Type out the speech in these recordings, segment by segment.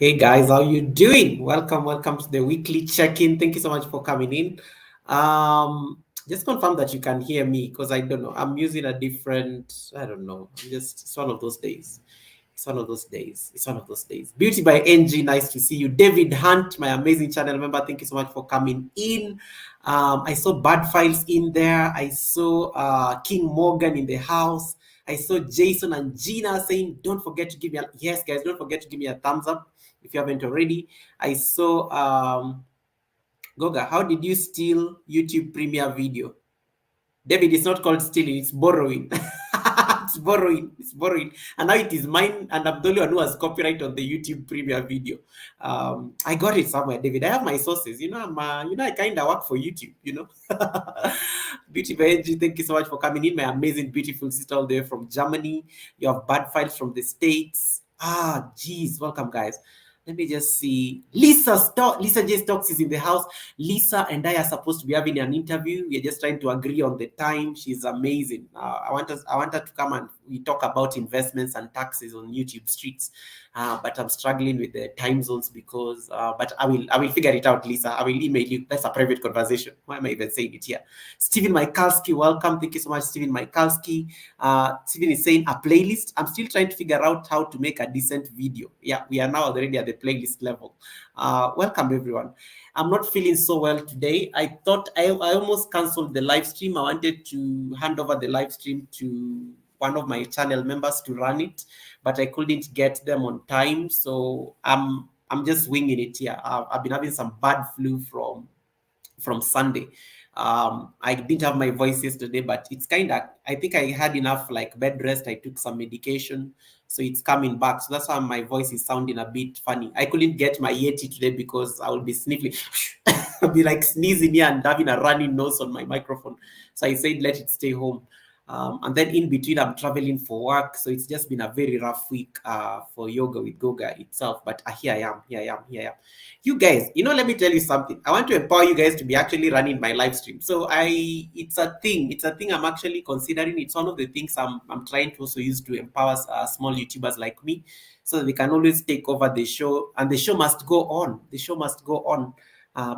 Hey guys, how you doing? Welcome to the weekly check-in. Thank you so much for coming in. Just confirm that you can hear me because I don't know. I'm using a different, I don't know. It's one of those days. It's one of those days. It's one of those days. Beauty by NG, nice to see you. David Hunt, my amazing channel member, thank you so much for coming in. I saw Bad Files in there. I saw King Morgan in the house. I saw Jason and Gina saying, don't forget to give me yes, guys, don't forget to give me a thumbs up if you haven't already. I saw Goga, how did you steal YouTube Premiere video? David, it's not called stealing, it's borrowing. It's borrowing. And now it is mine, and I'm the only one who has copyright on the YouTube Premiere video. I got it somewhere, David. I have my sources. I kind of work for YouTube, Beauty Veg, thank you so much for coming in. My amazing, beautiful sister all the way from Germany. You have Bad Files from the States. Geez, welcome, guys. Let me just see. Lisa J. Stocks is in the house. Lisa and I are supposed to be having an interview. We're just trying to agree on the time. She's amazing. I want her to come and we talk about investments and taxes on YouTube streets. But I'm struggling with the time zones because. But I will figure it out, Lisa. I will email you. That's a private conversation. Why am I even saying it here? Stephen Michalski, welcome. Thank you so much, Stephen Michalski. Stephen is saying a playlist. I'm still trying to figure out how to make a decent video. Yeah, we are now already at the playlist level. Welcome, everyone. I'm not feeling so well today. I thought I almost canceled the live stream. I wanted to hand over the live stream to one of my channel members to run it, but I couldn't get them on time. So I'm just winging it here. I've been having some bad flu from Sunday. I didn't have my voice yesterday, but it's kind of, I think I had enough like bed rest. I took some medication, so it's coming back. So that's why my voice is sounding a bit funny. I couldn't get my Yeti today because I will be sniffling. I'll be like sneezing here and having a running nose on my microphone. So I said, let it stay home. And then in between, I'm traveling for work. So it's just been a very rough week for Yoga with Goga itself. But here I am, here I am, here I am. You guys, let me tell you something. I want to empower you guys to be actually running my live stream. So it's a thing. It's a thing I'm actually considering. It's one of the things I'm trying to also use to empower small YouTubers like me, so that they can always take over the show, and the show must go on. The show must go on.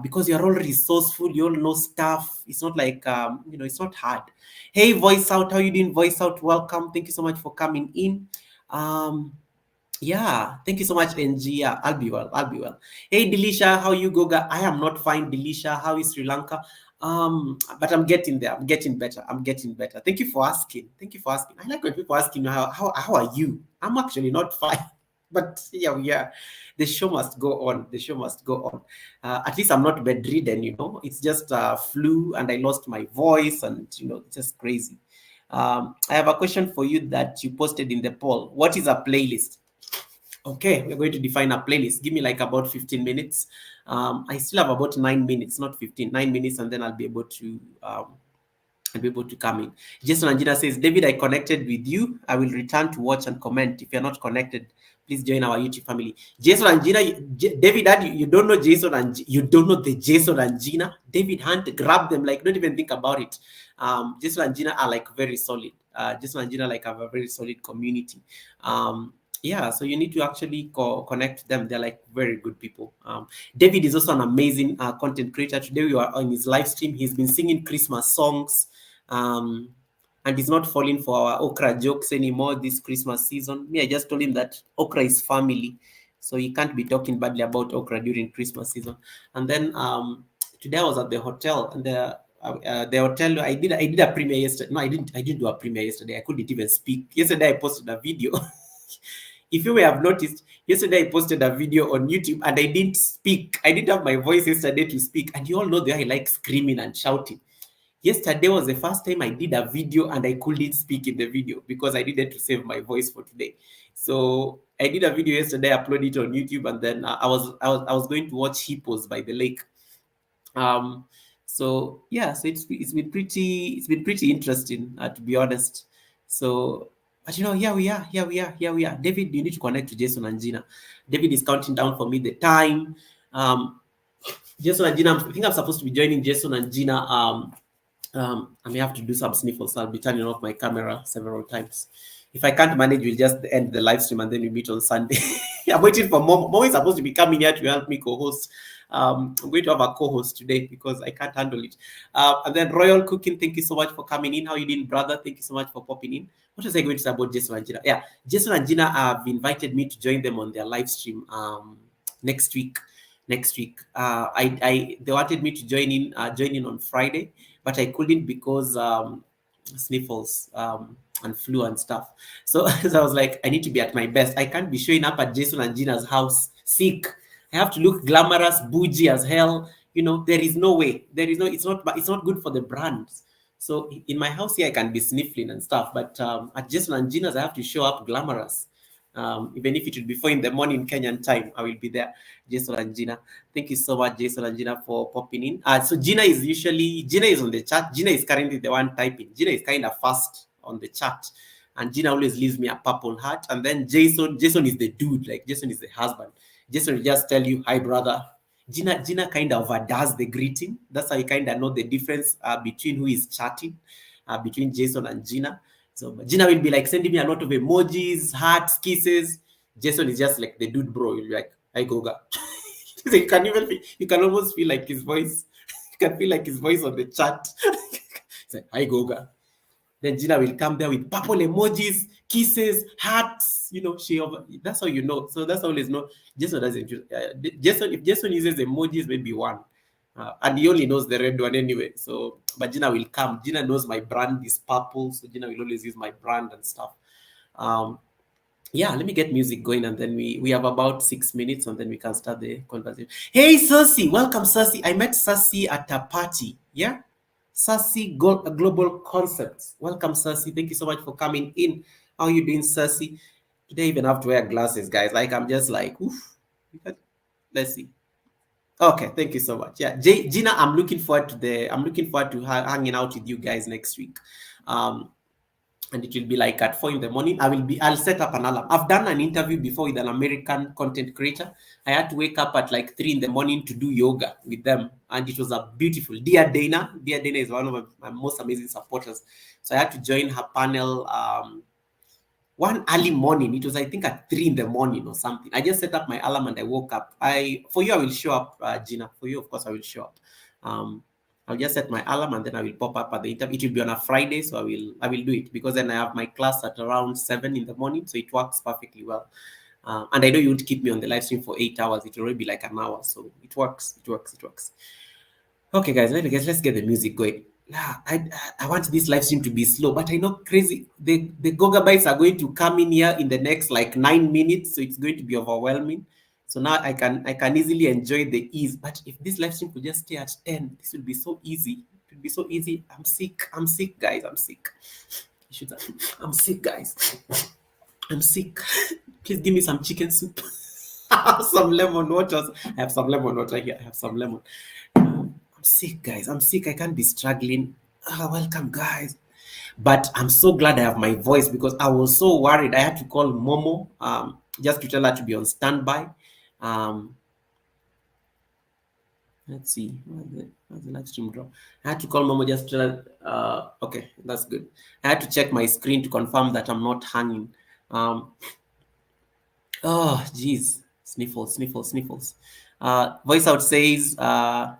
Because you're all resourceful, you all know stuff. It's not like it's not hard. Hey, voice out, how you doing? Voice out, welcome. Thank you so much for coming in. Yeah, thank you so much, NG. Yeah, I'll be well. I'll be well. Hey, Delisha, how you, Goga? I am not fine, Delisha. How is Sri Lanka? But I'm getting there. I'm getting better. I'm getting better. Thank you for asking. Thank you for asking. I like when people asking me how are you? I'm actually not fine. But yeah. The show must go on. The show must go on. At least I'm not bedridden, It's just flu, and I lost my voice, and it's just crazy. I have a question for you that you posted in the poll. What is a playlist? Okay, we're going to define a playlist. Give me like about 15 minutes. I still have about 9 minutes, not 15, 9 minutes, and then I'll be able to come in. Jason Angina says, David, I connected with you. I will return to watch and comment. If you're not connected, please join our YouTube family. Jason Angina, David, you don't know Jason and you don't know the Jason Angina. David Hunt, grab them, like don't even think about it. Jason and Gina are like very solid. Jason and Gina like have a very solid community. Yeah, so you need to actually connect them. They're like very good people. David is also an amazing content creator. Today we are on his live stream. He's been singing Christmas songs, and he's not falling for our okra jokes anymore this Christmas season. I just told him that okra is family, so he can't be talking badly about okra during Christmas season. And then today I was at the hotel, and the hotel, I did a premiere yesterday. No, I didn't do a premiere yesterday. I couldn't even speak. Yesterday I posted a video. If you may have noticed, yesterday I posted a video on YouTube and I didn't speak. I didn't have my voice yesterday to speak. And you all know that I like screaming and shouting. Yesterday was the first time I did a video and I couldn't speak in the video because I needed to save my voice for today. So I did a video yesterday, uploaded it on YouTube, and then I was going to watch hippos by the lake. So yeah, so it's been pretty interesting, to be honest. So, but here we are. David, you need to connect to Jason and Gina. David is counting down for me the time. Jason and Gina, I think I'm supposed to be joining Jason and Gina. I may have to do some sniffles. I'll be turning off my camera several times. If I can't manage, we'll just end the live stream and then we meet on Sunday. I'm waiting for Mom. Mom is supposed to be coming here to help me co-host. I'm going to have a co-host today because I can't handle it. And then Royal Cooking, thank you so much for coming in. How you doing, brother? Thank you so much for popping in. What was I going to say about Jason and Gina? Yeah, Jason and Gina have invited me to join them on their live stream next week. They wanted me to join in on Friday, but I couldn't because sniffles and flu and stuff. So, so I was like, I need to be at my best. I can't be showing up at Jason and Gina's house sick. I have to look glamorous, bougie as hell. There is no way. It's not good for the brands. So in my house here, I can be sniffling and stuff, but at Jason and Gina's, I have to show up glamorous. Even if it would be 4 in the morning Kenyan time, I will be there. Jason and Gina, thank you so much, Jason and Gina, for popping in. So Gina is on the chat. Gina is currently the one typing. Gina is kind of fast on the chat, and Gina always leaves me a purple heart. And then Jason is the dude, like Jason is the husband. Jason will just tell you, hi brother. Gina kind of does the greeting. That's how you kind of know the difference between who is chatting, between Jason and Gina. So Gina will be like sending me a lot of emojis, hearts, kisses. Jason is just like the dude, bro. You'll be like, hi Goga. So you can almost feel like his voice. You can feel like his voice on the chat. It's like, hi Goga. Then Gina will come there with purple emojis, kisses, hearts. That's how you know. So that's always know. Jason doesn't use. If Jason uses emojis, maybe one. And he only knows the red one anyway. So, but Gina will come. Gina knows my brand is purple, so Gina will always use my brand and stuff. Yeah, let me get music going, and then we have about 6 minutes, and then we can start the conversation. Hey, Cersei, welcome, Cersei. I met Cersei at a party. Yeah, Sasi Global Concepts. Welcome, Sasi. Thank you so much for coming in. How are you doing, Sasi? Today, even have to wear glasses, guys. Like, I'm just like, oof. Let's see. Okay, thank you so much. Yeah, Gina, I'm looking forward to hanging out with you guys next week. And it will be like at 4 in the morning. I'll set up an alarm. I've done an interview before with an American content creator. I had to wake up at like 3 in the morning to do yoga with them. And it was a beautiful, Dear Dana is one of my most amazing supporters. So I had to join her panel, one early morning. It was, I think, at 3 in the morning or something. I just set up my alarm and I woke up. For you, I will show up, Gina. For you, of course, I will show up. I'll just set my alarm and then I will pop up at the interview. It will be on a Friday, so I will do it because then I have my class at around 7 in the morning, so it works perfectly well. And I know you would keep me on the live stream for 8 hours. It will already be like an hour, so it works. It works. It works. Okay, guys, let's get the music going. I want this live stream to be slow, but I know crazy. The gigabytes are going to come in here in the next like 9 minutes, so it's going to be overwhelming. So now I can easily enjoy the ease. But if this live stream could just stay at 10, this would be so easy. It would be so easy. I'm sick, guys. I'm sick. I'm sick, guys. I'm sick. Please give me some chicken soup. Some lemon water. I have some lemon water here. I have some lemon. I'm sick, guys. I'm sick. I can't be struggling. Welcome, guys. But I'm so glad I have my voice because I was so worried. I had to call Momo just to tell her to be on standby. Let's see. Where's the live stream drop? I had to call Momo just to tell her. Okay, that's good. I had to check my screen to confirm that I'm not hanging. Oh, geez. Sniffles. Voice out says,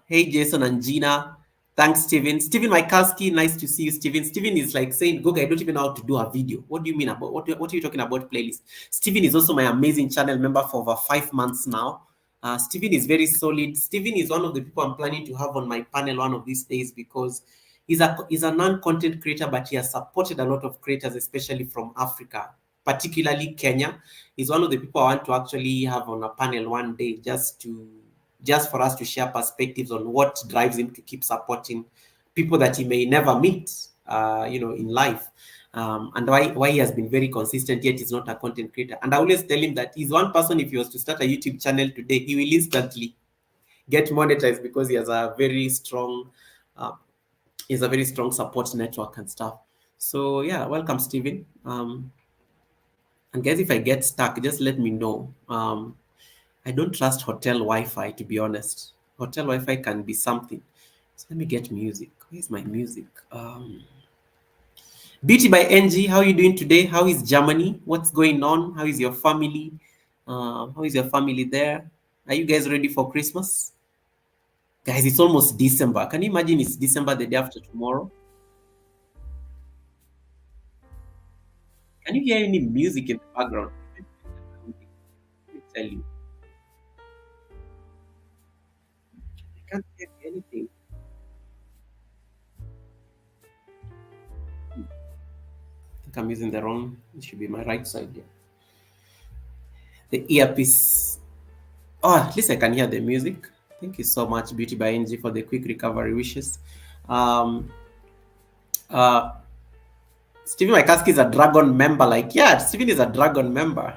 hey, Jason and Gina. Thanks, Steven. Steven Michalski, nice to see you, Steven. Steven is like saying, Goga, I don't even know how to do a video. What do you mean about, what are you talking about playlist? Steven is also my amazing channel member for over 5 months now. Steven is very solid. Steven is one of the people I'm planning to have on my panel one of these days because he's a non-content creator, but he has supported a lot of creators, especially from Africa, particularly Kenya. He's one of the people I want to actually have on a panel one day just for us to share perspectives on what drives him to keep supporting people that he may never meet, in life, and why he has been very consistent, yet he's not a content creator. And I always tell him that he's one person, if he was to start a YouTube channel today, he will instantly get monetized because he has a very strong, support network and stuff. So yeah, welcome, Steven. And guys, if I get stuck, just let me know. I don't trust hotel Wi-Fi, to be honest. Hotel Wi-Fi can be something. So let me get music. Where's my music? Beauty by NG, how are you doing today? How is Germany? What's going on? How is your family? How is your family there? Are you guys ready for Christmas? Guys, it's almost December. Can you imagine it's December the day after tomorrow? Can you hear any music in the background? Let me tell you. I can't hear anything. I think I'm using the wrong. It should be my right side here. The earpiece. Oh, at least I can hear the music. Thank you so much, Beauty by NG, for the quick recovery wishes. Steven Michalski is a Dragon member. Like, yeah, Steven is a Dragon member.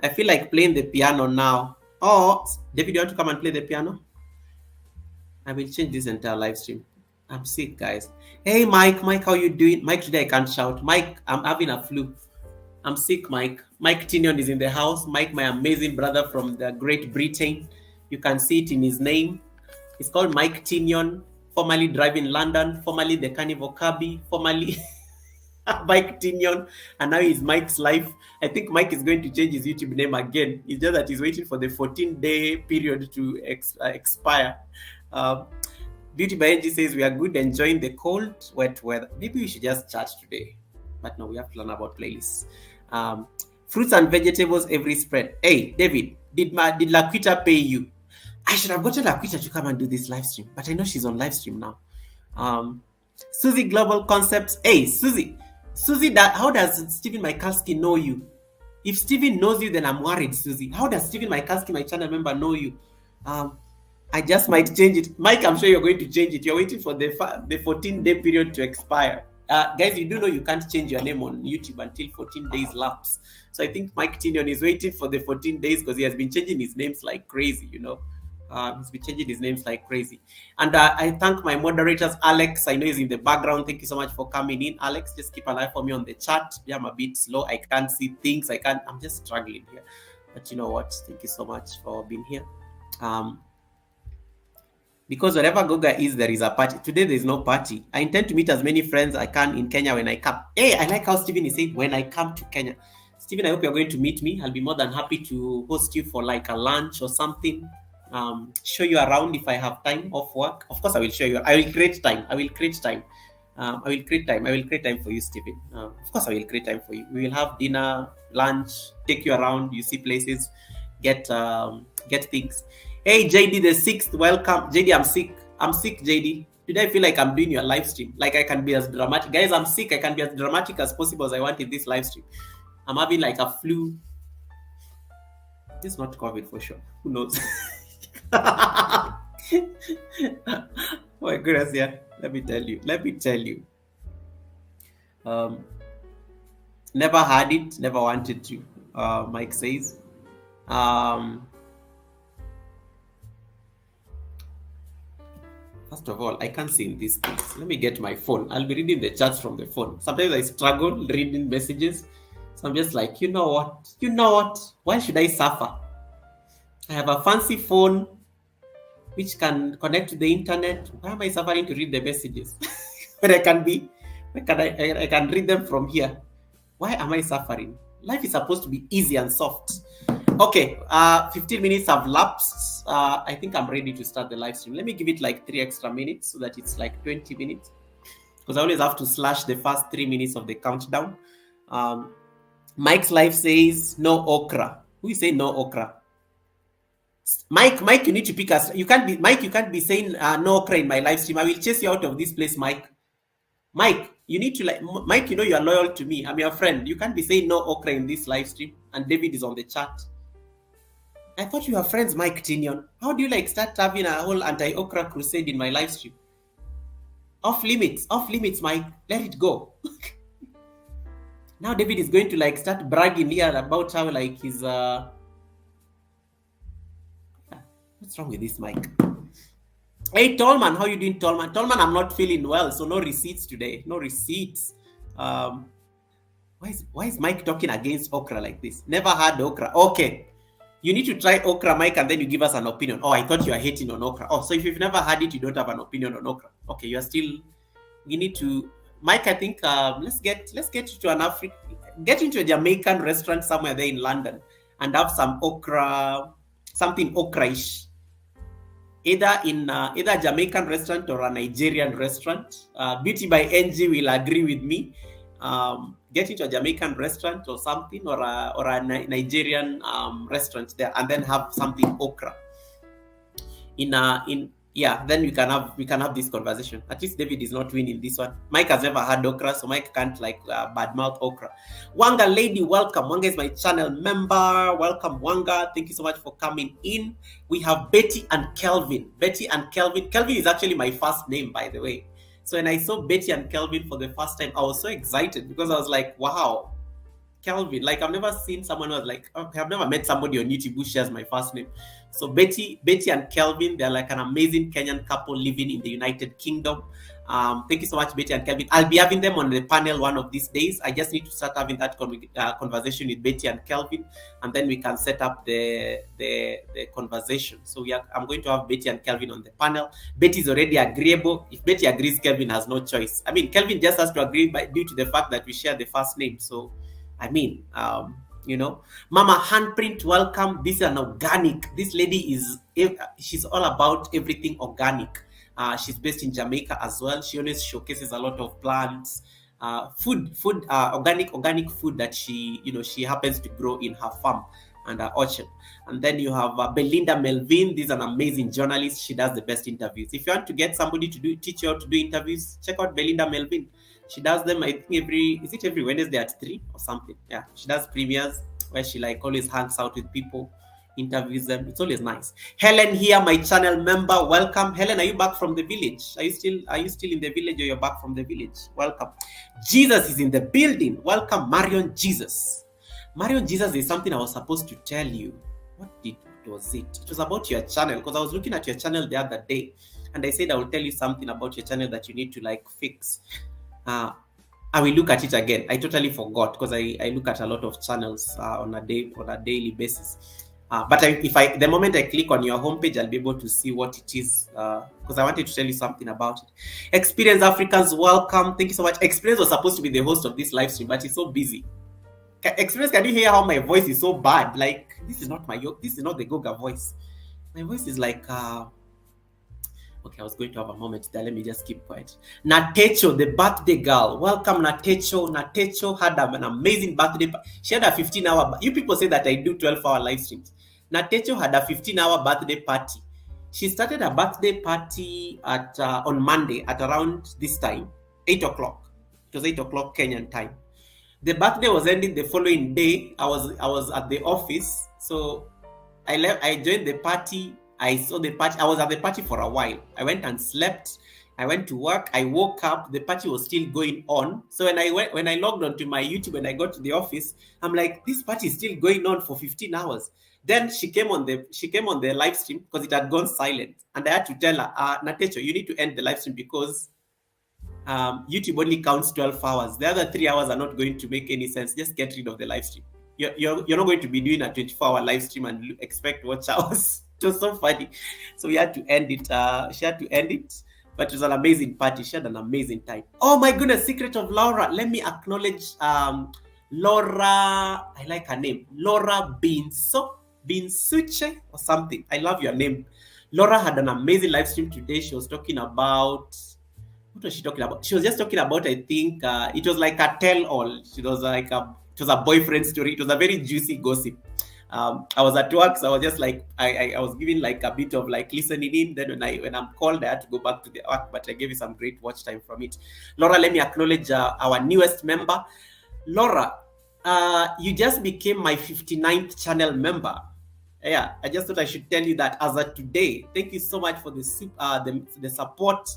I feel like playing the piano now. Oh, David, you want to come and play the piano? I will change this entire live stream. I'm sick, guys. Hey, Mike. Mike, how you doing? Mike, today I can't shout. Mike, I'm having a flu. I'm sick, Mike. Mike Tinion is in the house. Mike, my amazing brother from the Great Britain. You can see it in his name. He's called Mike Tinion, formerly driving London, formerly the Carnival Cabby, formerly Mike Tinion, and now he's Mike's Life. I think Mike is going to change his YouTube name again. It's just that he's waiting for the 14-day period to expire. Beauty by NG says we are good, enjoying the cold, wet weather. Maybe we should just chat today. But no, we have to learn about playlists. Fruits and vegetables every spread. Hey, David, did Laquita pay you? I should have gotten Laquita to come and do this live stream, but I know she's on live stream now. Susie Global Concepts. Hey, Susie, how does Steven Michalski know you? If Steven knows you, then I'm worried, Susie. How does Steven Michalski, my channel member, know you? I just might change it. Mike, I'm sure you're going to change it. You're waiting for the 14-day period to expire. Guys, you do know you can't change your name on YouTube until 14 days lapse. So I think Mike Tinion is waiting for the 14 days because he has been changing his names like crazy, you know. He's been changing his names like crazy. And I thank my moderators. Alex, I know he's in the background. Thank you so much for coming in. Alex, just keep an eye for me on the chat. Yeah, I'm a bit slow. I can't see things. I'm just struggling here. But you know what? Thank you so much for being here. Because wherever Goga is, there is a party. Today, there is no party. I intend to meet as many friends I can in Kenya when I come. Hey, I like how Stephen is saying, when I come to Kenya. Stephen, I hope you're going to meet me. I'll be more than happy to host you for like a lunch or something. Show you around if I have time off work. Of course, I will show you. I will create time. I will create time for you, Stephen. Of course, I will create time for you. We will have dinner, lunch, take you around. You see places, get things. Hey, JD the 6th, welcome. JD, I'm sick. JD. Today I feel like I'm doing your live stream. Like I can be as dramatic. Guys, I'm sick. I can be as dramatic as possible as I want in this live stream. I'm having like a flu. It's not COVID for sure. Who knows? Oh my goodness, yeah. Let me tell you. Never had it, never wanted to. Mike says. First of all, I can't see in this case. Let me get my phone. I'll be reading the chats from the phone. Sometimes I struggle reading messages. So I'm just like, you know what? Why should I suffer? I have a fancy phone which can connect to the internet. Why am I suffering to read the messages? But I can read them from here. Why am I suffering? Life is supposed to be easy and soft. Okay, 15 minutes have lapsed. I think I'm ready to start the live stream. Let me give it like 3 extra minutes so that it's like 20 minutes. Because I always have to slash the first 3 minutes of the countdown. Mike's live says no okra. Who is saying no okra? Mike, you need to pick us. You can't be saying no okra in my live stream. I will chase you out of this place, Mike. Mike, you need to Mike, you know you are loyal to me. I'm your friend. You can't be saying no okra in this live stream. And David is on the chat. I thought you were friends, Mike Tinion. How do you start having a whole anti-okra crusade in my live stream? Off limits, Mike. Let it go. Now David is going to start bragging here about how he's what's wrong with this Mike? Hey Tolman, how you doing, Tolman? Tolman, I'm not feeling well, so no receipts today. No receipts. Why is Mike talking against okra like this? Never had okra. Okay. You need to try okra, Mike, and then you give us an opinion. Oh, I thought you were hating on okra. Oh, so if you've never had it, you don't have an opinion on okra. Okay, you are still. You need to, Mike. I think let's get you to an get into a Jamaican restaurant somewhere there in London and have some okra, something okra-ish. Either a Jamaican restaurant or a Nigerian restaurant. Beauty by NG will agree with me. Get into a Jamaican restaurant or something, or a Nigerian restaurant there, and then have something okra. Then we can have this conversation. At least David is not winning this one. Mike has never had okra, so Mike can't badmouth okra. Wanga lady, welcome. Wanga is my channel member. Welcome, Wanga. Thank you so much for coming in. We have Betty and Kelvin. Kelvin is actually my first name, by the way. So when I saw Betty and Kelvin for the first time, I was so excited because I was like, wow, Kelvin. I've never seen someone who was I've never met somebody on YouTube who shares my first name. So Betty and Kelvin, they're an amazing Kenyan couple living in the United Kingdom. Thank you so much, Betty and Kelvin. I'll be having them on the panel one of these days. I just need to start having that conversation with Betty and Kelvin, and then we can set up the conversation. So I'm going to have Betty and Kelvin on the panel. Betty is already agreeable. If Betty agrees, Kelvin has no choice. I mean, Kelvin just has to agree due to the fact that we share the first name. So, I mean, Mama Handprint, welcome. This is an organic. This lady she's all about everything organic. She's based in Jamaica as well. She always showcases a lot of plants, organic food that she happens to grow in her farm and her orchard. And then you have Belinda Melvin. This is an amazing journalist. She does the best interviews. If you want to get somebody to teach you how to do interviews, check out Belinda Melvin. She does them, I think, every Wednesday at 3 or something. Yeah, she does premieres where she always hangs out with people, interviews them. It's always nice. Helen here, my channel member. Welcome. Helen, are you back from the village? Are you still in the village, or you're back from the village? Welcome. Jesus is in the building. Welcome, Marion Jesus. Marion Jesus is something I was supposed to tell you. What was it? It was about your channel, because I was looking at your channel the other day, and I said I will tell you something about your channel that you need to like fix. I will look at it again. I totally forgot, because I look at a lot of channels on a daily basis. But the moment I click on your homepage, I'll be able to see what it is, because I wanted to tell you something about it. Experience Africans, welcome. Thank you so much. Experience was supposed to be the host of this live stream, but he's so busy. Experience, can you hear how my voice is so bad? Like, this is not the Goga voice. My voice is like, okay, I was going to have a moment there. Let me just keep quiet. Natecho, the birthday girl. Welcome, Natecho. Natecho had an amazing birthday. She had a 15-hour. You people say that I do 12-hour live streams. Natecho had a 15-hour birthday party. She started a birthday party on Monday at around this time, 8 o'clock. It was 8 o'clock Kenyan time. The birthday was ending the following day. I was at the office, so I joined the party. I saw the party. I was at the party for a while. I went and slept. I went to work. I woke up. The party was still going on. So when I logged onto my YouTube and I got to the office, I'm like, this party is still going on for 15 hours. Then she came on the live stream because it had gone silent, and I had to tell her, Natecho, you need to end the live stream because YouTube only counts 12 hours. The other 3 hours are not going to make any sense. Just get rid of the live stream. You're not going to be doing a 24-hour live stream and expect watch hours. It was so funny. So we had to end it. She had to end it. But it was an amazing party. She had an amazing time. Oh my goodness, Secret of Laura. Let me acknowledge Laura. I like her name. Laura Binsuche or something. I love your name. Laura had an amazing live stream today. She was talking about... What was she talking about? She was just talking about, I think, it was like a tell-all. It was a boyfriend story. It was a very juicy gossip. I was at work, so I was just like, I was giving like a bit of like listening in. Then when I'm called, I had to go back to the work, but I gave you some great watch time from it. Laura, let me acknowledge our newest member. Laura, you just became my 59th channel member. Yeah, I just thought I should tell you that as of today. Thank you so much for the support.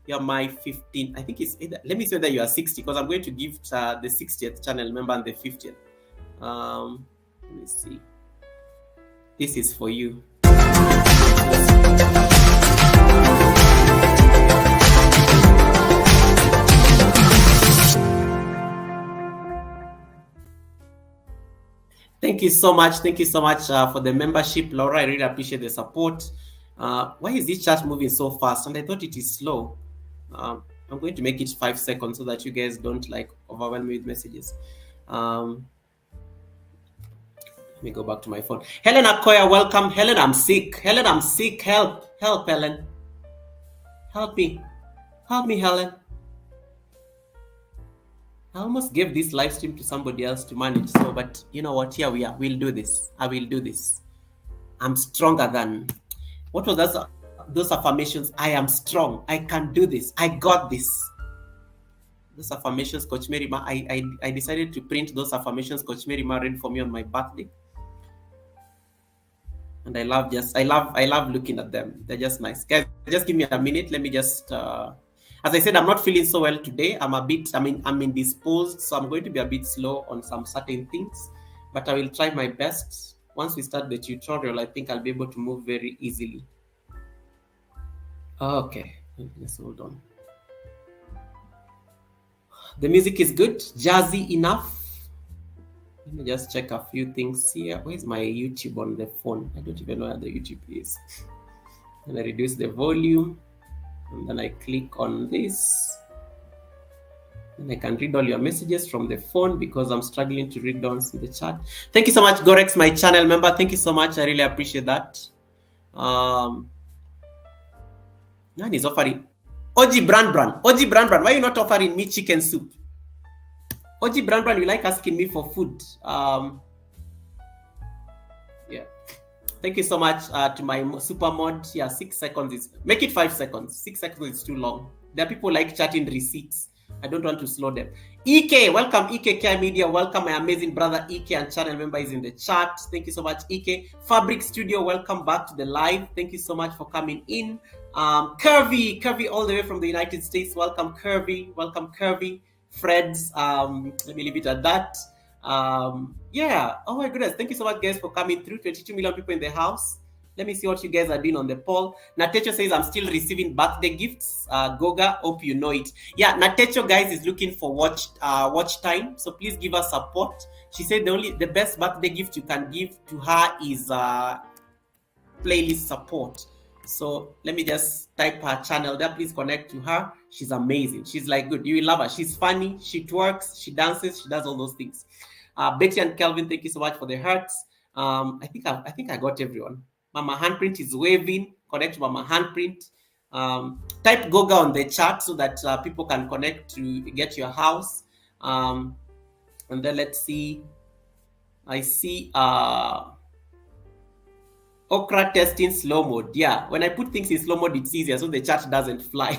You're my 15. I think it's either, let me say that you are 60, because I'm going to give the 60th channel member and the 50th. Let me see. This is for you. Thank you so much. Thank you so much for the membership, Laura. I really appreciate the support. Why is this chat moving so fast? And I thought it is slow. I'm going to make it 5 seconds so that you guys don't like overwhelm me with messages. Let me go back to my phone. Helen Akoya, welcome. Helen, I'm sick. Helen, I'm sick. Help, Helen. Help me, Helen. I almost gave this live stream to somebody else to manage. So, but you know what? Here we are. We'll do this. I will do this. I'm stronger than. What was that? Those affirmations. I am strong. I can do this. I got this. Those affirmations, Coach Merima. I decided to print those affirmations Coach Merima read for me on my birthday. And I love looking at them. They're just nice. Guys, just give me a minute. Let me just as I said, I'm not feeling so well today. I'm indisposed, so I'm going to be a bit slow on some certain things, but I will try my best. Once we start the tutorial, I think I'll be able to move very easily. Okay, just hold on. The music is good, jazzy enough. Let me just check a few things here. Where's my YouTube on the phone? I don't even know where the YouTube is. And I reduce the volume, and then I click on this. And I can read all your messages from the phone because I'm struggling to read down in the chat. Thank you so much, Gorex, my channel member. Thank you so much. I really appreciate that. None is offering. Oji Brand. Why are you not offering me chicken soup? Oji Brand, you like asking me for food. Yeah. Thank you so much to my super mod. Yeah, 6 seconds is, make it 5 seconds. 6 seconds is too long. There are people like chatting receipts. I don't want to slow them. EK, welcome EK Care Media. Welcome my amazing brother EK and channel member is in the chat. Thank you so much EK. Fabric Studio, welcome back to the live. Thank you so much for coming in. Curvy all the way from the United States. Welcome Curvy. Welcome Curvy. Freds, let me leave it at that. Yeah, oh my goodness, thank you so much guys for coming through. 22 million people in the house. Let me see what you guys are doing on the poll. Natecho says, I'm still receiving birthday gifts. Goga, hope you know it. Yeah, Natecho, guys, is looking for watch time. So please give her support. She said the best birthday gift you can give to her is playlist support. So let me just type her channel there. Please connect to her. She's amazing. She's like good. You will love her. She's funny. She twerks. She dances. She does all those things. Betty and Kelvin, thank you so much for the hearts. I think I got everyone. Mama Handprint is waving. Connect to Mama Handprint. Type Goga on the chat so that people can connect to get your house. And then let's see. I see Okra testing slow mode. Yeah, when I put things in slow mode, it's easier so the chat doesn't fly.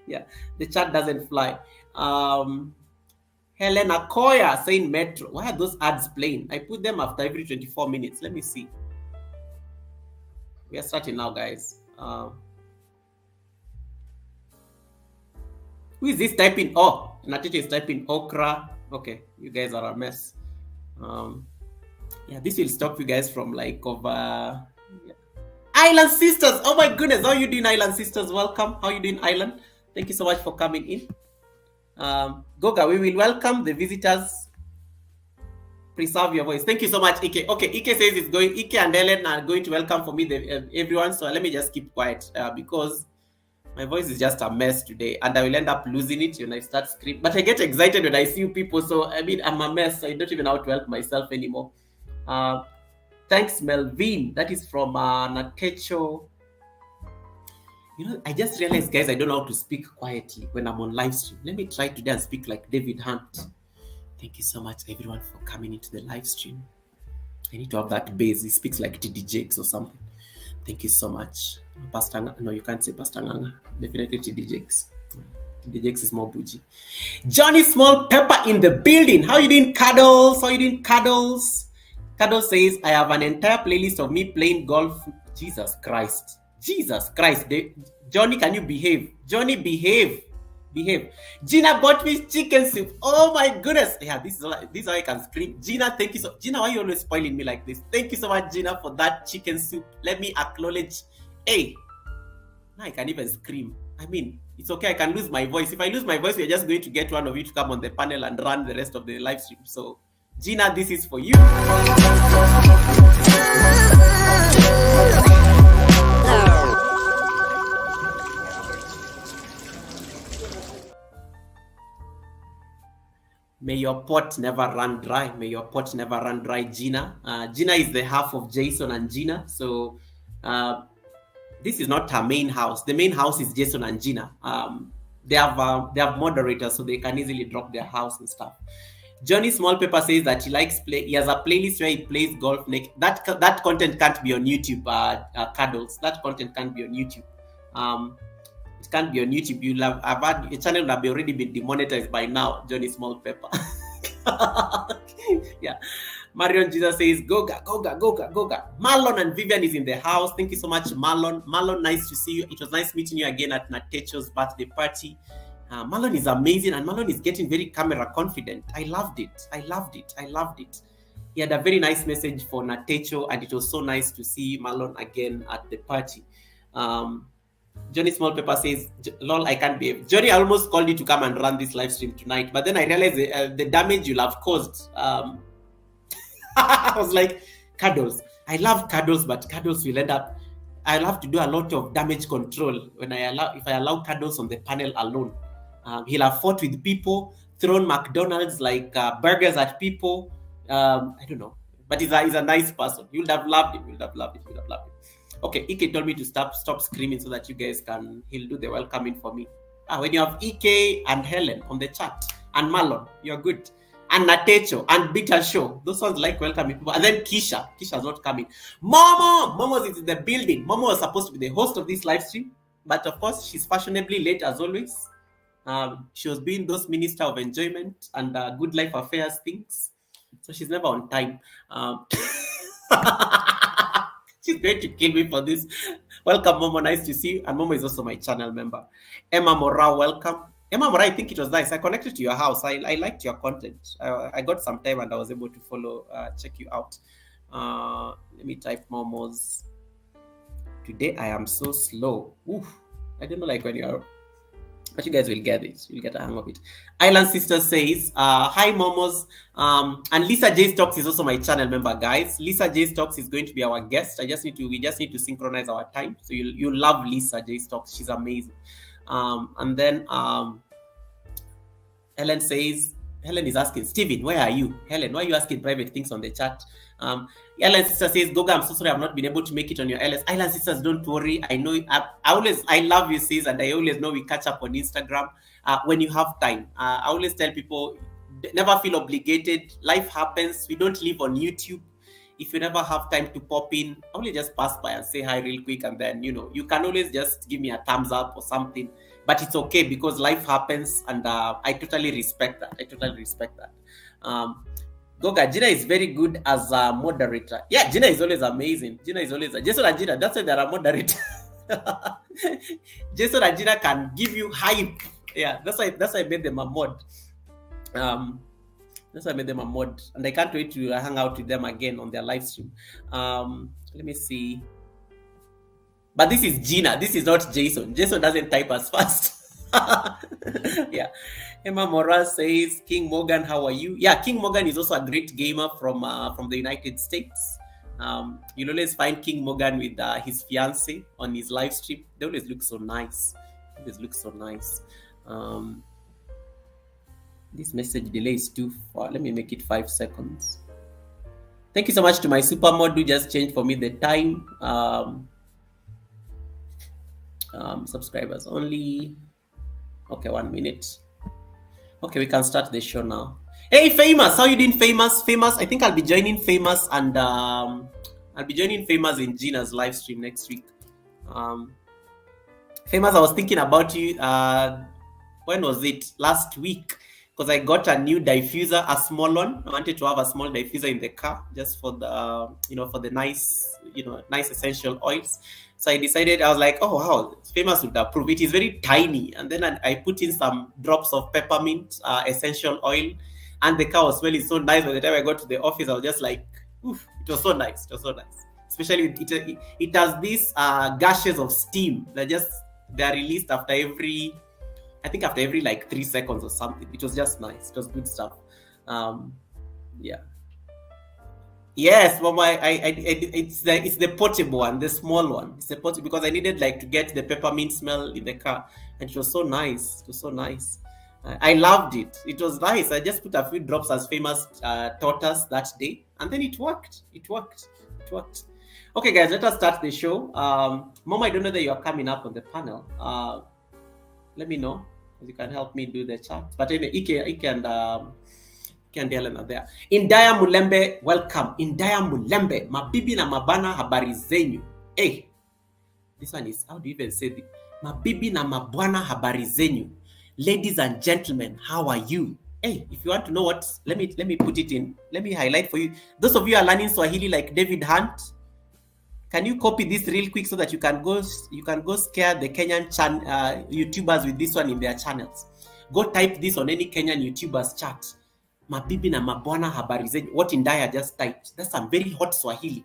Yeah, the chat doesn't fly. Helena Koya saying Metro. Why are those ads playing? I put them after every 24 minutes. Let me see. We are starting now, guys. Who is this typing? Oh, Natita is typing Okra. Okay, you guys are a mess. Yeah, this will stop you guys from like over. Yeah. Island Sisters. Oh my goodness, how are you doing, Island Sisters? Welcome. How are you doing, Island? Thank you so much for coming in. Goga, we will welcome the visitors. Preserve your voice. Thank you so much, Ike. Okay, Ike says it's going. Ike and Ellen are going to welcome for me everyone. So let me just keep quiet because my voice is just a mess today, and I will end up losing it when I start screaming. But I get excited when I see people. So I mean, I'm a mess. So I don't even know how to help myself anymore. Thanks, Melvin. That is from Natecho. You know, I just realized, guys, I don't know how to speak quietly when I'm on live stream. Let me try today and speak like David Hunt. Thank you so much, everyone, for coming into the live stream. I need to have that bass. He speaks like TD Jakes or something. Thank you so much. Pastor Nganga. No, you can't say Pastor Nganga. Definitely TD Jakes. TD Jakes is more bougie. Johnny Small Pepper in the building. How you doing, Cuddles? How you doing, Cuddles? Cuddles says, I have an entire playlist of me playing golf. Jesus Christ. Jesus Christ. Johnny, can you behave? Johnny, behave. Behave. Gina bought me chicken soup. Oh my goodness. Yeah, this is how I can scream. Gina, thank you so. Gina, why are you always spoiling me like this? Thank you so much, Gina, for that chicken soup. Let me acknowledge. Hey, now I can even scream. I mean, it's okay. I can lose my voice. If I lose my voice, we're just going to get one of you to come on the panel and run the rest of the live stream. So, Gina, this is for you. May your pot never run dry. May your pot never run dry, Gina. Gina is the half of Jason and Gina. So this is not her main house. The main house is Jason and Gina. They have moderators, so they can easily drop their house and stuff. Johnny Small Pepper says that he likes play. He has a playlist where he plays golf. That content can't be on YouTube. Cuddles. That content can't be on YouTube. It can't be on YouTube. I've had your channel would have already been demonetized by now, Johnny Small Pepper. Yeah. Marion Jesus says, Goga. Marlon and Vivian is in the house. Thank you so much, Marlon. Marlon, nice to see you. It was nice meeting you again at Natecho's birthday party. Marlon is amazing, and Marlon is getting very camera confident. I loved it. He had a very nice message for Natecho, and it was so nice to see Marlon again at the party. Johnny Small Pepper says, lol, I can't behave. Johnny, I almost called you to come and run this live stream tonight, but then I realized the damage you'll have caused. I was like, Cuddles. I love Cuddles, but Cuddles will end up, I'll have to do a lot of damage control if I allow Cuddles on the panel alone. He'll have fought with people, thrown McDonald's like burgers at people. I don't know, but he's a nice person. You would have loved him. Okay, Ike told me to stop screaming so that you guys he'll do the welcoming for me. When you have Ike and Helen on the chat, and Marlon, you're good. And Natecho, and Bitter Show, those ones like welcoming people. And then Kisha's not coming. Momo is in the building. Momo was supposed to be the host of this live stream, but of course, she's fashionably late as always. She was doing those Minister of Enjoyment and Good Life Affairs things. So she's never on time. Um, she's going to kill me for this. Welcome, Momo. Nice to see you. And Momo is also my channel member. Emma Mora, welcome. Emma Mora, I think it was nice. I connected to your house. I liked your content. I got some time and I was able to follow, check you out. Let me type Momo's. Today I am so slow. Oof. I don't know, like when you're, but you guys will get it. You'll get a hang of it. Island Sister says, hi Momos. And Lisa J Stocks is also my channel member, guys. Lisa J Stocks is going to be our guest. We just need to synchronize our time. So you'll love Lisa J Stocks. She's amazing. And then Helen says, Helen is asking, Steven, where are you? Helen, why are you asking private things on the chat? Island Sister says, Goga, I'm so sorry I've not been able to make it on your LS. Island Sisters, don't worry. I know, I love you, sis, and I always know we catch up on Instagram when you have time. I always tell people, never feel obligated. Life happens. We don't live on YouTube. If you never have time to pop in, only just pass by and say hi real quick, and then, you can always just give me a thumbs up or something. But it's okay because life happens, and I totally respect that. Goga, Gina is very good as a moderator. Yeah, Gina is always amazing. Gina is always Jason and Gina. That's why they're a moderator. Jason and Gina can give you hype. Yeah, that's why I made them a mod. That's why I made them a mod, and I can't wait to hang out with them again on their live stream. Let me see. But this is Gina. This is not Jason. Jason doesn't type as fast. Yeah. Emma Mora says, King Morgan, how are you? Yeah, King Morgan is also a great gamer from the United States. You'll always find King Morgan with his fiance on his live stream. They always look so nice. This message delay is too far. Let me make it 5 seconds. Thank you so much to my super mod who just changed for me the time. Subscribers only. Okay, 1 minute. Okay, we can start the show now. Hey, Famous, how you doing, Famous? Famous, I think I'll be joining Famous, and I'll be joining Famous in Gina's live stream next week. Famous, I was thinking about you. When was it? Last week, because I got a new diffuser, a small one. I wanted to have a small diffuser in the car just for the, for the nice, nice essential oils. So I decided, I was like, oh, wow, Famous would approve. It is very tiny. And then I put in some drops of peppermint essential oil, and the car was smelling so nice. By the time I got to the office, I was just like, oof, it was so nice. Especially, it has these gushes of steam that they're released after every like 3 seconds or something. It was just nice. It was good stuff. Yeah. Yes, Mama. It's the portable one, the small one. It's the portable because I needed to get the peppermint smell in the car, and it was so nice. I loved it. It was nice. I just put a few drops as Famous taught us that day, and then it worked. Okay, guys, let us start the show. Mama, I don't know that you are coming up on the panel. Let me know if you can help me do the chat. But anyway, Ike and Helen are there. Indaya Mulembe, welcome. Indaya Mulembe, mabibi na mabana habari zenyu. Hey, this one is, how do you even say it? Mabibi na mabwana habari zenyu. Ladies and gentlemen, how are you? Hey, if you want to know what, let me put it in. Let me highlight for you. Those of you who are learning Swahili like David Hunt, can you copy this real quick so that you can go scare the Kenyan YouTubers with this one in their channels? Go type this on any Kenyan YouTubers chat. Mabibi na mabwana habari zenyu. What Indaya just typed. That's some very hot Swahili.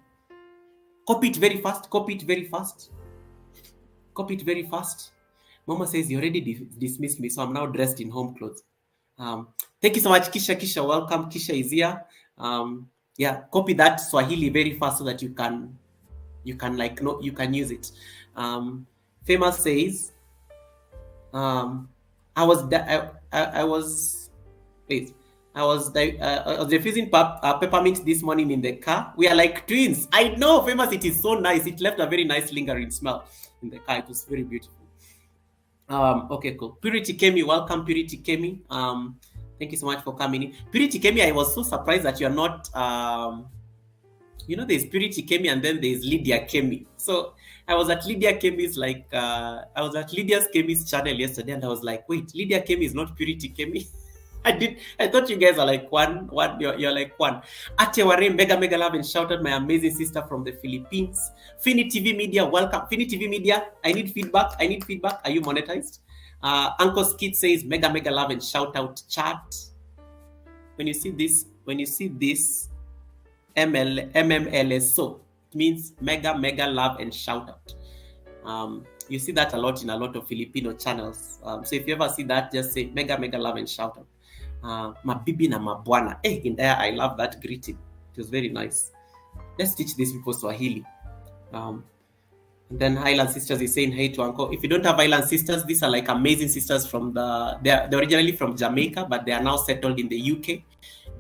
Copy it very fast. Mama says you already dismissed me, so I'm now dressed in home clothes. Thank you so much, Kisha. Welcome. Kisha is here. Yeah, copy that Swahili very fast so that you can use it. Famous says, I was diffusing peppermint this morning in the car. We are like twins. I know, Famous. It is so nice. It left a very nice lingering smell in the car. It was very beautiful. Okay, cool. Purity Kemi, welcome, Purity Kemi. Thank you so much for coming in. Purity Kemi, I was so surprised that you're not there's Purity Kemi and then there's Lydia Kemi. So I was at Lydia Kemi's I was at Lydia's Kemi's channel yesterday, and I was like, wait, Lydia Kemi is not Purity Kemi. I thought you guys are like one. You're like one. Ateware, mega love and shout out my amazing sister from the Philippines. Fini TV Media, welcome. Fini TV Media, I need feedback. Are you monetized? Uncle Skid says mega love and shout out chat. When you see this MMLSO, it means mega love and shout out. You see that a lot in a lot of Filipino channels. So if you ever see that, just say mega love and shout out. Mabibi na mabwana. In there, I love that greeting. It was very nice. Let's teach these people Swahili. And then Highland Sisters is saying hey to Uncle. If you don't have Highland Sisters, these are like amazing sisters from they're originally from Jamaica, but they are now settled in the UK.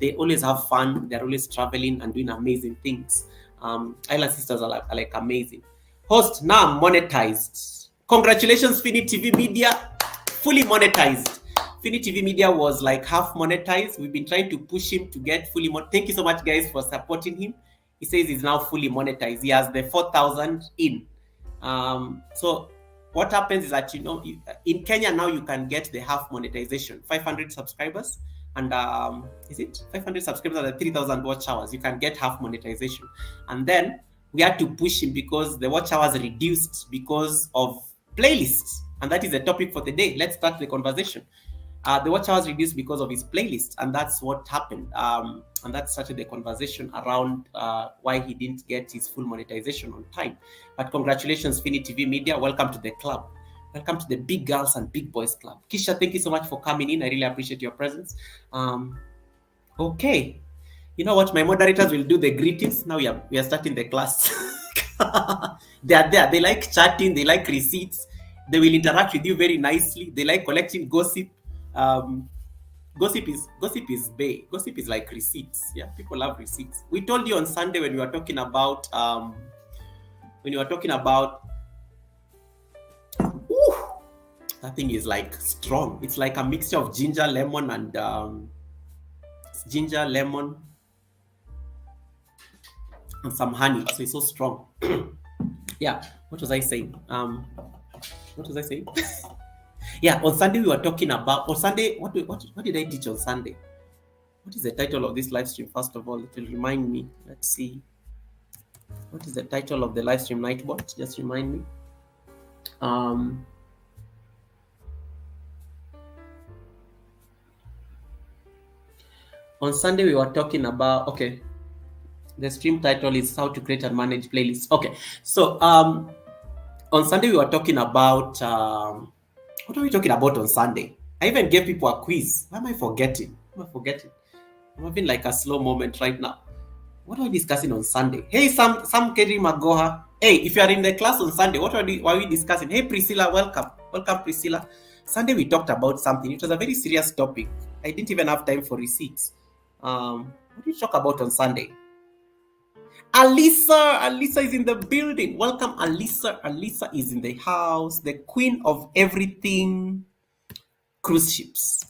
They always have fun. They're always traveling and doing amazing things. Highland Sisters are like amazing. Host, now monetized. Congratulations, Fini TV Media, fully monetized. Fini TV Media was like half monetized. We've been trying to push him to get fully monetized. Thank you so much, guys, for supporting him. He says he's now fully monetized. He has the 4,000 in. So what happens is that, in Kenya now you can get the half monetization, 500 subscribers. And is it 500 subscribers and 3,000 watch hours? You can get half monetization. And then we had to push him because the watch hours reduced because of playlists. And that is the topic for the day. Let's start the conversation. The watch hours reduced because of his playlist, and that's what happened. And that started the conversation around why he didn't get his full monetization on time. But congratulations, Fini TV Media. Welcome to the club. Welcome to the Big Girls and Big Boys Club. Kisha, thank you so much for coming in. I really appreciate your presence. Okay. You know what? My moderators will do the greetings. Now we are starting the class. They are there. They like chatting. They like receipts. They will interact with you very nicely. They like collecting gossip. Gossip is bay. Gossip is like receipts. Yeah, people love receipts. We told you on Sunday when we were talking about that thing is like strong. It's like a mixture of ginger, lemon, and and some honey. So it's so strong. Yeah. What was I saying? Yeah, on Sunday we were talking about. On Sunday, what did I teach on Sunday? What is the title of this live stream? First of all, it will remind me. Let's see. What is the title of the live stream, Nightbot? Just remind me. On Sunday we were talking about, okay, the stream title is how to create and manage playlists. Okay, so on Sunday we were talking about what are we talking about on Sunday? I even gave people a quiz. Why am I forgetting? I'm having like a slow moment right now. What are we discussing on Sunday? Hey, Sam Keri Magoha. Hey, if you are in the class on Sunday, what are we discussing? Hey, Priscilla, welcome. Welcome, Priscilla. Sunday we talked about something. It was a very serious topic. I didn't even have time for receipts. What did we talk about on Sunday? Alisa is in the building. Welcome, Alisa. Alisa is in the house. The queen of everything cruise ships.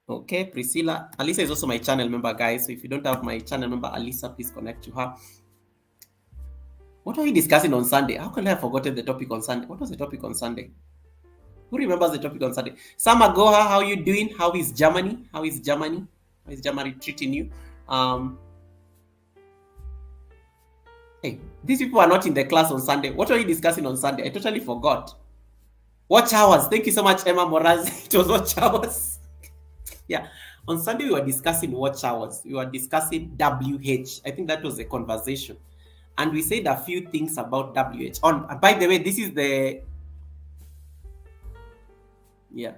Okay, Priscilla. Alisa is also my channel member, guys. So if you don't have my channel member, Alisa, please connect to her. What are we discussing on Sunday? How can I have forgotten the topic on Sunday? What was the topic on Sunday? Who remembers the topic on Sunday? Sama Goha, how are you doing? How is Germany? How is Germany treating you? Hey, these people are not in the class on Sunday. What are you discussing on Sunday? I totally forgot. Watch hours. Thank you so much, Emma Moraz. It was watch hours. Yeah. On Sunday, we were discussing watch hours. We were discussing WH. I think that was the conversation. And we said a few things about WH. By the way, this is the... Yeah.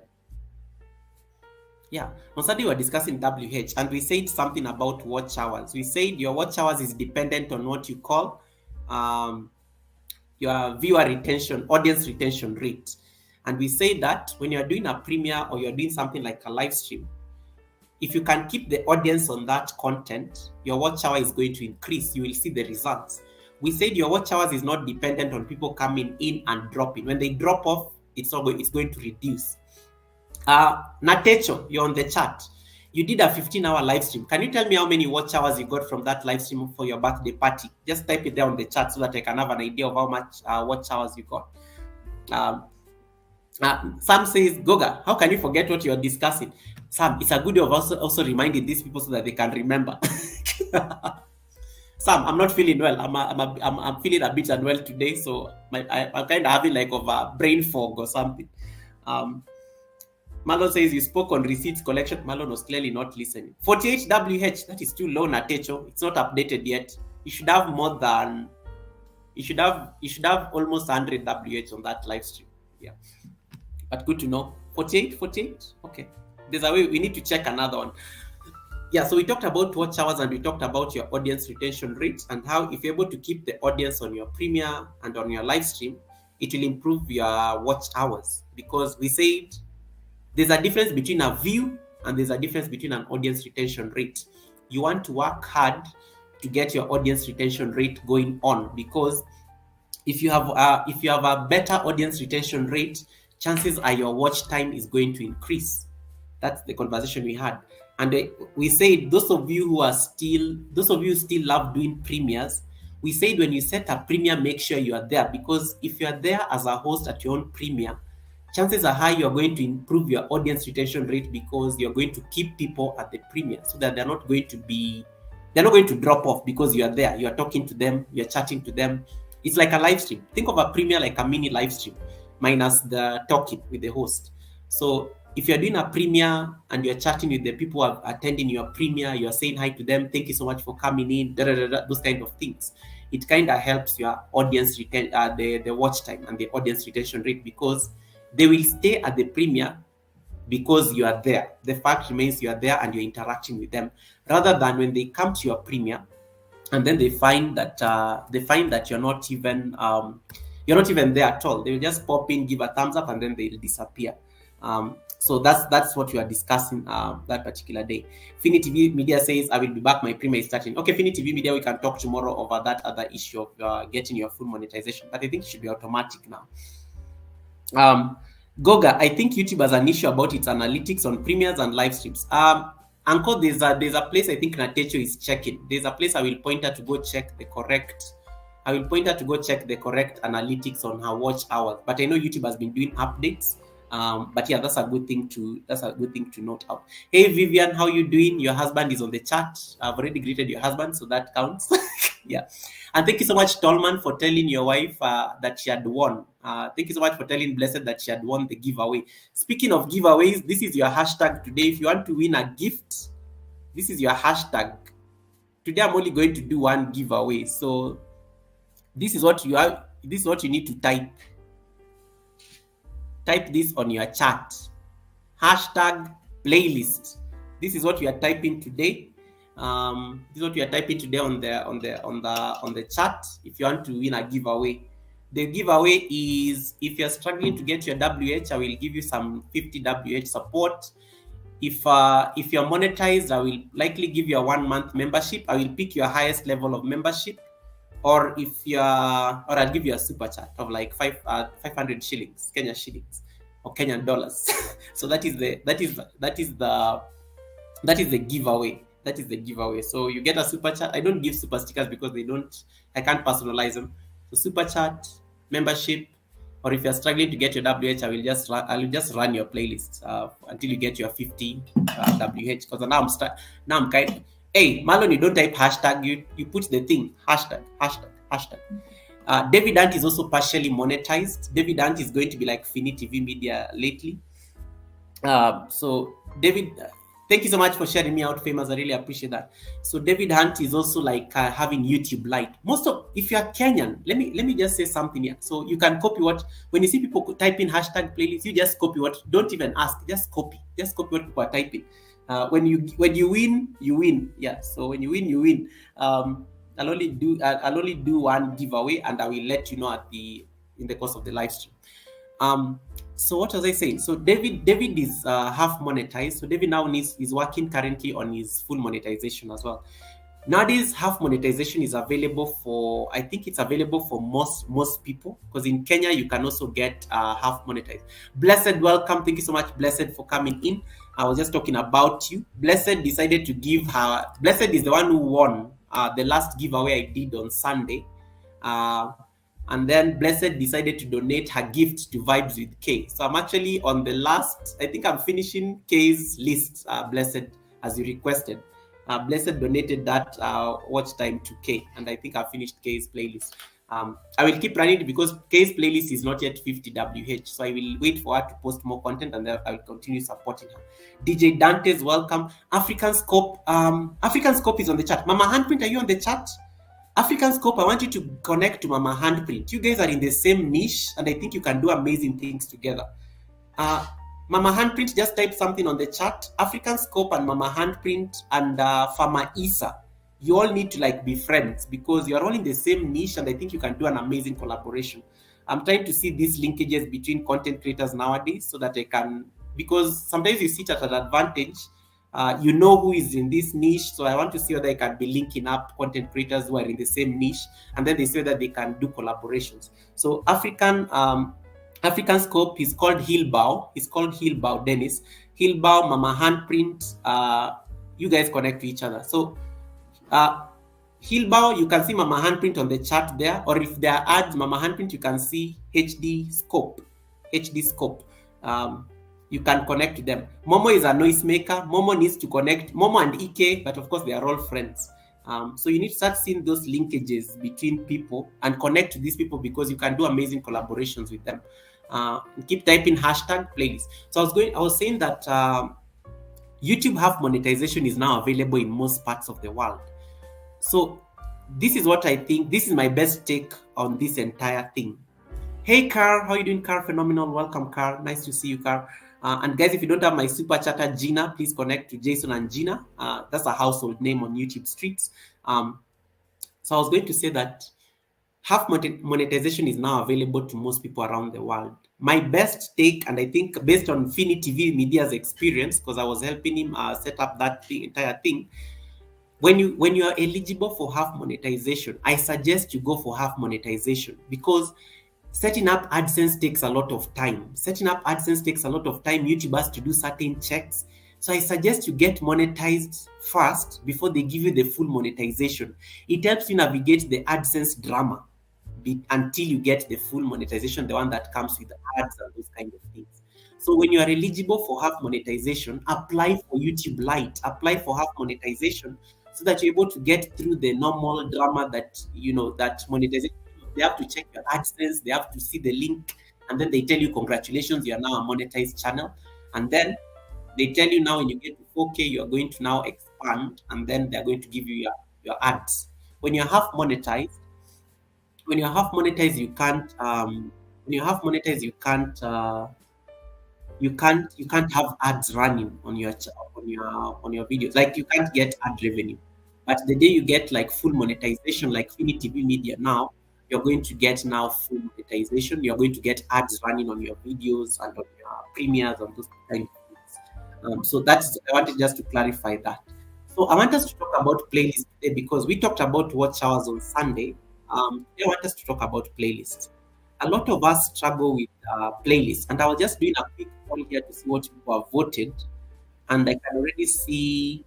On Sunday, we were discussing WH, and we said something about watch hours. We said your watch hours is dependent on what you call your viewer retention, audience retention rate. And we say that when you're doing a premiere or you're doing something like a live stream, if you can keep the audience on that content, your watch hour is going to increase. You will see the results. We said your watch hours is not dependent on people coming in and dropping. When they drop off, it's going to reduce. Natecho, you're on the chat. You did a 15-hour live stream. Can you tell me how many watch hours you got from that live stream for your birthday party? Just type it there on the chat so that I can have an idea of how much watch hours you got. Sam says, Goga, how can you forget what you're discussing? Sam, it's a good way of also reminding these people so that they can remember. Sam, I'm not feeling well. I'm feeling a bit unwell today, so I'm kind of having like of a brain fog or something. Marlon says you spoke on receipts collection. Marlon was clearly not listening. 48 WH, that is too low, Natecho. It's not updated yet. You should have more than. You should have almost 100 WH on that live stream. Yeah, but good to know. 48. Okay, there's a way we need to check another one. Yeah, so we talked about watch hours and we talked about your audience retention rate and how if you're able to keep the audience on your premiere and on your live stream, it will improve your watch hours, because we said there's a difference between a view and there's a difference between an audience retention rate. You want to work hard to get your audience retention rate going on, because if you have a better audience retention rate, chances are your watch time is going to increase. That's the conversation we had. And we said those of you who still love doing premieres, we said when you set a premiere, make sure you are there, because if you are there as a host at your own premiere, chances are high you're going to improve your audience retention rate, because you're going to keep people at the premiere so that they're not going to drop off because you are there. You are talking to them, you're chatting to them. It's like a live stream. Think of a premiere like a mini live stream, minus the talking with the host. So if you're doing a premiere and you're chatting with the people who are attending your premiere, you're saying hi to them, thank you so much for coming in, those kind of things. It kind of helps your audience retain the watch time and the audience retention rate, because they will stay at the premiere because you are there. The fact remains you are there and you're interacting with them, rather than when they come to your premiere and then they find that you're not even there at all. They will just pop in, give a thumbs up, and then they'll disappear. So that's what we are discussing that particular day. Fini TV Media says, I will be back, my premiere is starting. Okay, Fini TV Media, we can talk tomorrow over that other issue of getting your full monetization, but I think it should be automatic now. Goga, I think YouTube has an issue about its analytics on premieres and live streams. Uncle, there's a place I think Natecho is checking. There's a place I will point her to go check the correct analytics on her watch hours. But I know YouTube has been doing updates. But yeah, that's a good thing to note out. Hey Vivian, how you doing? Your husband is on the chat. I've already greeted your husband, so that counts. Yeah. And thank you so much, Tolman, for telling your wife that she had won. Thank you so much for telling Blessed that she had won the giveaway. Speaking of giveaways, this is your hashtag today. If you want to win a gift, this is your hashtag. Today I'm only going to do one giveaway. So this is what you have. This is what you need to type. Type this on your chat. Hashtag playlist. This is what you are typing today. This is what you are typing today on the chat. If you want to win a giveaway, the giveaway is, if you're struggling to get your WH, I will give you some 50 WH support. If you're monetized, I will likely give you a 1-month membership. I will pick your highest level of membership. Or I'll give you a super chat of like 500 shillings, Kenya shillings, or Kenyan dollars. So that is the giveaway. That is the giveaway. So you get a super chat. I don't give super stickers because I can't personalize them. So super chat, membership, or if you're struggling to get your WH, I will just run your playlist until you get your 50 WH. Because now I'm kind. Hey, Marlon, you don't type hashtag, you put the thing, hashtag. David Ant is also partially monetized. David Ant is going to be like Fini TV Media lately. So David, thank you so much for sharing me out, Famous. I really appreciate that. So David Hunt is also like having YouTube Lite. If you are Kenyan, let me just say something here. So you can copy when you see people type in hashtag playlist, you just copy don't even ask, just copy what people are typing. When you win, you win. Yeah. So when you win, you win. I'll only do one giveaway, and I will let you know in the course of the live stream. So what was I saying? So David is half monetized. So David now is working currently on his full monetization as well. Nowadays, half monetization is available for, I think it's available for most people, because in Kenya you can also get half monetized. Blessed, welcome. Thank you so much, Blessed, for coming in. I was just talking about you. Blessed decided to give her. Blessed is the one who won the last giveaway I did on Sunday. Uh, and then Blessed decided to donate her gift to Vibes with K. So I'm actually on the last, I think I'm finishing K's list, Blessed, as you requested. Blessed donated that watch time to K, and I think I finished K's playlist. I will keep running it because K's playlist is not yet 50 WH, so I will wait for her to post more content, and then I will continue supporting her. DJ Dante's welcome. African Scope, African Scope is on the chat. Mama Handprint, are you on the chat? African Scope, I want you to connect to Mama Handprint. You guys are in the same niche, and I think you can do amazing things together. Mama Handprint, just type something on the chat. African Scope and Mama Handprint and Farmer Isa, you all need to like be friends because you're all in the same niche, and I think you can do an amazing collaboration. I'm trying to see these linkages between content creators nowadays so that I can, because sometimes you sit at an advantage. You know who is in this niche, so I want to see whether I can be linking up content creators who are in the same niche, and then they say that they can do collaborations. So African Scope is called Hillbow. It's called Hillbow, Dennis. Hillbow, Mama Handprint. You guys connect to each other. So Hillbow, you can see Mama Handprint on the chat there, or if there are ads, Mama Handprint, you can see HD Scope. HD Scope. You can connect to them. Momo is a noisemaker. Momo needs to connect. Momo and Ike, but of course they are all friends. So you need to start seeing those linkages between people and connect to these people because you can do amazing collaborations with them. Keep typing hashtag playlist. So I was saying that YouTube half monetization is now available in most parts of the world. So this is what I think. This is my best take on this entire thing. Hey, Carl, how are you doing, Carl? Phenomenal. Welcome, Carl. Nice to see you, Carl. And guys, if you don't have my super chatter, Gina, please connect to Jason and Gina. That's a household name on YouTube streets. So I was going to say that half monetization is now available to most people around the world. My best take, and I think based on Fini TV Media's experience, because I was helping him set up that entire thing, when you are eligible for half monetization, I suggest you go for half monetization because setting up AdSense takes a lot of time. YouTube has to do certain checks. So I suggest you get monetized first before they give you the full monetization. It helps you navigate the AdSense drama until you get the full monetization, the one that comes with the ads and those kind of things. So when you are eligible for half monetization, apply for YouTube Lite, apply for half monetization so that you're able to get through the normal drama that, that monetization. They have to check your AdSense, they have to see the link, and then they tell you, congratulations, you are now a monetized channel. And then they tell you now when you get to 4K, you are going to now expand, and then they're going to give you your ads. When you're half monetized, you can't have ads running on your videos. Like you can't get ad revenue. But the day you get like full monetization, like Fini TV Media now, you're going to get now full monetization. You're going to get ads running on your videos and on your premieres and those kind of things. So I wanted just to clarify that. So I want us to talk about playlists today because we talked about watch hours on Sunday. Today I want us to talk about playlists. A lot of us struggle with playlists, and I was just doing a quick poll here to see what people have voted, and I can already see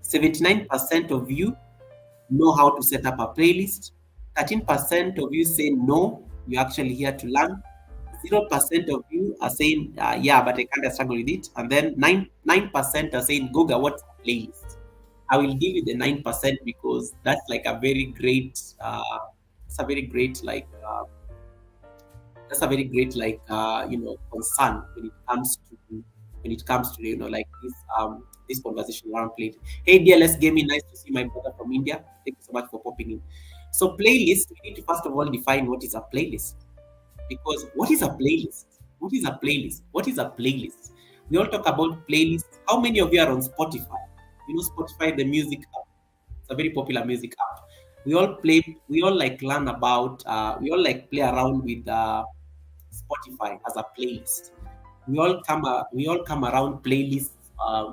79% of you know how to set up a playlist. 13% of you say no, you're actually here to learn. 0% of you are saying, yeah, but I kind of struggle with it. And then 9% are saying, Goga, what's a playlist? I will give you the 9% because that's like a very great, concern when it comes to like this conversation around playlist. Hey, DLS Gaming, nice to see my brother from India. Thank you so much for popping in. So playlist, we need to first of all define what is a playlist. Because what is a playlist? What is a playlist? What is a playlist? We all talk about playlists. How many of you are on Spotify? You know Spotify, the music app. It's a very popular music app. We all play around with Spotify as a playlist. We all come around playlists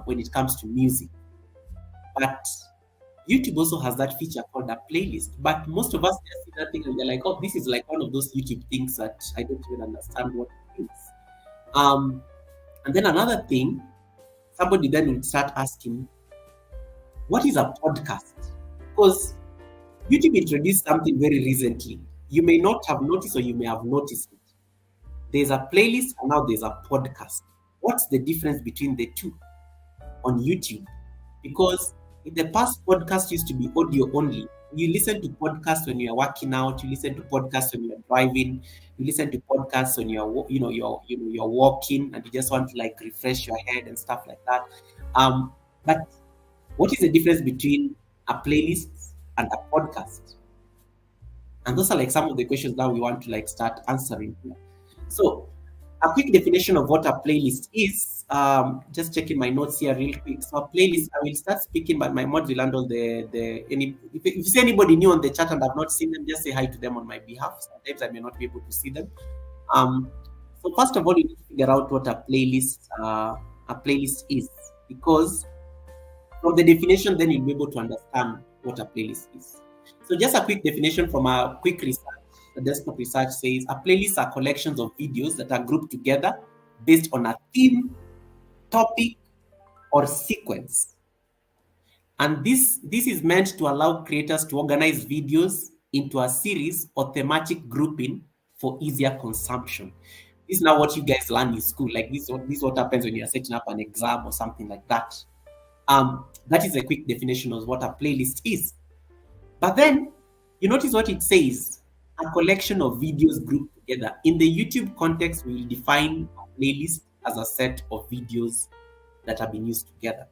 when it comes to music. But YouTube also has that feature called a playlist, but most of us just see that thing and they're like, oh, this is like one of those YouTube things that I don't even understand what it is. And then another thing, somebody then will start asking, what is a podcast? Because YouTube introduced something very recently. You may not have noticed or you may have noticed it. There's a playlist and now there's a podcast. What's the difference between the two on YouTube? Because in the past, podcast used to be audio only. You listen to podcasts when you're working out. You listen to podcasts when you're driving. You listen to podcasts when you're walking and you just want to like refresh your head and stuff like that. But what is the difference between a playlist and a podcast? And those are like some of the questions that we want to like start answering here. So a quick definition of what a playlist is. Just checking my notes here real quick. So a playlist, I will start speaking, but my mod will handle if you see anybody new on the chat and I've not seen them, just say hi to them on my behalf. Sometimes I may not be able to see them. So first of all, you need to figure out what a playlist is, because from the definition, then you'll be able to understand what a playlist is. So just a quick definition from a quick research. The desktop research says a playlist are collections of videos that are grouped together based on a theme, topic, or sequence. And this is meant to allow creators to organize videos into a series or thematic grouping for easier consumption. This is now what you guys learn in school. Like this is what happens when you're setting up an exam or something like that. That is a quick definition of what a playlist is. But then you notice what it says, a collection of videos grouped together. In the YouTube context, we will define a playlist as a set of videos that have been used together.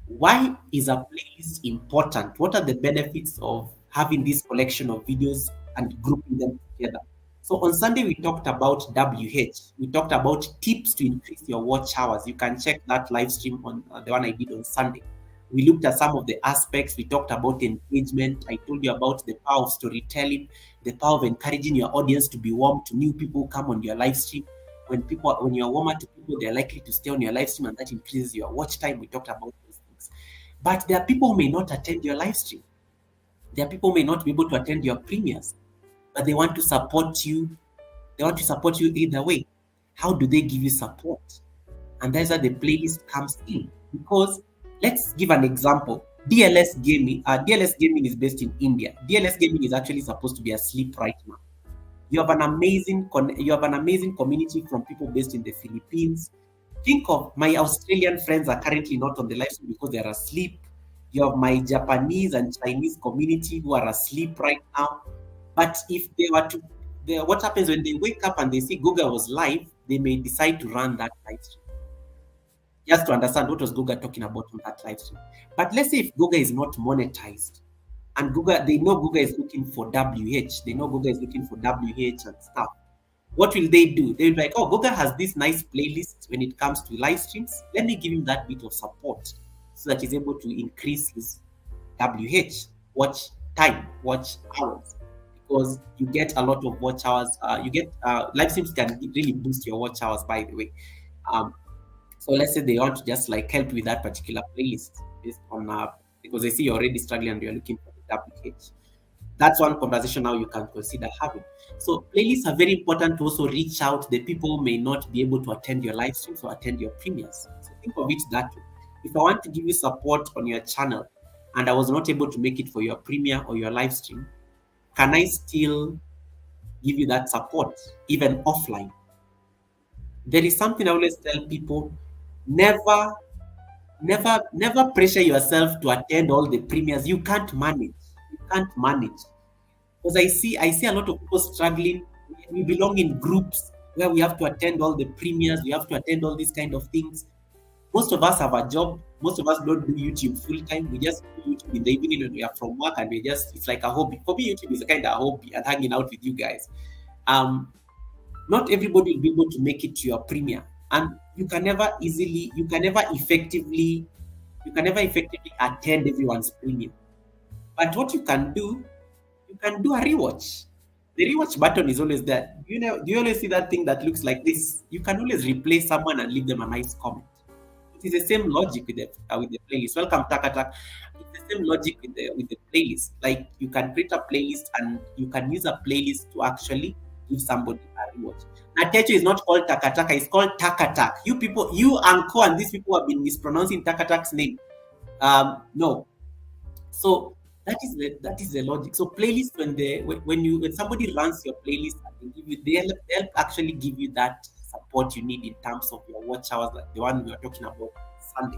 Why is a playlist important? What are the benefits of having this collection of videos and grouping them together? So on Sunday, we talked about WH. We talked about tips to increase your watch hours. You can check that live stream on the one I did on Sunday. We looked at some of the aspects. We talked about engagement. I told you about the power of storytelling, the power of encouraging your audience to be warm to new people who come on your live stream. When you're warmer to people, they're likely to stay on your live stream, and that increases your watch time. We talked about those things. But there are people who may not attend your live stream. There are people who may not be able to attend your premieres, but they want to support you. They want to support you either way. How do they give you support? And that's where the playlist comes in. Because let's give an example. DLS Gaming is based in India. DLS Gaming is actually supposed to be asleep right now. You have an amazing community from people based in the Philippines. Think of my Australian friends are currently not on the live stream because they're asleep. You have my Japanese and Chinese community who are asleep right now. But if they were to, what happens when they wake up and they see Google was live, they may decide to run that live stream. Just to understand what was Google talking about on that live stream. But let's say if Google is not monetized, and they know Google is looking for WH, they know Google is looking for WH and stuff. What will they do? They'll be like, oh, Google has this nice playlist when it comes to live streams. Let me give him that bit of support so that he's able to increase his WH, watch time, watch hours. Because you get a lot of watch hours. Live streams can really boost your watch hours, by the way. So let's say they want to just like help with that particular playlist based on because they see you're already struggling and you're looking for the WH. That's one conversation now you can consider having. So playlists are very important to also reach out. The people who may not be able to attend your live streams or attend your premieres. So think of it that way. If I want to give you support on your channel and I was not able to make it for your premiere or your live stream, can I still give you that support even offline? There is something I always tell people: never pressure yourself to attend all the premieres. You can't manage. Because I see a lot of people struggling. We belong in groups where we have to attend all the premieres. We have to attend all these kind of things. Most of us have a job. Most of us don't do YouTube full time. We just do YouTube in the evening when we are from work, and it's like a hobby. For me, YouTube is a kind of hobby and hanging out with you guys. Not everybody will be able to make it to your premiere, and you can never effectively attend everyone's premiere. But what you can do a rewatch. The rewatch button is always there. Do you always see that thing that looks like this? You can always replace someone and leave them a nice comment. It is the same logic with the playlist. Welcome, Takatak. It's the same logic with the playlist. Like you can create a playlist and you can use a playlist to actually give somebody a reward. Natecho is not called Takataka, it's called Takatak. You people, you Anko and these people have been mispronouncing Takatak's name. No. So that is the logic. So playlist when somebody runs your playlist and they'll actually give you that support you need in terms of your watch hours, like the one we were talking about Sunday.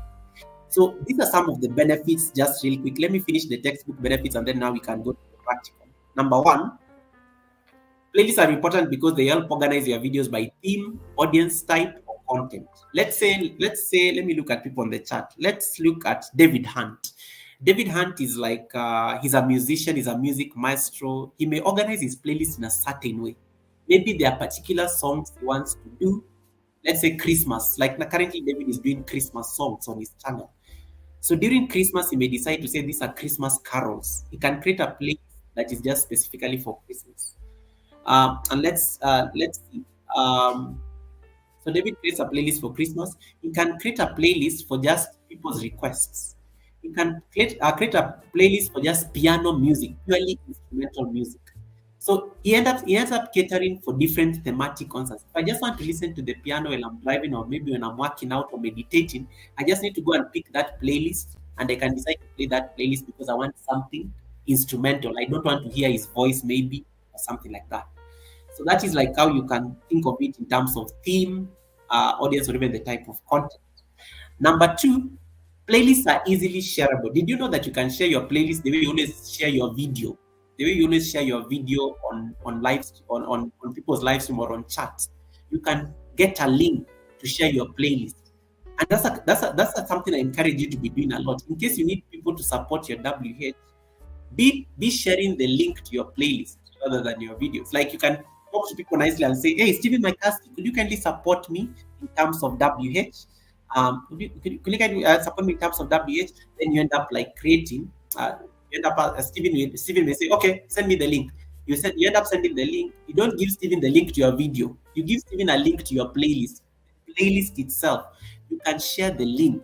So these are some of the benefits, just really quick. Let me finish the textbook benefits and then now we can go to the practical. Number one, playlists are important because they help organize your videos by theme, audience type, or content. Let's say, let me look at people on the chat. Let's look at David Hunt. David Hunt is like, he's a musician, he's a music maestro. He may organize his playlist in a certain way. Maybe there are particular songs he wants to do. Let's say Christmas. Like currently, David is doing Christmas songs on his channel. So during Christmas, he may decide to say these are Christmas carols. He can create a playlist that is just specifically for Christmas. And let's see. So David creates a playlist for Christmas. He can create a playlist for just people's requests. He can create a playlist for just piano music, purely instrumental music. So he ends up catering for different thematic concerts. If I just want to listen to the piano while I'm driving, or maybe when I'm working out or meditating, I just need to go and pick that playlist, and I can decide to play that playlist because I want something instrumental. I don't want to hear his voice, maybe, or something like that. So that is like how you can think of it in terms of theme, audience, or even the type of content. Number two, playlists are easily shareable. Did you know that you can share your playlist the way you always share your video? The way you always share your video on live on people's live stream or on chat. You can get a link to share your playlist. And that's something I encourage you to be doing a lot. In case you need people to support your WH, be sharing the link to your playlist rather than your videos. Like you can talk to people nicely and say, hey, Stephen McCaskey, could you kindly support me in terms of WH? Could you kindly support me in terms of WH? Then you end up like creating, you end up, Stephen may say, okay, send me the link. You end up sending the link. You don't give Stephen the link to your video. You give Stephen a link to your playlist. The playlist itself, you can share the link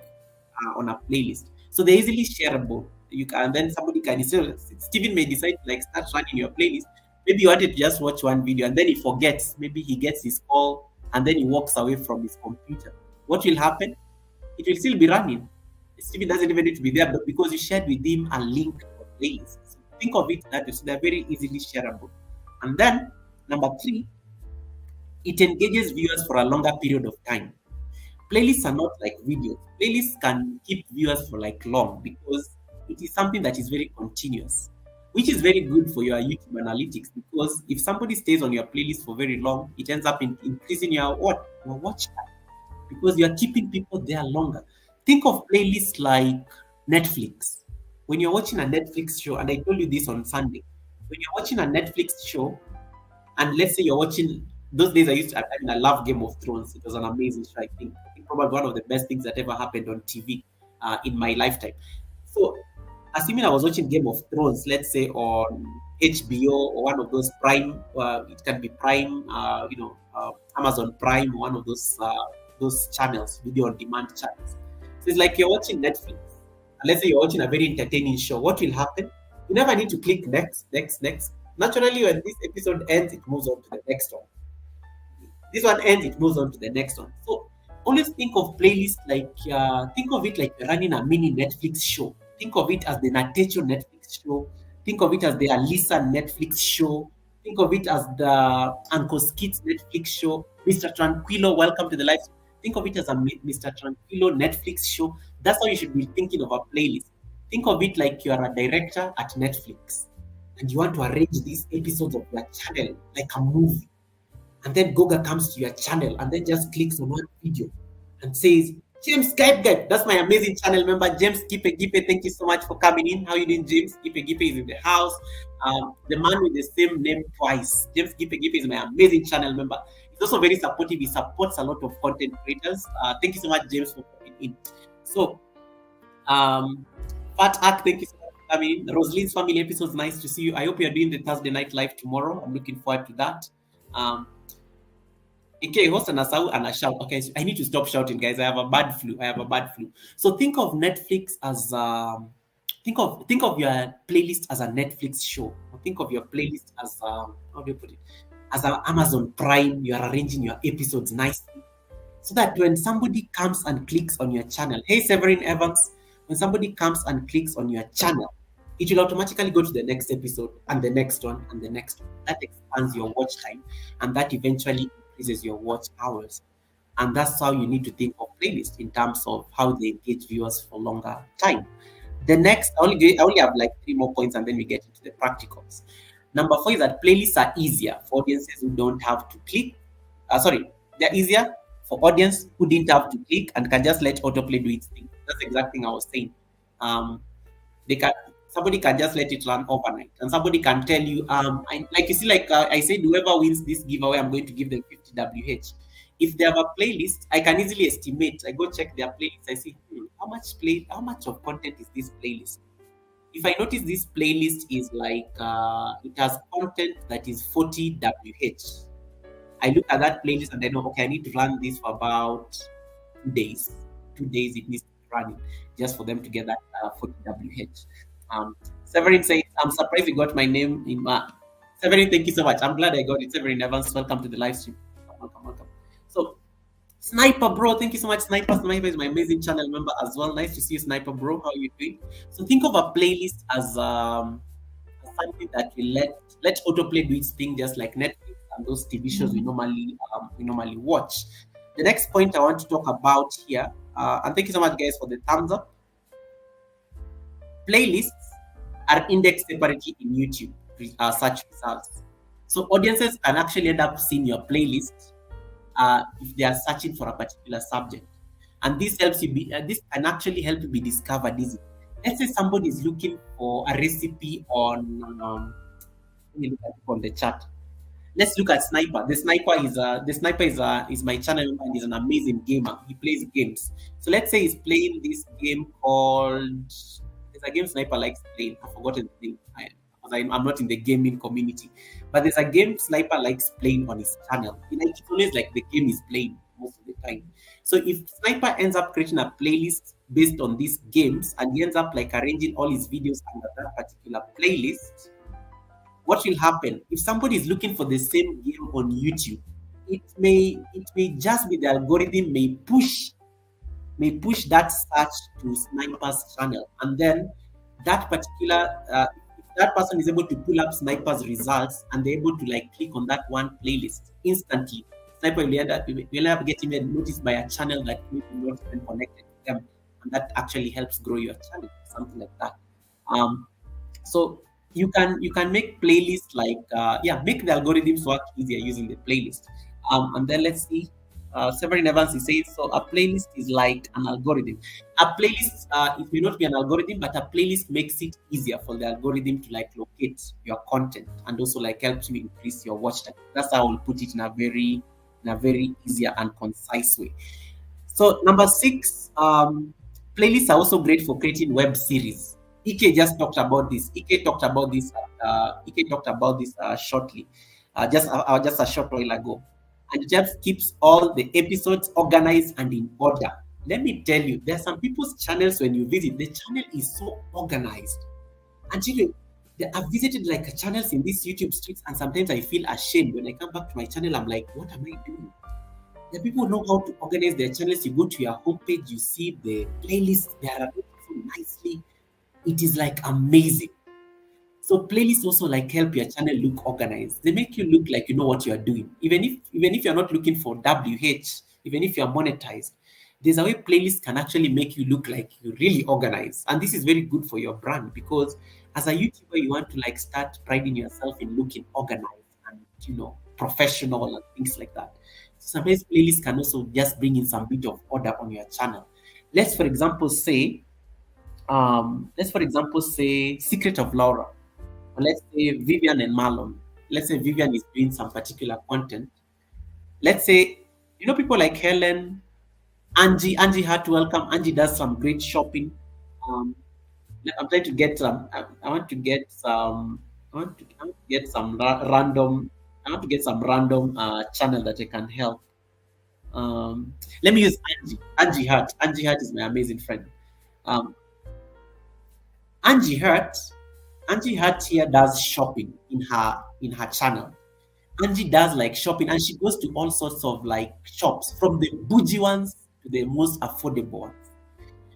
on a playlist. So they're easily shareable. You can, and then somebody can, Stephen may decide to like start running your playlist. Maybe you wanted to just watch one video and then he forgets. Maybe he gets his call and then he walks away from his computer. What will happen? It will still be running. Stephen doesn't even need to be there, but because you shared with him a link to a playlist. So think of it that way. So they're very easily shareable. And then number three, it engages viewers for a longer period of time. Playlists are not like videos. Playlists can keep viewers for like long because it is something that is very continuous, which is very good for your YouTube analytics, because if somebody stays on your playlist for very long, it ends up increasing your watch time because you are keeping people there longer. Think of playlists like Netflix. When you're watching a Netflix show, and I told you this on Sunday, when you're watching a Netflix show, and let's say you're watching, those days I love Game of Thrones. It was an amazing show, I think probably one of the best things that ever happened on TV in my lifetime. So assuming I was watching Game of Thrones, let's say on HBO or one of those Prime, it can be Prime, Amazon Prime, one of those channels, video on demand channels. So it's like you're watching Netflix. And let's say you're watching a very entertaining show. What will happen? You never need to click next. Naturally, when this episode ends, it moves on to the next one. This one ends, it moves on to the next one. So always think of playlists like, think of it like you're running a mini Netflix show. Think of it as the Natecho Netflix show. Think of it as the Alisa Netflix show. Think of it as the Uncle Skits Netflix show. Mr. Tranquilo, welcome to the live. Think of it as a Mr. Tranquilo Netflix show. That's how you should be thinking of a playlist. Think of it like you are a director at Netflix and you want to arrange these episodes of your channel like a movie. And then Goga comes to your channel and then just clicks on one video and says, James Gipe, that's my amazing channel member, James Gipe. Thank you so much for coming in. How you doing, James? Gipe is in the house. The man with the same name twice. James Gipe is my amazing channel member. He's also very supportive. He supports a lot of content creators. Thank you so much, James, for coming in. So, Fat Ack, thank you so much for coming in. Rosalind's family episodes, nice to see you. I hope you're doing the Thursday night live tomorrow. I'm looking forward to that. Okay, host and a shout. Okay, so I need to stop shouting, guys. I have a bad flu. I have a bad flu. So think of Netflix as think of your playlist as a Netflix show. Or think of your playlist as how do you put it? As an Amazon Prime. You are arranging your episodes nicely so that when somebody comes and clicks on your channel, hey Severin Evans, when somebody comes and clicks on your channel, it will automatically go to the next episode and the next one and the next one. That expands your watch time and that eventually increases your watch hours. And that's how you need to think of playlists in terms of how they engage viewers for longer time. The next, I only have like three more points and then we get into the practicals. Number four is that playlists are easier for audiences who don't have to click. Sorry, they're easier for audience who didn't have to click and can just let autoplay do its thing. That's the exact thing I was saying. Um, they can somebody can just let it run overnight, and somebody can tell you, like you see, like I said, whoever wins this giveaway, I'm going to give them 50 WH. If they have a playlist, I can easily estimate. I go check their playlist. I see how much of content is this playlist. If I notice this playlist is like it has content that is 40 WH, I look at that playlist and I know, okay, I need to run this for about 2 days. 2 days it needs to be running just for them to get that 40 WH. Severin says, I'm surprised you got my name in my. Severin, thank you so much. I'm glad I got it. Severin Evans, welcome to the live stream. Welcome, welcome. So, Sniper Bro, thank you so much. Sniper is my amazing channel member as well. Nice to see you, Sniper Bro. How are you doing? So, think of a playlist as something that will let autoplay do its thing, just like Netflix and those TV shows we normally watch. The next point I want to talk about here, and thank you so much, guys, for the thumbs up. Playlists are indexed separately in YouTube search results, so audiences can actually end up seeing your playlist if they are searching for a particular subject, and this helps you be. This can actually help you be discovered easy. Let's say somebody is looking for a recipe on. Let me look at it on the chat. Let's look at Sniper. The Sniper is my channel member and he's an amazing gamer. He plays games. So let's say he's playing this game called. There's a game Sniper likes playing. I've forgotten the name. I'm not in the gaming community, but there's a game Sniper likes playing on his channel. It's always like the game is playing most of the time. So if Sniper ends up creating a playlist based on these games and he ends up like arranging all his videos under that particular playlist, what will happen if somebody is looking for the same game on YouTube? It may just be the algorithm may push that search to Sniper's channel, and then that particular if that person is able to pull up Sniper's results and they're able to like click on that one playlist instantly, Sniper will end up getting noticed by a channel that maybe not even connected to them, and that actually helps grow your channel, something like that. So you can make playlists like make the algorithms work easier using the playlist. And then let's see. Severin Evans, he says, so a playlist is like an algorithm. A playlist, it may not be an algorithm, but a playlist makes it easier for the algorithm to like locate your content and also like helps you increase your watch time. That's how I'll put it in a very easier and concise way. So number six, playlists are also great for creating web series. Ike just talked about this. Ike talked about this shortly, just a short while ago, and it just keeps all the episodes organized and in order. Let me tell you, there are some people's channels when you visit, the channel is so organized. Until I've visited like channels in these YouTube streets, and sometimes I feel ashamed when I come back to my channel. I'm like, what am I doing? The people know how to organize their channels. You go to your homepage, you see the playlist, they are arranged so nicely. It is like amazing. So playlists also like help your channel look organized. They make you look like you know what you are doing. Even if you're not looking for WH, even if you're monetized, there's a way playlists can actually make you look like you really organize. And this is very good for your brand because as a YouTuber, you want to like start priding yourself in looking organized and professional and things like that. Sometimes playlists can also just bring in some bit of order on your channel. Let's for example say Secret of Laura. Or let's say Vivian and Marlon. Let's say Vivian is doing some particular content. Let's say, people like Helen, Angie Hart, welcome. Angie does some great shopping. I'm trying to get some. I want to get some. I want to get some random. I want to get some random channel that I can help. Let me use Angie. Angie Hart. Angie Hart is my amazing friend. Um, Angie Hart. Angie Hart here does shopping in her channel. Angie does like shopping, and she goes to all sorts of like shops, from the bougie ones to the most affordable ones.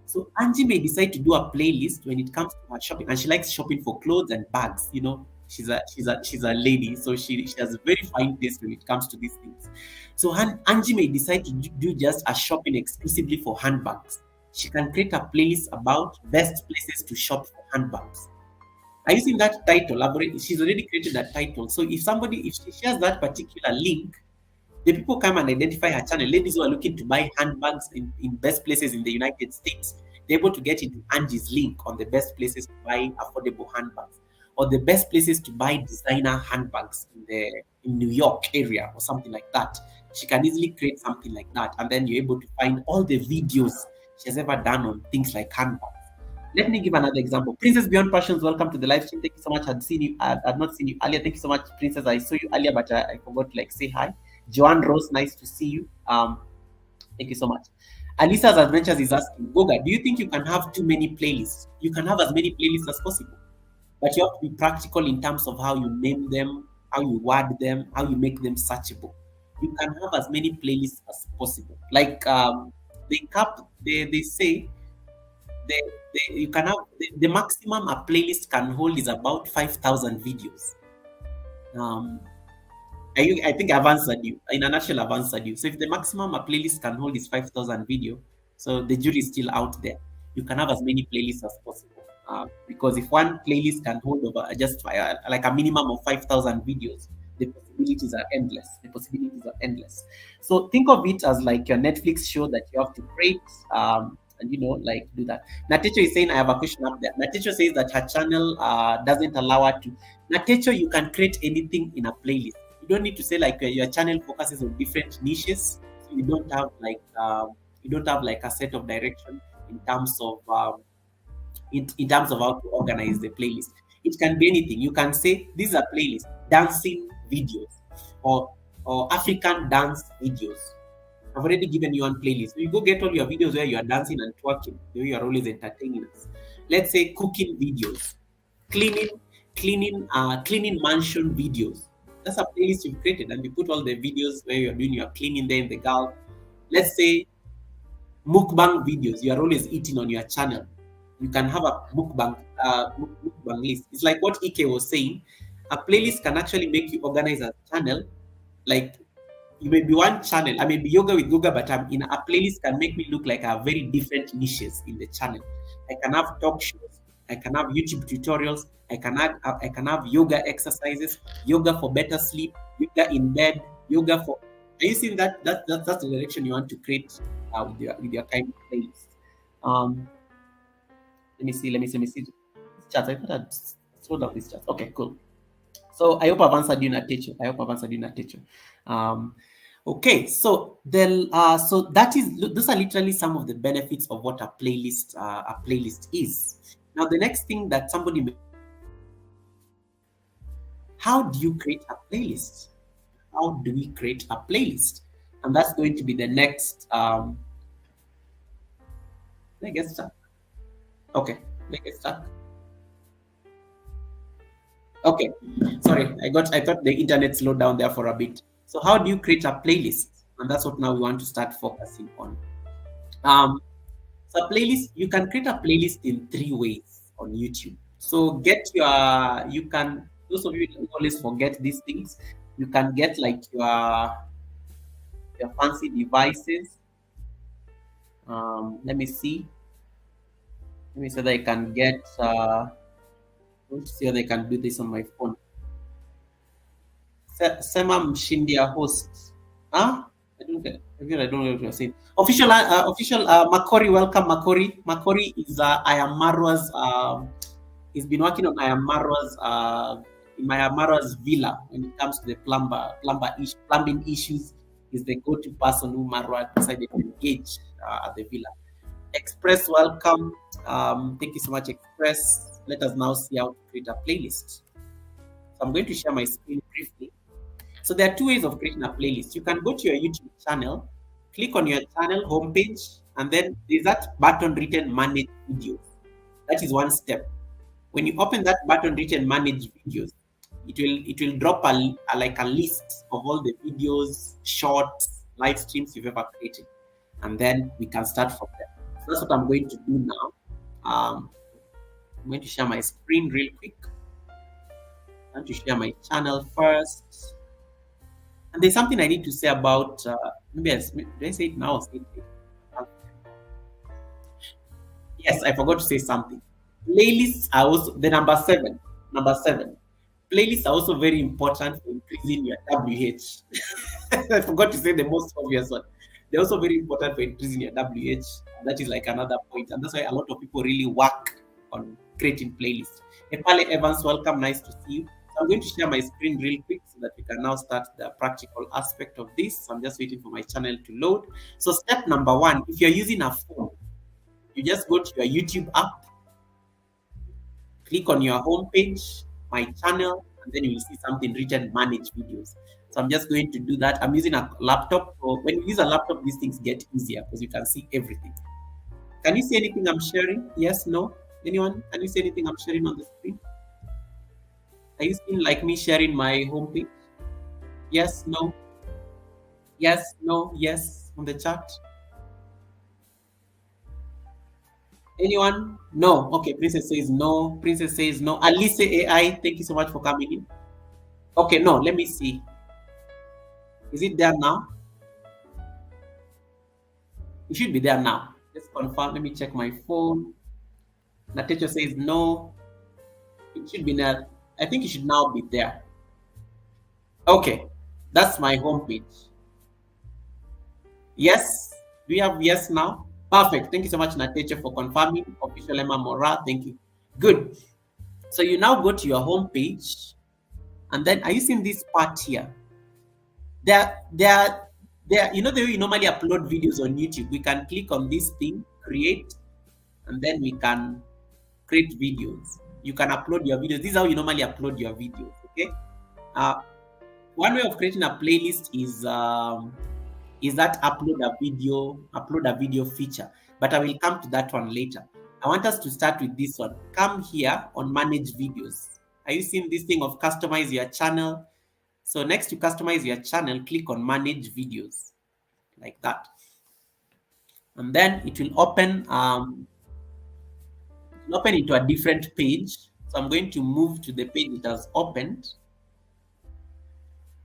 So Angie may decide to do a playlist when it comes to her shopping, and she likes shopping for clothes and bags. She's a lady, so she has a very fine taste when it comes to these things. So Angie may decide to do just a shopping exclusively for handbags. She can create a playlist about best places to shop for handbags. Are you seeing that title? She's already created that title. So if she shares that particular link, the people come and identify her channel. Ladies who are looking to buy handbags in best places in the United States, they're able to get into Angie's link on the best places to buy affordable handbags, or the best places to buy designer handbags in New York area or something like that. She can easily create something like that, and then you're able to find all the videos she has ever done on things like handbags. Let me give another example. Princess Beyond Passions, welcome to the live stream. Thank you so much. I'd not seen you earlier. Thank you so much, Princess. I saw you earlier, but I forgot to say hi. Joanne Rose, nice to see you. Thank you so much. Alisa's Adventures is asking, Goga, do you think you can have too many playlists? You can have as many playlists as possible, but you have to be practical in terms of how you name them, how you word them, how you make them searchable. You can have as many playlists as possible. Like they say you can have the maximum a playlist can hold is about 5,000 videos. I think I've answered you. In a nutshell, I've answered you. So if the maximum a playlist can hold is 5,000 video, so the jury is still out there. You can have as many playlists as possible. Because if one playlist can hold over just like a minimum of 5,000 videos, the possibilities are endless. The possibilities are endless. So think of it as like your Netflix show that you have to create, and like do that. Natecho is saying, I have a question up there. Natecho says that her channel doesn't allow her to. Natecho, you can create anything in a playlist. You don't need to say like your channel focuses on different niches. So you don't have like a set of direction in terms of in terms of how to organize the playlist. It can be anything. You can say these are playlists, dancing videos, or African dance videos. I've already given you one playlist. So you go get all your videos where you are dancing and twerking, the way you are always entertaining us. Let's say cooking videos, cleaning mansion videos. That's a playlist you've created, and you put all the videos where you're doing your cleaning there in the Gulf. Let's say mukbang videos. You are always eating on your channel. You can have a mukbang list. It's like what Ike was saying. A playlist can actually make you organize a channel. Like you may be one channel. I may be yoga with Goga, but I'm in a playlist can make me look like a very different niches in the channel. I can have talk shows. I can have YouTube tutorials. I can have yoga exercises, yoga for better sleep, yoga in bed, yoga for. Are you seeing that? That's the direction you want to create with your kind of playlist. Let me see. Chat. I thought I'd scroll down this chat. Okay, cool. So I hope I've answered you, Natecho. Okay, so then so those are literally some of the benefits of what a playlist is. Now the next thing that somebody may, how do you create a playlist? How do we create a playlist? And that's going to be the next I guess start. Okay, let's get started. Okay, sorry, I thought the internet slowed down there for a bit. So how do you create a playlist? And that's what now we want to start focusing on. So a playlist, you can create a playlist in 3 ways on YouTube. So those of you who always forget these things, you can get like your fancy devices. Let me see that I can get let's see how they can do this on my phone. Sema Mshindia host. I don't know what you're saying. Official Makori, welcome Makori. Makori is I am Marwa's he's been working on I am Marwa's in my Marwa's villa when it comes to the plumbing issues. Is the go-to person who Marwa decided to engage at the villa. Express, welcome. Thank you so much, Express. Let us now see how to create a playlist. So I'm going to share my screen briefly. So there are 2 ways of creating a playlist. You can go to your YouTube channel, click on your channel homepage, and then there's that button written manage videos. That is one step. When you open that button written manage videos, it will drop like a list of all the videos, shorts, live streams you've ever created, and then we can start from there. So that's what I'm going to do now. I'm going to share my screen real quick. I'm going to share my channel first. And there's something I need to say about, did I say it now or say it later? Yes, I forgot to say something. Playlists are also the number seven. Number seven. Playlists are also very important for increasing your WH. I forgot to say the most obvious one. They're also very important for increasing your WH. That is like another point. And that's why a lot of people really work on creating playlists. Epale Evans, welcome. Nice to see you. So I'm going to share my screen real quick so that we can now start the practical aspect of this. I'm just waiting for my channel to load. So step number one, if you're using a phone, you just go to your YouTube app, click on your home page, my channel, and then you will see something written manage videos. So I'm just going to do that. I'm using a laptop. So when you use a laptop, these things get easier because you can see everything. Can you see anything I'm sharing? Yes, no? Anyone? Can you see anything I'm sharing on the screen? Are you seeing like me sharing my homepage? Yes, no? Yes, no, yes on the chat? Anyone? No. Okay, Princess says no. Princess says no. Alice AI, thank you so much for coming in. Okay, no, let me see. Is it there now? It should be there now. Let's confirm. Let me check my phone. Natecho says no. It should be there. I think it should now be there. Okay, that's my homepage. Yes, do we have yes now? Perfect. Thank you so much, Natecho, for confirming. Official Emma Mora, thank you. Good. So you now go to your homepage, and then are you seeing this part here? There, you know the way you normally upload videos on YouTube. We can click on this thing, create, and then we can create videos. You can upload your videos. This is how you normally upload your videos. Okay. One way of creating a playlist is that upload a video feature. But I will come to that one later. I want us to start with this one. Come here on manage videos. Are you seeing this thing of customize your channel? So next to customize your channel, click on manage videos like that. And then it will open into a different page. So I'm going to move to the page it has opened,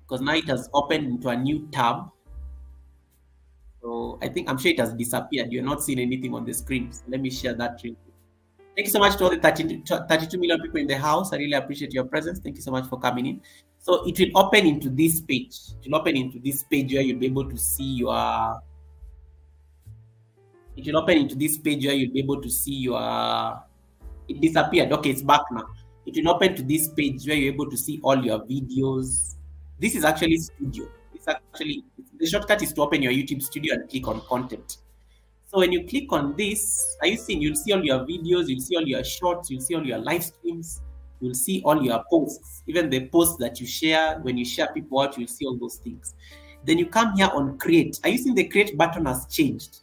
because now it has opened into a new tab. So I'm sure it has disappeared. You're not seeing anything on the screen. So let me share that real quick. Thank you so much to all the 32 million people in the house. I really appreciate your presence. Thank you so much for coming in. So it will open into this page. It will open into this page where you'll be able to see your. It will open into this page where you'll be able to see your. It disappeared. Okay, it's back now. It will open to this page where you're able to see all your videos. This is actually Studio. The shortcut is to open your YouTube Studio and click on content. So when you click on this, are you seeing? You'll see all your videos, you'll see all your shorts, you'll see all your live streams, you'll see all your posts, even the posts that you share. When you share people out, you'll see all those things. Then you come here on create. Are you seeing the create button has changed?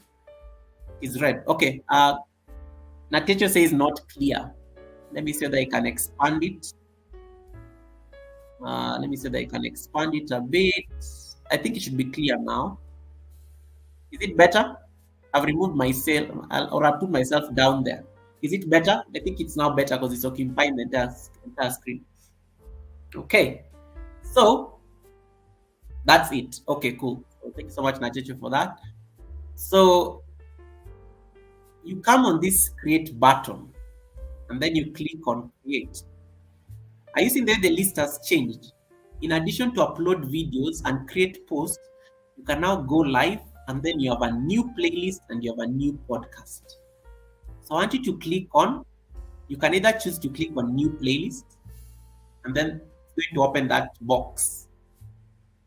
It's red. Okay. Natecho says not clear. Let me see that I can expand it. Let me see that I can expand it a bit. I think it should be clear now. Is it better? I've removed myself, or I put myself down there. Is it better? I think it's now better because it's occupying the entire screen. Okay. So that's it. Okay, cool. So thank you so much, Natecho, for that. So you come on this create button, and then you click on create. Are you seeing that the list has changed? In addition to upload videos and create posts, you can now go live, and then you have a new playlist and you have a new podcast. So I want you to click on, you can either choose to click on new playlist, and then it's going to open that box.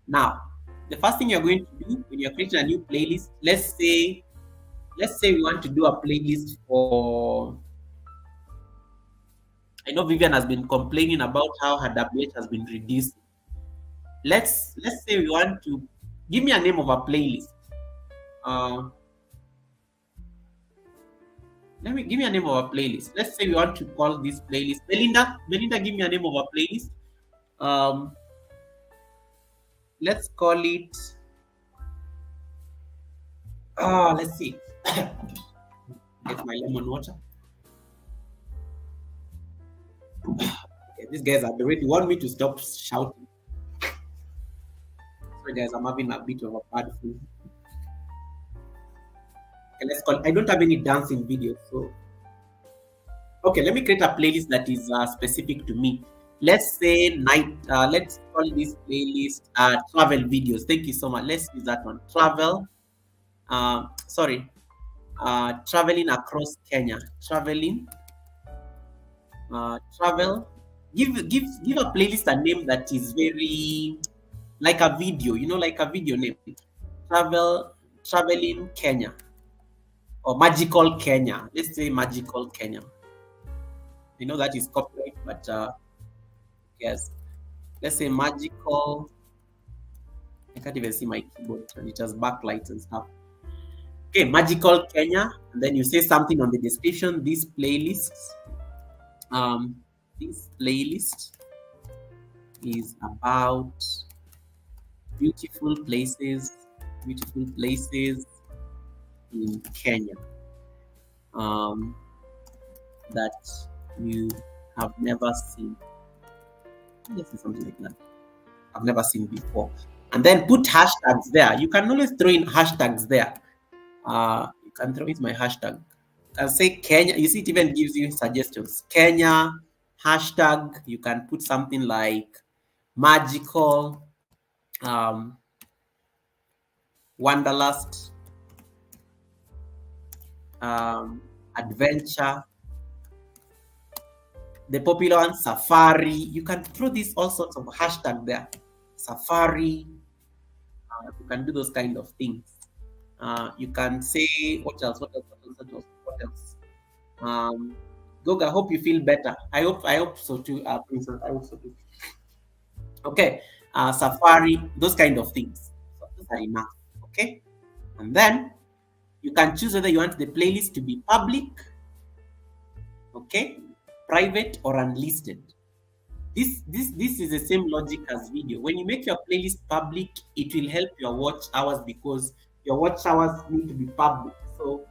Now, the first thing you're going to do when you're creating a new playlist, let's say we want to do a playlist for, I know Vivian has been complaining about how her WH has been reduced. Let's say we want to give me a name of a playlist. Uh, give me a name of a playlist. Let's say we want to call this playlist Belinda, give me a name of a playlist. Um, let's call it. Let's see. Get my lemon water. Okay, these guys are ready. Want me to stop shouting? Sorry, guys, I'm having a bit of a bad flu. Okay, let's call. I don't have any dancing videos, so okay. Let me create a playlist that is specific to me. Let's say night. Let's call this playlist travel videos. Thank you so much. Let's use that one. Travel. Sorry. Traveling across Kenya. Travel. Give a playlist a name that is very like a video. Like a video name. Traveling Kenya or Magical Kenya. Let's say Magical Kenya. That is copyright, but yes. Let's say Magical. I can't even see my keyboard, and it has backlights and stuff. Okay, Magical Kenya, and then you say something on the description. This playlist is about beautiful places in Kenya that you have never seen. Let's say something like that. I've never seen before. And then put hashtags there. You can always throw in hashtags there. You can throw in my hashtag. You can say Kenya. You see, it even gives you suggestions. Kenya, hashtag. You can put something like magical, wanderlust, adventure. The popular one, safari. You can throw this all sorts of hashtag there. Safari. You can do those kind of things. You can say what else? Goga, I hope you feel better. I hope so too, Princess. I hope so too. Okay. Safari, those kind of things. So those are enough. Okay. And then you can choose whether you want the playlist to be public, okay, private, or unlisted. This is the same logic as video. When you make your playlist public, it will help your watch hours because your watch hours need to be public. So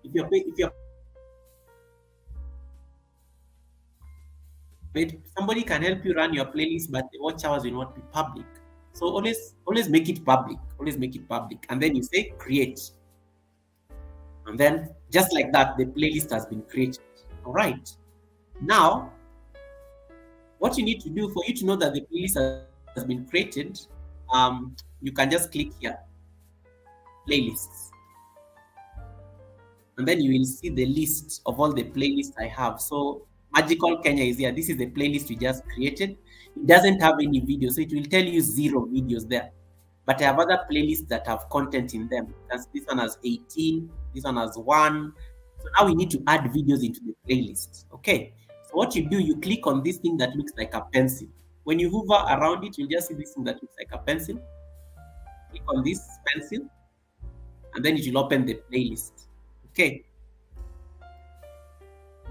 if you're somebody can help you run your playlist, but the watch hours will not be public. So always make it public. Always make it public. And then you say create. And then just like that, the playlist has been created. All right. Now, what you need to do for you to know that the playlist has been created, you can just click here, playlists. And then you will see the list of all the playlists I have. So Magical Kenya is here. This is the playlist we just created. It doesn't have any videos, so it will tell you 0 videos there. But I have other playlists that have content in them. This one has 18, this one has 1. So now we need to add videos into the playlist. Okay. So what you do, you click on this thing that looks like a pencil. When you hover around it, you'll just see this thing that looks like a pencil. Click on this pencil, and then it will open the playlist. Okay.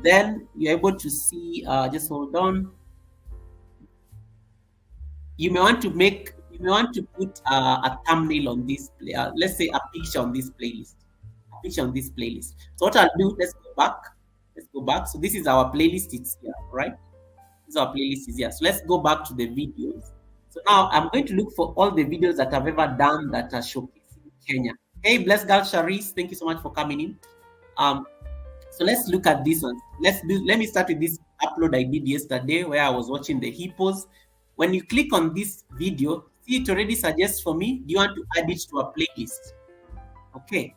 Then you're able to see, just hold on. You may want to put a thumbnail on this, let's say a picture on this playlist. So what I'll do, let's go back. So this is our playlist, it's here, right? This is our playlist is here. So let's go back to the videos. So now I'm going to look for all the videos that I've ever done that are showcasing Kenya. Hey, blessed girl Sharice, thank you so much for coming in. So let's look at this one. Let me start with this upload I did yesterday where I was watching the hippos. When you click on this video, see it already suggests for me, do you want to add it to a playlist? Okay.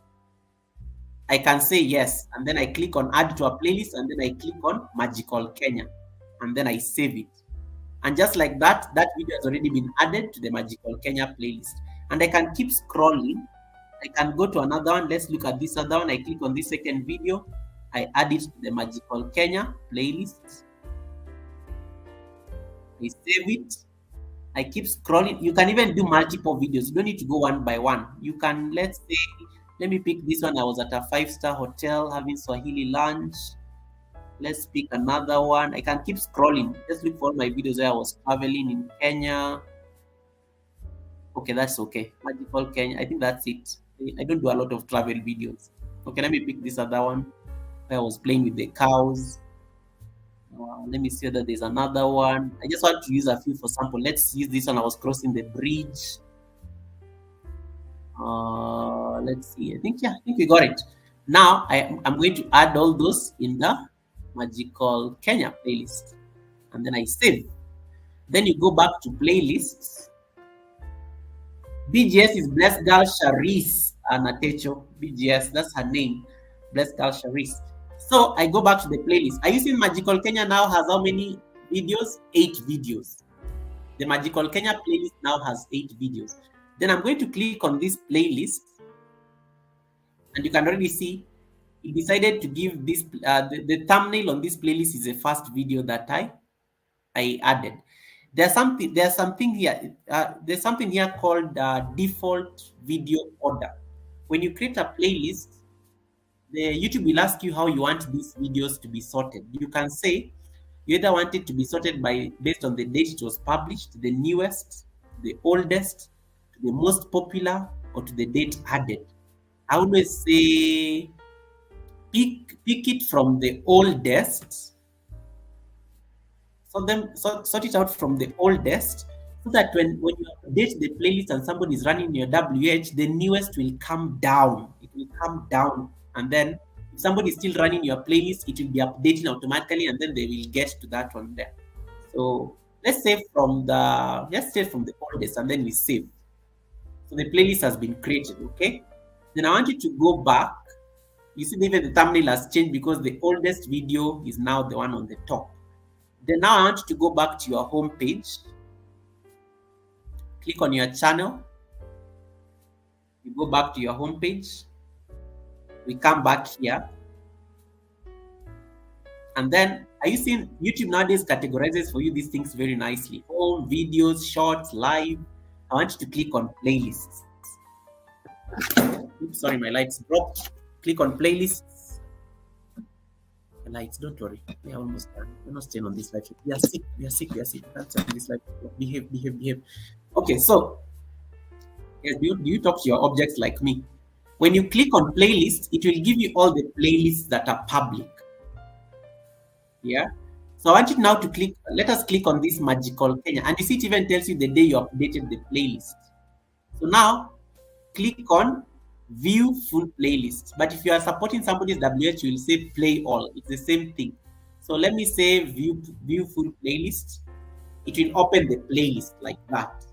I can say yes, and then I click on add to a playlist, and then I click on Magical Kenya, and then I save it. And just like that, that video has already been added to the Magical Kenya playlist. And I can keep scrolling. I can go to another one. Let's look at this other one. I click on this second video. I add it to the Magical Kenya playlist. I save it. I keep scrolling. You can even do multiple videos. You don't need to go one by one. You can, let's Let me pick this one. I was at a 5-star hotel having Swahili lunch. Let's pick another one. I can keep scrolling. Just look for all my videos where I was traveling in Kenya. Okay, that's okay. Magical Kenya. I think that's it. I don't do a lot of travel videos. Okay, let me pick this other one where I was playing with the cows. Let me see whether there's another one. I just want to use a few for sample. Let's use this one. I was crossing the bridge. Let's see. I think we got it. Now I'm going to add all those in the Magical Kenya playlist, and then I save. Then you go back to playlists. BGS is Blessed Girl Charis Anatecho. BGS, that's her name. Blessed Girl Charis. So I go back to the playlist. Are you seeing Magical Kenya now has how many videos? 8 videos. The Magical Kenya playlist now has 8 videos. Then I'm going to click on this playlist, and you can already see it decided to give this the thumbnail on this playlist is the first video that I added. There's something here. There's something here called default video order. When you create a playlist, the YouTube will ask you how you want these videos to be sorted. You can say you either want it to be sorted based on the date it was published, the newest, the oldest, the most popular, or to the date added. I always say pick it from the oldest. Sort it out from the oldest, so that when you update the playlist and somebody is running your WH, the newest will come down. It will come down, and then if somebody is still running your playlist, it will be updating automatically, and then they will get to that one there. So let's say from the oldest, and then we save. So the playlist has been created. Okay. Then I want you to go back. You see, even the thumbnail has changed because the oldest video is now the one on the top. Then now I want you to go back to your home page. Click on your channel. You go back to your home page. We come back here. And then, are you seeing YouTube nowadays categorizes for you these things very nicely? Home, videos, shorts, live. I want you to click on playlists. Oops, sorry, my lights dropped. Click on playlists. The lights, don't worry. We are almost done. We're not staying on this live. We are sick. That's this live. Behave. Okay, so yes, do you talk to your objects like me? When you click on playlists, it will give you all the playlists that are public. Yeah. So I want you now to click. Let us click on this Magical Kenya, and you see it even tells you the day you updated the playlist. So now click on View Full Playlist. But if you are supporting somebody's WH, you will say Play All. It's the same thing. So let me say View Full Playlist. It will open the playlist like that,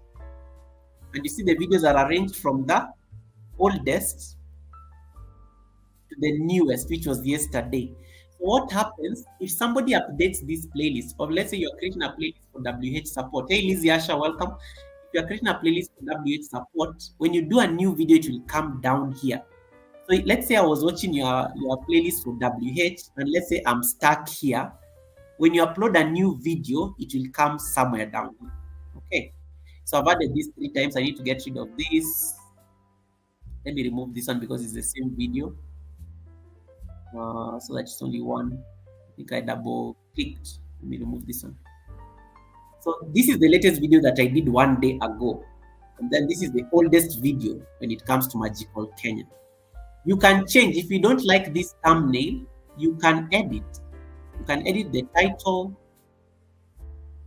and you see the videos are arranged from the oldest to the newest, which was yesterday. So what happens if somebody updates this playlist, or let's say you're creating a playlist for WH support? Hey, Lizzie Asha, welcome. If you're creating a playlist for WH support, when you do a new video, it will come down here. So let's say I was watching your playlist for WH, and let's say I'm stuck here. When you upload a new video, it will come somewhere down here. Okay. So I've added this 3 times. I need to get rid of this. Let me remove this one because it's the same video. So that's only one. I think I double clicked. Let me remove this one. So this is the latest video that I did one day ago. And then this is the oldest video when it comes to Magical Kenya. You can change. If you don't like this thumbnail, you can edit. You can edit the title.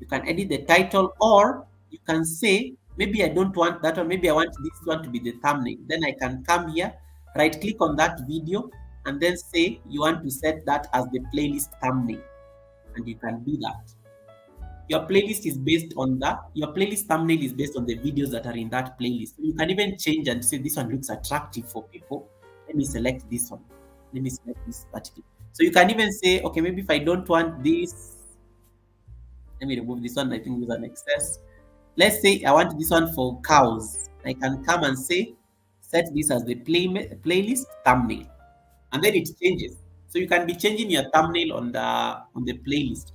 You can edit the title, or you can say, maybe I don't want that one. Maybe I want this one to be the thumbnail. Then I can come here, right click on that video, and then say you want to set that as the playlist thumbnail. And you can do that. Your playlist is based on your playlist thumbnail is based on the videos that are in that playlist. You can even change and say this one looks attractive for people. Let me select this one. Let me select this particular. So you can even say, okay, maybe if I don't want this, let me remove this one. I think there's an excess. Let's say I want this one for cows. I can come and say, set this as the playlist thumbnail, and then it changes. So you can be changing your thumbnail on the playlist.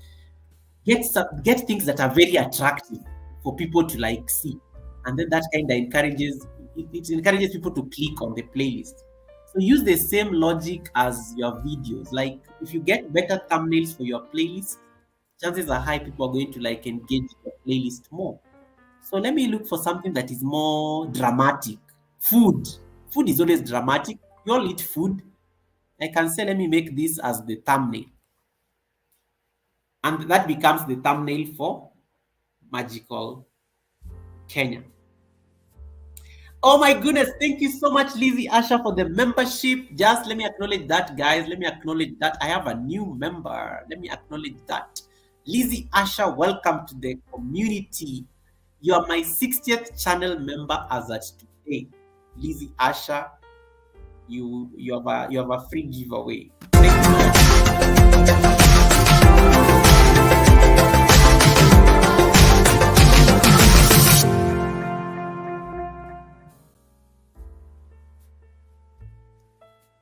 Get things that are very attractive for people to see, and then that kind of encourages people to click on the playlist. So use the same logic as your videos. Like if you get better thumbnails for your playlist, chances are high people are going to like engage your playlist more. So let me look for something that is more dramatic. Food. Food is always dramatic. You all eat food. I can say, let me make this as the thumbnail. And that becomes the thumbnail for Magical Kenya. Oh my goodness, thank you so much, Lizzie Asha, for the membership. Just let me acknowledge that, guys. Let me acknowledge that I have a new member. Let me acknowledge that. Lizzie Asha, welcome to the community. You are my 60th channel member as at today. Lizzie Asha, you have a free giveaway. Thank you so much.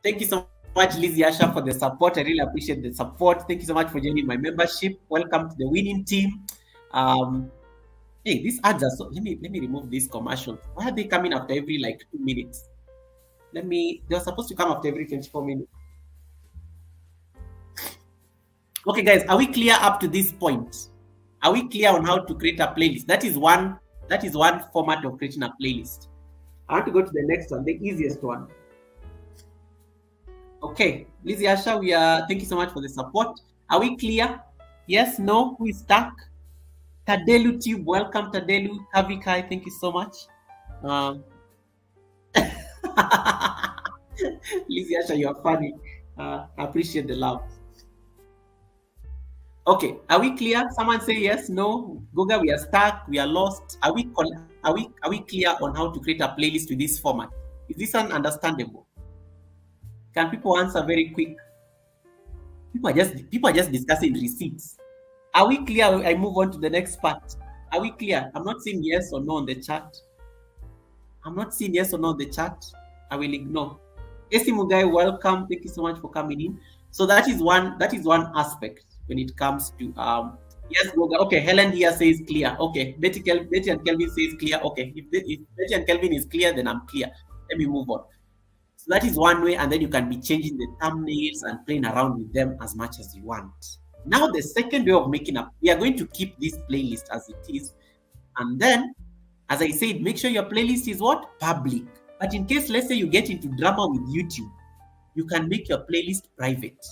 Thank you so much, Lizzie Asha, for the support. I really appreciate the support. Thank you so much for joining my membership. Welcome to the winning team. Hey, these ads are so. Let me remove these commercials. Why are they coming after every like 2 minutes? They're supposed to come after every 24 minutes. Okay, guys, are we clear up to this point? Are we clear on how to create a playlist? That is one format of creating a playlist. I want to go to the next one, the easiest one. Okay, Lizzie Asha, thank you so much for the support. Are we clear? Yes, no, who is stuck? Tadelu Tube, welcome Tadelu. Kavikai, thank you so much. Lizzie Asha, you are funny. I appreciate the love. Okay, are we clear? Someone say yes, no. Goga, we are stuck, we are lost. Are we clear on how to create a playlist with this format? Is this understandable? Can people answer very quick? People are just discussing receipts. Are we clear? I move on to the next part. Are we clear? I'm not saying yes or no on the chat. I'm not saying yes or no on the chat. I will ignore. Esi Mugai, welcome. Thank you so much for coming in. So that is one aspect when it comes to yes, Goga. Okay, Helen here says clear. Okay, Betty and Kelvin says clear. Okay, if Betty and Kelvin is clear, then I'm clear. Let me move on. So that is one way, and then you can be changing the thumbnails and playing around with them as much as you want. Now, the second way of making up, we are going to keep this playlist as it is. And then, as I said, make sure your playlist is what? Public. But in case, let's say you get into drama with YouTube, you can make your playlist private.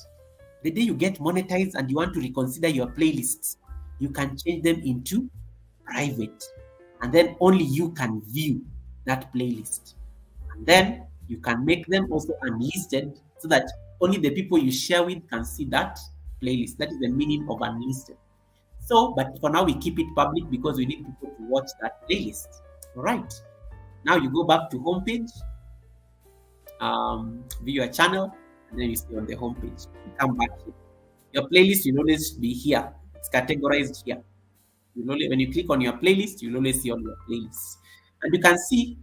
The day you get monetized and you want to reconsider your playlists, you can change them into private. And then only you can view that playlist. And then you can make them also unlisted so that only the people you share with can see that playlist. That is the meaning of unlisted. So, but for now we keep it public because we need people to watch that playlist. All right. Now you go back to homepage, view your channel, and then you stay on the homepage. You come back here. Your playlist will always be here. It's categorized here. When you click on your playlist, you'll always see all your playlists. And you can see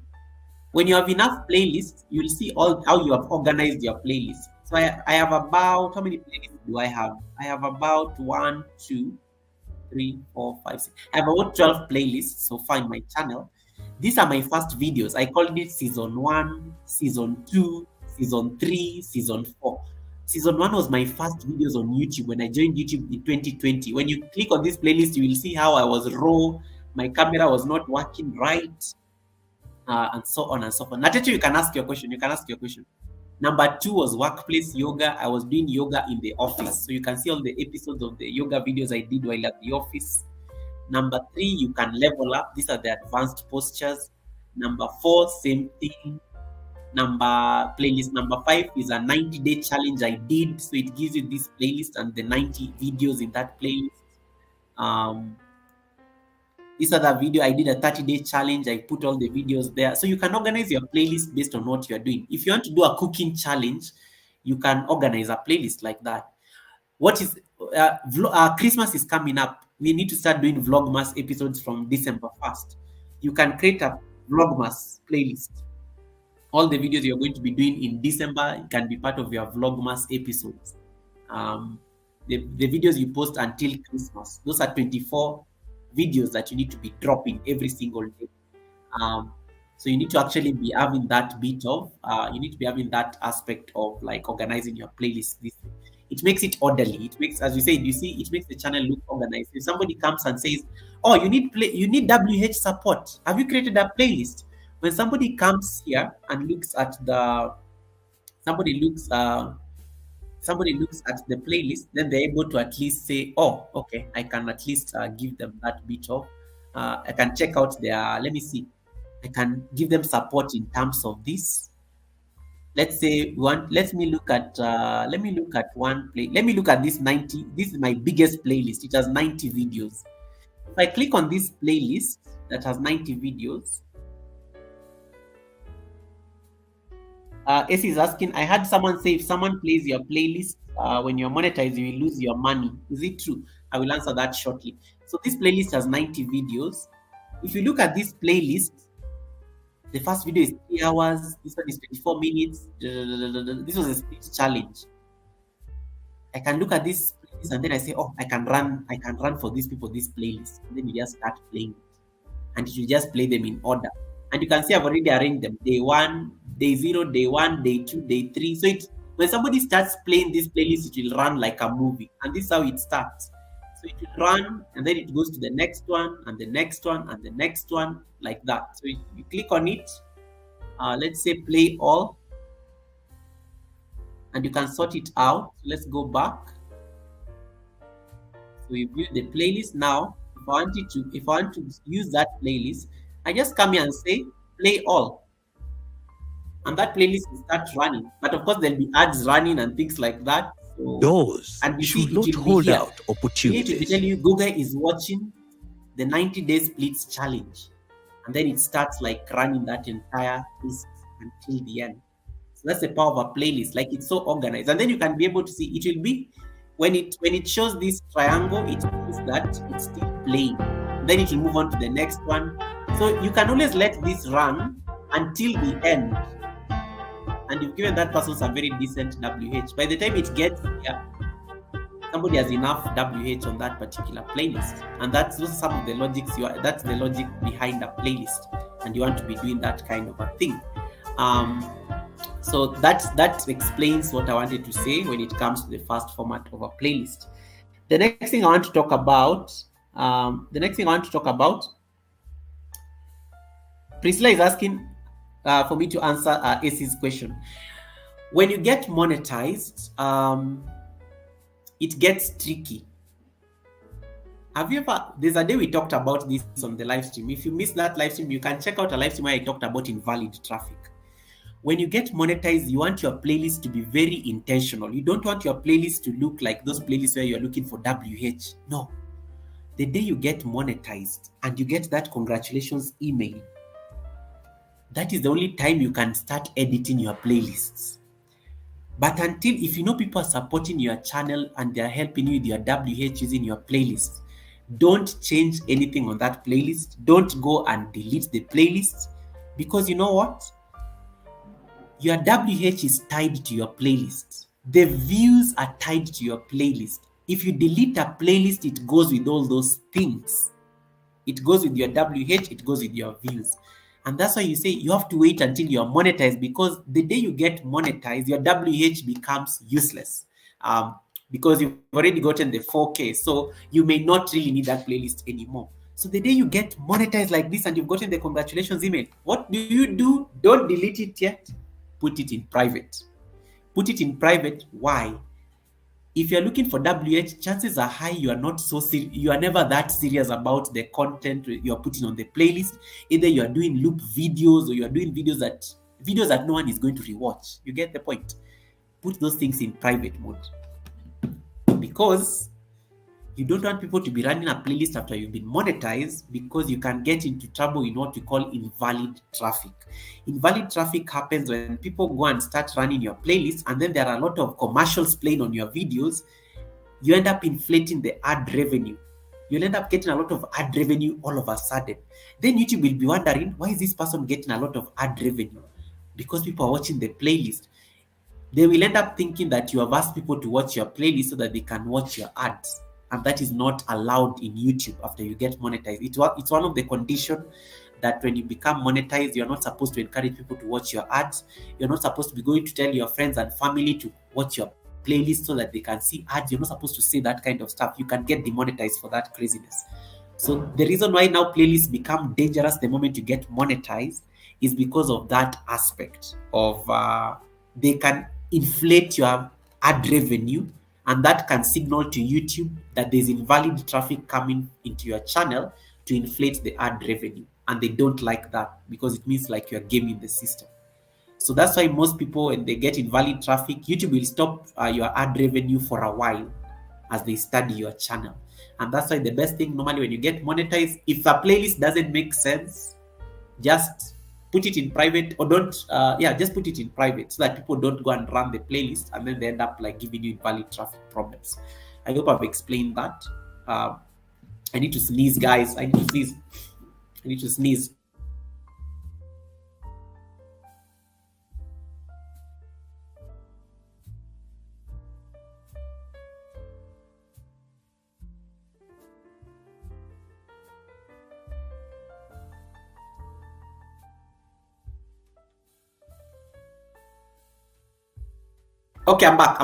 when you have enough playlists, you'll see all how you have organized your playlist. So I have about, how many playlists do I have? I have about 1, 2, 3, 4, 5, 6. I have about 12 playlists so far in my channel. These are my first videos. I called it season 1, season 2, season 3, season 4. Season 1 was my first videos on YouTube when I joined YouTube in 2020. When you click on this playlist, you will see how I was raw. My camera was not working right. And so on and so forth. Natetu, you can ask your question. Number 2 was workplace yoga. I was doing yoga in the office. So you can see all the episodes of the yoga videos I did while at the office. Number 3, you can level up. These are the advanced postures. Number 4, same thing. Playlist number 5 is a 90-day challenge I did. So it gives you this playlist and the 90 videos in that playlist. This other video, I did a 30-day challenge. I put all the videos there. So you can organize your playlist based on what you're doing. If you want to do a cooking challenge, you can organize a playlist like that. Christmas is coming up. We need to start doing Vlogmas episodes from December 1st. You can create a Vlogmas playlist. All the videos you're going to be doing in December can be part of your Vlogmas episodes. The videos you post until Christmas, those are 24 videos that you need to be dropping every single day. So you need to actually be having that bit of, you need to be having that aspect of like organizing your playlist. This it makes it orderly. It makes, as you said, you see, it makes the channel look organized. If somebody comes and says, "Oh, you need WH support. Have you created a playlist?" When somebody comes here and looks at the, somebody looks, somebody looks at the playlist, then they're able to at least say, "Oh, okay, I can at least give them that bit of, I can check out their, let me see, I can give them support in terms of this. Let's say one, let me look at one play, let me look at this 90, this is my biggest playlist. It has 90 videos. If I click on this playlist that has 90 videos, AC is asking, I had someone say if someone plays your playlist when you're monetized, you will lose your money. Is it true? I will answer that shortly. So this playlist has 90 videos. If you look at this playlist, the first video is 3 hours. This one is 24 minutes. This was a speech challenge. I can look at this playlist and then I say, oh, I can run for these people this playlist. And then you just start playing it. And you just play them in order. And you can see I've already arranged them. Day 1, day 0, day 1, day 2, day 3. So it, when somebody starts playing this playlist, it will run like a movie. And this is how it starts. So it will run and then it goes to the next one and the next one and the next one, like that. So you click on it. Let's say play all. And you can sort it out. So let's go back. So we view the playlist now. If I want to use that playlist, I just come here and say play all. And that playlist will start running. But of course, there'll be ads running and things like that. So, Those and you should see, not it will hold be here. out It will opportunities. tell you Google is watching the 90 days splits challenge. And then it starts like running that entire list until the end. So that's the power of a playlist. Like it's so organized. And then you can be able to see it will be when it shows this triangle, it means that it's still playing. Then it will move on to the next one. So you can always let this run until the end. And you've given that person some very decent WH. By the time it gets here, somebody has enough WH on that particular playlist. And that's just some of the logics that's the logic behind a playlist. And you want to be doing that kind of a thing. So that explains what I wanted to say when it comes to the first format of a playlist. The next thing I want to talk about, Priscilla is asking for me to answer AC's question. When you get monetized, it gets tricky. Have you ever, there's a day we talked about this on the live stream. If you missed that live stream, you can check out a live stream where I talked about invalid traffic. When you get monetized, you want your playlist to be very intentional. You don't want your playlist to look like those playlists where you're looking for WH. No. The day you get monetized and you get that congratulations email, that is the only time you can start editing your playlists. But until, if you know people are supporting your channel and they're helping you with your WH using your playlist, don't change anything on that playlist. Don't go and delete the playlist, because you know what? Your WH is tied to your playlist. The views are tied to your playlist. If you delete a playlist, it goes with all those things. It goes with your WH, it goes with your views. And that's why you say you have to wait until you're monetized, because the day you get monetized, your WH becomes useless. Because you've already gotten the 4K. So you may not really need that playlist anymore. So the day you get monetized like this and you've gotten the congratulations email, what do? Don't delete it yet. Put it in private. Put it in private. Why? If you're looking for WH, chances are high you are not you are never that serious about the content you're putting on the playlist. Either you are doing loop videos or you are doing videos that no one is going to rewatch. You get the point? Put those things in private mode, because you don't want people to be running a playlist after you've been monetized, because you can get into trouble in what we call invalid traffic. Invalid traffic happens when people go and start running your playlist, and then there are a lot of commercials playing on your videos. You end up inflating the ad revenue. You'll end up getting a lot of ad revenue all of a sudden. Then YouTube will be wondering, why is this person getting a lot of ad revenue? Because people are watching the playlist. They will end up thinking that you have asked people to watch your playlist so that they can watch your ads. And that is not allowed in YouTube after you get monetized. It's one of the conditions that when you become monetized, you're not supposed to encourage people to watch your ads. You're not supposed to be going to tell your friends and family to watch your playlist so that they can see ads. You're not supposed to say that kind of stuff. You can get demonetized for that craziness. So the reason why now playlists become dangerous the moment you get monetized is because of that aspect of they can inflate your ad revenue, and that can signal to YouTube that there's invalid traffic coming into your channel to inflate the ad revenue. And they don't like that because it means like you're gaming the system. So that's why most people, when they get invalid traffic, YouTube will stop your ad revenue for a while as they study your channel. And that's why the best thing normally when you get monetized, if a playlist doesn't make sense, just put it in private, or don't just put it in private so that people don't go and run the playlist and then they end up like giving you invalid traffic problems. I hope I've explained that. I need to sneeze, guys. I need to sneeze. Okay, I'm back.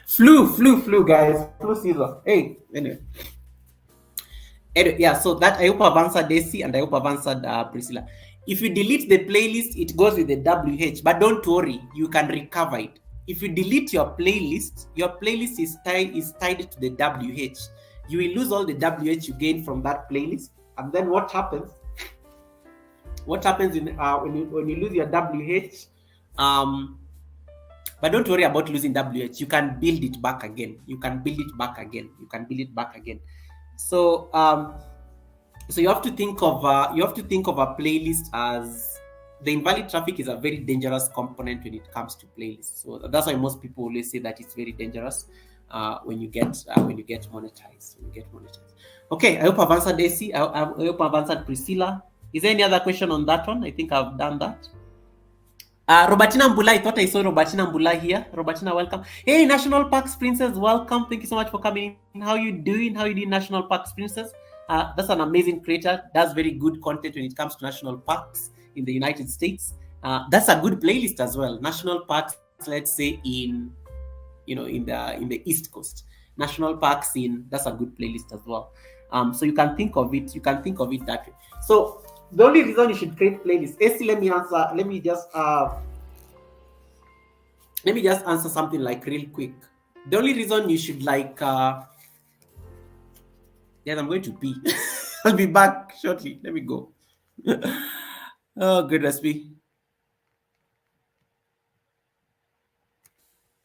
flu, guys. Flu season. Hey, anyway, yeah, so that I hope I've answered Daisy, and I hope I've answered Priscilla. If you delete the playlist, it goes with the WH, but don't worry, you can recover it. If you delete your playlist is tied to the WH. You will lose all the WH you gain from that playlist, and then what happens? What happens when you lose your WH? But don't worry about losing WH. You can build it back again. So so you have to think of a playlist as the invalid traffic is a very dangerous component when it comes to playlists. So that's why most people always say that it's very dangerous when you get monetized. Okay, I hope I've answered Daisy. I hope I've answered Priscilla. Is there any other question on that one? I think I've done that. Robertina Mbula, I thought I saw Robertina Mbula here. Robertina, welcome. Hey, National Parks Princess, welcome. Thank you so much for coming in. How you doing, National Parks Princess? That's an amazing creator. Does very good content when it comes to national parks in the United States. That's a good playlist as well. National parks, let's say in the East Coast. National parks that's a good playlist as well. So you can think of it. That way. So the only reason you should create playlists, AC, let me just answer something like real quick. The only reason you should yes, I'm going to pee. I'll be back shortly. Let me go. Oh, goodness me.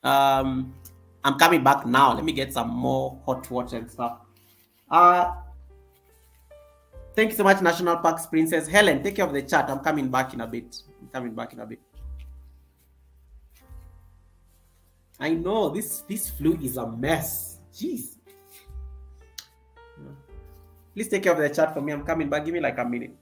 I'm coming back now. Let me get some more hot water and stuff. Thank you so much, National Parks Princess. Helen, take care of the chat. I'm coming back in a bit. I know this flu is a mess. Jeez. Please take care of the chat for me. I'm coming back. Give me like a minute.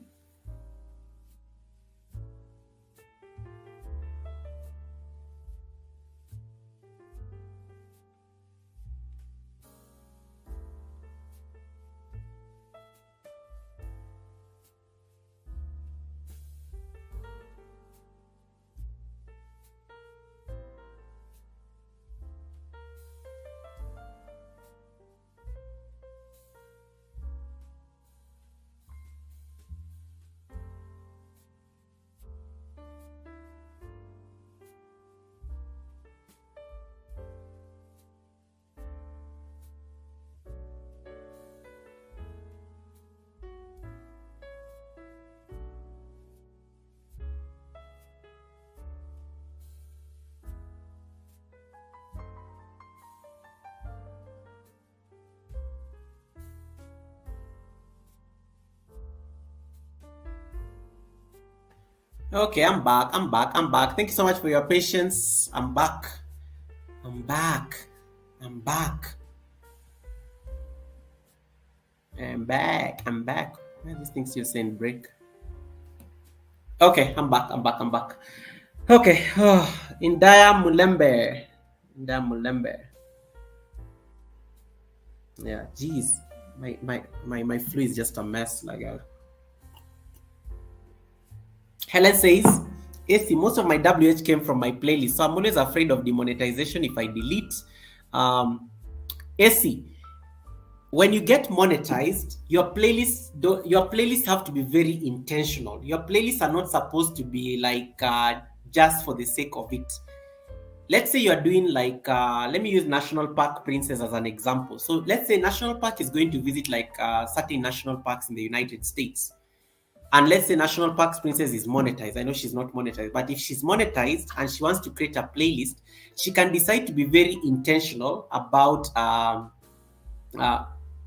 Okay, I'm back. Thank you so much for your patience. I'm back. Why these things you're saying break? Okay, I'm back. Okay. Indaya Mulembe. Yeah, geez. My flu is just a mess. Like Helen says, AC, most of my WH came from my playlist, so I'm always afraid of demonetization if I delete. AC, when you get monetized, your playlists have to be very intentional. Your playlists are not supposed to be like just for the sake of it. Let's say you're doing like let me use National Park Princess as an example. So let's say National Park is going to visit like certain national parks in the United States. And let's say National Parks Princess is monetized. I know she's not monetized, but if she's monetized and she wants to create a playlist, she can decide to be very intentional about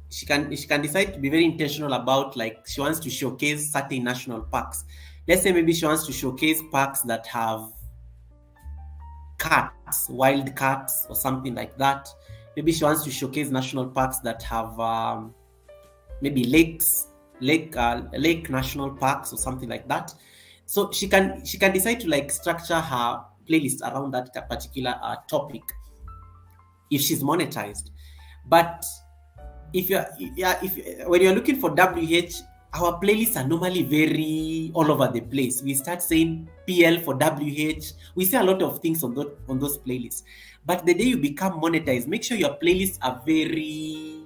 she can decide to be very intentional about, like, she wants to showcase certain national parks. Let's say maybe she wants to showcase parks that have cats, wild cats, or something like that. Maybe she wants to showcase national parks that have maybe lake national parks or something like that. So she can decide to like structure her playlist around that particular topic if she's monetized. But if when you're looking for WH, our playlists are normally very all over the place. We start saying PL for WH. We say a lot of things on those playlists. But the day you become monetized, make sure your playlists are very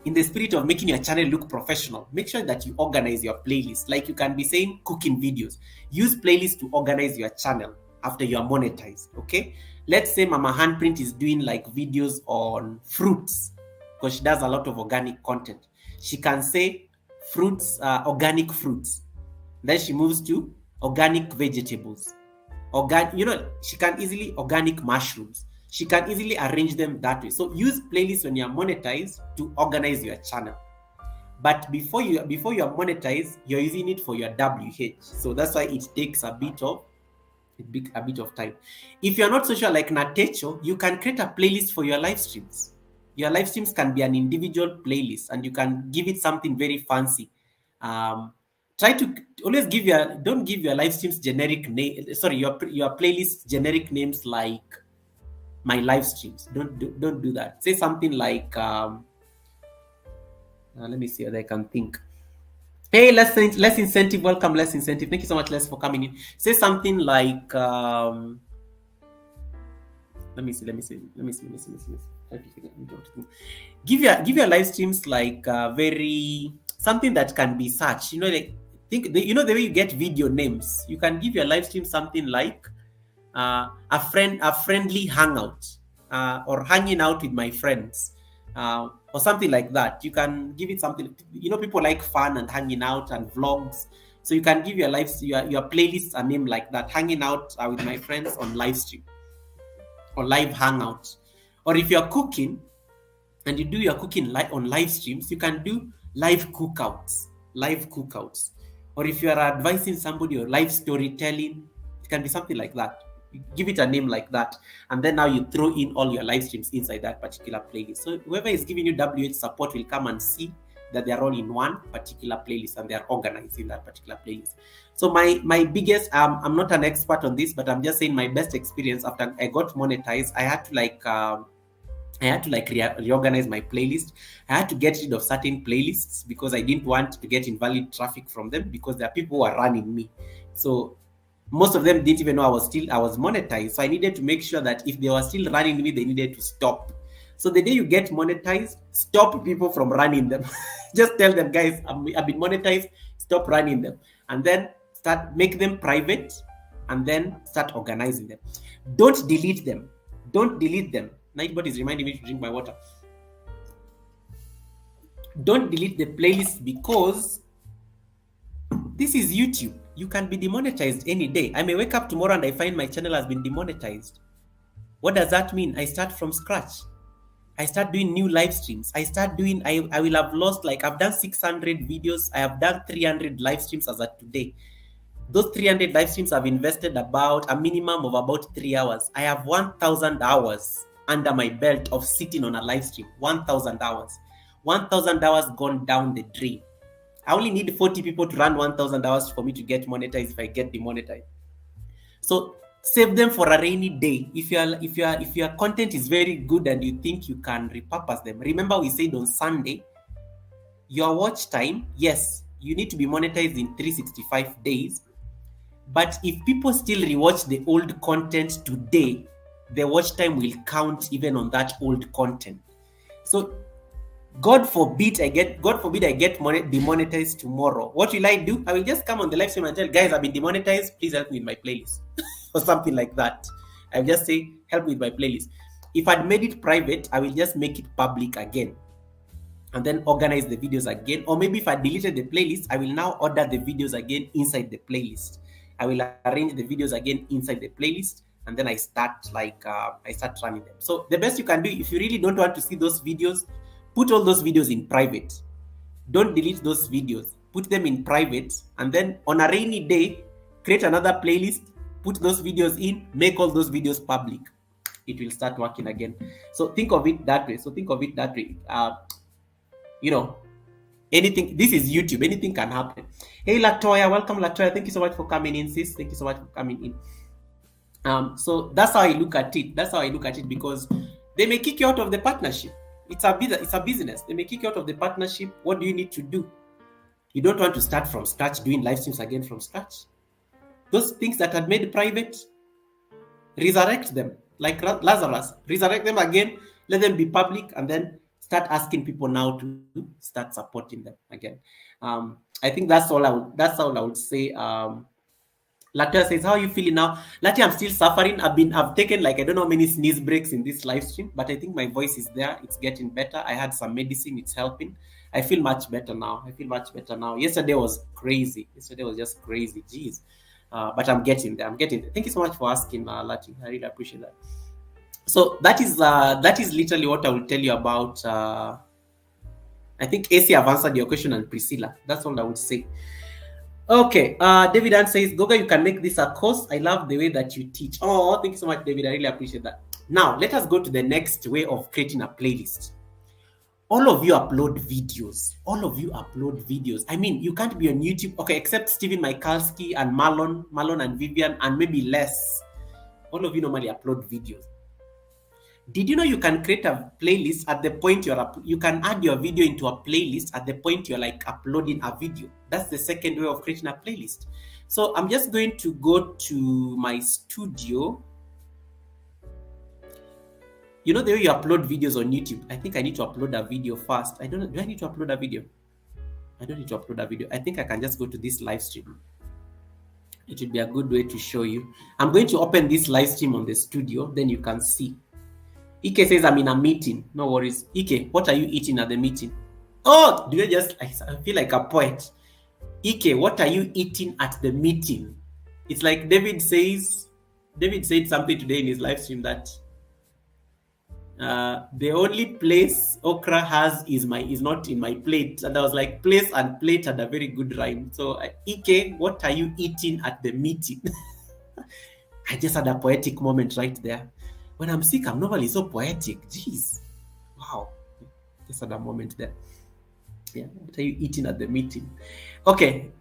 in the spirit of making your channel look professional. Make sure that you organize your playlist. Like you can be saying cooking videos. Use playlists to organize your channel after you are monetized. Okay. Let's say Mama Handprint is doing like videos on fruits, because she does a lot of organic content. She can say fruits, organic fruits. Then she moves to organic vegetables. She can easily organic mushrooms. She can easily arrange them that way. So use playlists when you're monetized to organize your channel. But before you are monetized, you're using it for your WH. So that's why it takes a bit of time. If you're not social like Natecho, you can create a playlist for your live streams. Your live streams can be an individual playlist, and you can give it something very fancy. Try to always don't give your live streams generic name. Sorry, your playlist generic names like my live streams. Don't do that. Say something like let me see what I can think. Hey, less incentive. Welcome, less incentive. Thank you so much, Les, for coming in. Say something like let me see. Give your live streams like very something that can be searched. Like the way you get video names. You can give your live stream something like a friendly hangout, or hanging out with my friends, or something like that. You can give it something. People like fun and hanging out and vlogs. So you can give your playlist a name like that: hanging out with my friends on live stream, or live hangout. Or if you're cooking and you do your cooking on live streams, you can do live cookouts. Or if you are advising somebody, or live storytelling, it can be something like that. You give it a name like that, and then now you throw in all your live streams inside that particular playlist. So whoever is giving you WH support will come and see that they're all in one particular playlist, and they're organized in that particular playlist. So my biggest, I'm not an expert on this, but I'm just saying my best experience after I got monetized. I had to reorganize my playlist. I had to get rid of certain playlists because I didn't want to get invalid traffic from them, because there are people who are running me. So most of them didn't even know I was monetized. So I needed to make sure that if they were still running me, they needed to stop. So the day you get monetized, stop people from running them. Just tell them, guys, I've been monetized, stop running them. And then make them private, and then start organizing them. Don't delete them. Nightbot is reminding me to drink my water. Don't delete the playlist, because this is YouTube. You can be demonetized any day. I may wake up tomorrow and I find my channel has been demonetized. What does that mean? I start from scratch. I start doing new live streams. I will have lost, like, I've done 600 videos. I have done 300 live streams as of today. Those 300 live streams have invested about a minimum of about 3 hours. I have 1,000 hours under my belt of sitting on a live stream. 1,000 hours. 1,000 hours gone down the drain. I only need 40 people to run 1,000 hours for me to get monetized if I get demonetized. So save them for a rainy day. If your content is very good and you think you can repurpose them. Remember, we said on Sunday, your watch time, yes, you need to be monetized in 365 days. But if people still rewatch the old content today, the watch time will count even on that old content. So God forbid I get demonetized tomorrow. What will I do? I will just come on the live stream and tell guys I've been demonetized. Please help me with my playlist or something like that. I'll just say help me with my playlist. If I'd made it private, I will just make it public again and then organize the videos again. Or maybe if I deleted the playlist, I will now order the videos again inside the playlist. I will arrange the videos again inside the playlist, and then I start running them. So the best you can do, if you really don't want to see those videos, put all those videos in private. Don't delete those videos. Put them in private, and then on a rainy day, create another playlist, put those videos in, make all those videos public. It will start working again. So think of it that way. Anything, this is YouTube, anything can happen. Hey Latoya, welcome Latoya. Thank you so much for coming in, sis. Thank you so much for coming in. So that's how I look at it. Because they may kick you out of the partnership. It's a business. They may kick you out of the partnership. What do you need to do? You don't want to start from scratch, doing live streams again from scratch. Those things that are made private, resurrect them. Like Lazarus, resurrect them again, let them be public, and then start asking people now to start supporting them again. I think that's all I would say. Latia says, how are you feeling now? Latia, I'm still suffering. I've taken I don't know how many sneeze breaks in this live stream, but I think my voice is there. It's getting better. I had some medicine. It's helping. I feel much better now. Yesterday was crazy. Yesterday was just crazy. Jeez. But I'm getting there. Thank you so much for asking, Lati. I really appreciate that. So that is literally what I will tell you about. I think AC have answered your question, and Priscilla. That's all I would say. Okay. David Ann says, Goga, you can make this a course. I love the way that you teach. Oh, thank you so much, David. I really appreciate that. Now, let us go to the next way of creating a playlist. All of you upload videos. I mean, you can't be on YouTube. Okay, except Stephen Michalski and Marlon and Vivian, and maybe less. All of you normally upload videos. Did you know you can create a playlist at the point you can add your video into a playlist at the point you're uploading a video? That's the second way of creating a playlist. So I'm just going to go to my studio. You know the way you upload videos on YouTube? I think I need to upload a video first. I don't know. Do I need to upload a video? I don't need to upload a video. I think I can just go to this live stream. It would be a good way to show you. I'm going to open this live stream on the studio, then you can see. Ike says, I'm in a meeting. No worries. Ike, what are you eating at the meeting? Oh, I feel like a poet. Ike, what are you eating at the meeting? It's like David said something today in his live stream that the only place okra has is not in my plate. And I was like, place and plate had a very good rhyme. So Ike, what are you eating at the meeting? I just had a poetic moment right there. When I'm sick, I'm normally so poetic. Jeez. Wow. Just had a moment there. Yeah. What are you eating at the meeting? Okay.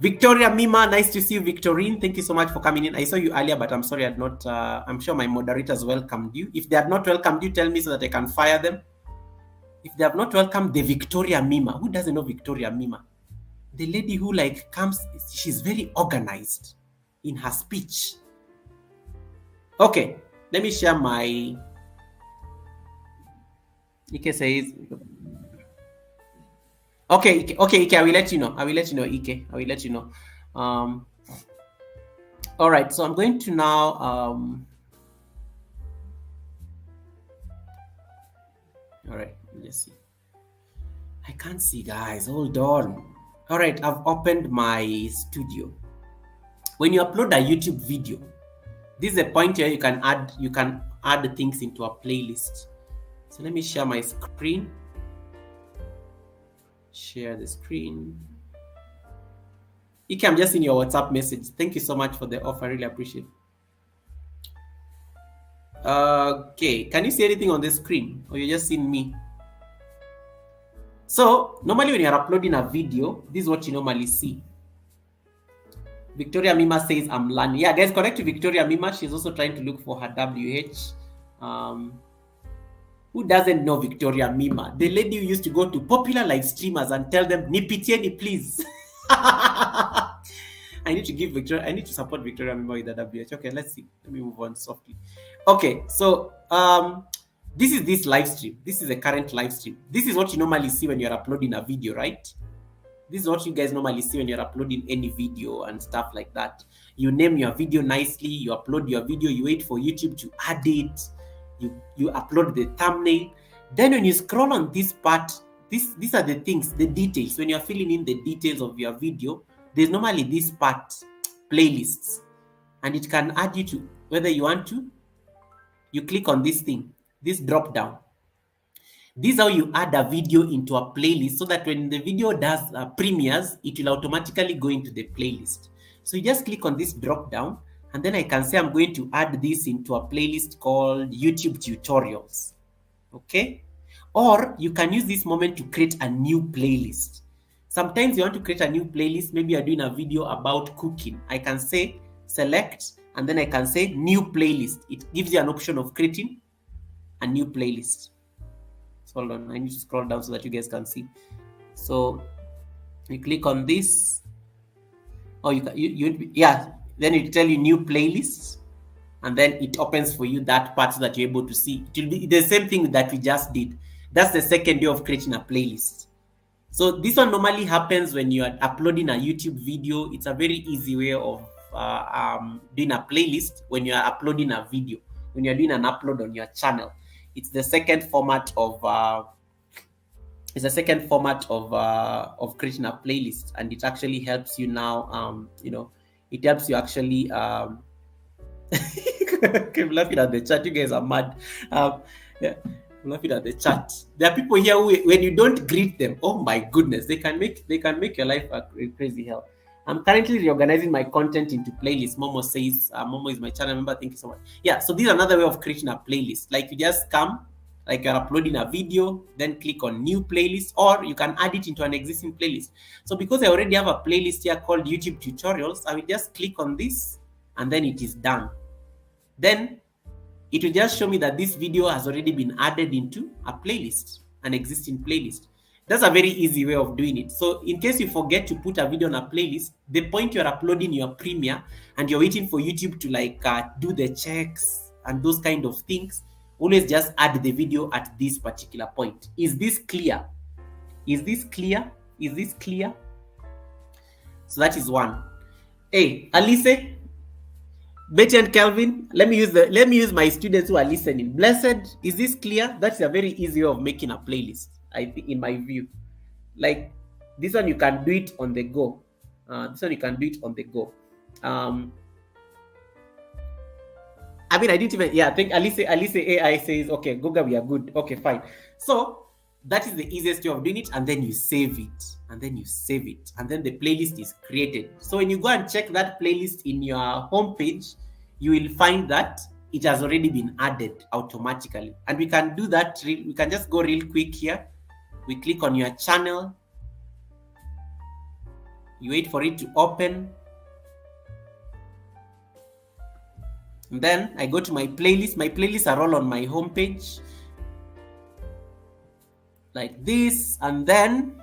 Victoria Mima, nice to see you, Victorine. Thank you so much for coming in. I saw you earlier, but I'm sorry I had not. I'm sure my moderators welcomed you. If they have not welcomed you, tell me so that I can fire them. If they have not welcomed the Victoria Mima, who doesn't know Victoria Mima? The lady who comes, she's very organized in her speech. Okay. Let me share my. Ike says. Okay, Ike, I will let you know. Ike. I will let you know. All right, so I'm going to now. All right, let's see. I can't see, guys. Hold on. All right, I've opened my studio. When you upload a YouTube video, this is a point where you can add things into a playlist. So let me share my screen. Share the screen. Ike, I'm just in your WhatsApp message. Thank you so much for the offer. I really appreciate it. Okay, can you see anything on the screen, or you're just seeing me? So normally when you're uploading a video, this is what you normally see. Victoria Mima says, I'm learning. Yeah, guys, connect to Victoria Mima. She's also trying to look for her WH. Who doesn't know Victoria Mima? The lady who used to go to popular live streamers and tell them, Nipitieni, please. I need to give Victoria, I need to support Victoria member with the WH. Okay, let's see. Let me move on softly. Okay, so this is this live stream. This is a current live stream. This is what you normally see when you're uploading a video, right? This is what you guys normally see when you're uploading any video and stuff like that. You name your video nicely, you upload your video, you wait for YouTube to add it, you upload the thumbnail. Then when you scroll on this part, these are the things, the details. When you're filling in the details of your video, there's normally this part, playlists, and it can add you to whether you want to. You click on this thing, this drop down. This is how you add a video into a playlist, so that when the video does premieres, it will automatically go into the playlist. So you just click on this drop down, and then I can say I'm going to add this into a playlist called YouTube tutorials. Okay? Or you can use this moment to create a new playlist. Sometimes you want to create a new playlist. Maybe you're doing a video about cooking. I can say select, and then I can say new playlist. It gives you an option of creating a new playlist. So hold on, I need to scroll down so that you guys can see. So you click on this. Oh, yeah. Then it tell you new playlists, and then it opens for you that part so that you're able to see. It will be the same thing that we just did. That's the second way of creating a playlist. So this one normally happens when you are uploading a YouTube video. It's a very easy way of doing a playlist when you are uploading a video, when you're doing an upload on your channel. It's the second format of creating a playlist, and it actually helps you now. It helps you actually. I'm laughing at the chat. You guys are mad. Yeah, I'm laughing at the chat. There are people here who, when you don't greet them, oh my goodness, they can make your life a crazy hell. I'm currently reorganizing my content into playlists. Momo says, Momo is my channel member. Thank you so much. Yeah, so this is another way of creating a playlist. Like you just come, like you're uploading a video, then click on new playlist, or you can add it into an existing playlist. So because I already have a playlist here called YouTube tutorials, I will just click on this, and then it is done. Then it will just show me that this video has already been added into a playlist, an existing playlist. That's a very easy way of doing it. So in case you forget to put a video on a playlist, the point you're uploading your premiere and you're waiting for YouTube to do the checks and those kind of things, always just add the video at this particular point. Is this clear? Is this clear? Is this clear? So that is one. Hey, Alice, Betty and Calvin, let me use my students who are listening. Blessed, is this clear? That's a very easy way of making a playlist, I think, in my view. Like this one, you can do it on the go. I didn't even, I think Alice AI says, okay, Goga, we are good. Okay, fine. So that is the easiest way of doing it. And then you save it. And then the playlist is created. So when you go and check that playlist in your homepage, you will find that it has already been added automatically. And we can do that. We can just go real quick here. We click on your channel. You wait for it to open. And then I go to my playlist. My playlists are all on my homepage. Like this. And then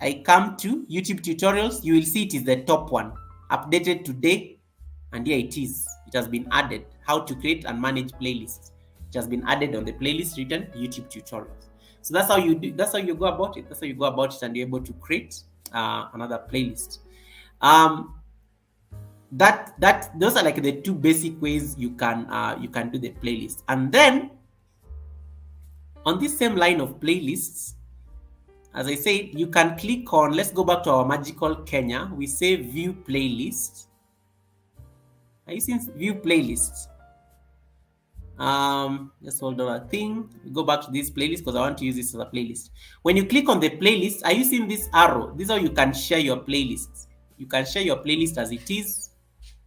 I come to YouTube tutorials. You will see it is the top one. Updated today. And here it is. It has been added. How to create and manage playlists. It has been added on the playlist written YouTube tutorials. So that's how you do. That's how you go about it. And you're able to create another playlist. Those are like the two basic ways you can do the playlist. And then on this same line of playlists, as I said, you can click on, let's go back to our magical Kenya. We say view playlist. Are you seeing view playlists? Just hold on a thing. Go back to this playlist because I want to use this as a playlist. When you click on the playlist, are you seeing this arrow? This is how you can share your playlists. You can share your playlist as it is.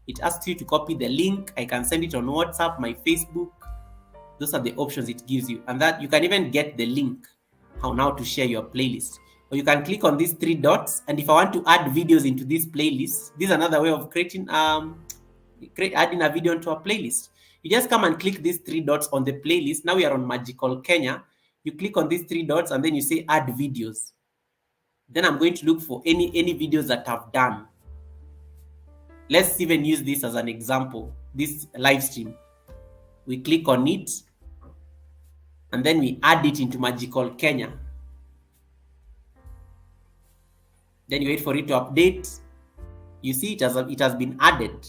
It asks you to copy the link. I can send it on WhatsApp, my Facebook. Those are the options it gives you. And that you can even get the link how now to share your playlist. Or you can click on these three dots. And if I want to add videos into this playlist, this is another way of creating adding a video into a playlist. You just come and click these three dots on the playlist. Now we are on Magical Kenya. You click on these three dots and then you say add videos. Then I'm going to look for any videos that I've done. Let's even use this as an example, this live stream. We click on it, and then we add it into Magical Kenya. Then you wait for it to update. You see it has been added.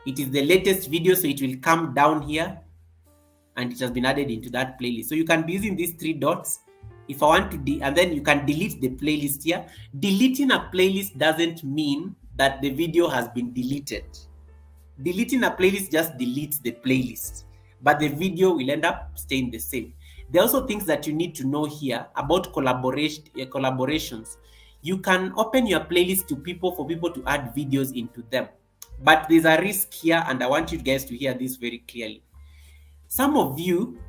It is the latest video, so it will come down here, and it has been added into that playlist. So you can be using these 3 dots. If I want to, and then you can delete the playlist here. Deleting a playlist doesn't mean that the video has been deleted. Deleting a playlist just deletes the playlist, but the video will end up staying the same. There are also things that you need to know here about collaborations. You can open your playlist to people for people to add videos into them, but there's a risk here, and I want you guys to hear this very clearly. Some of you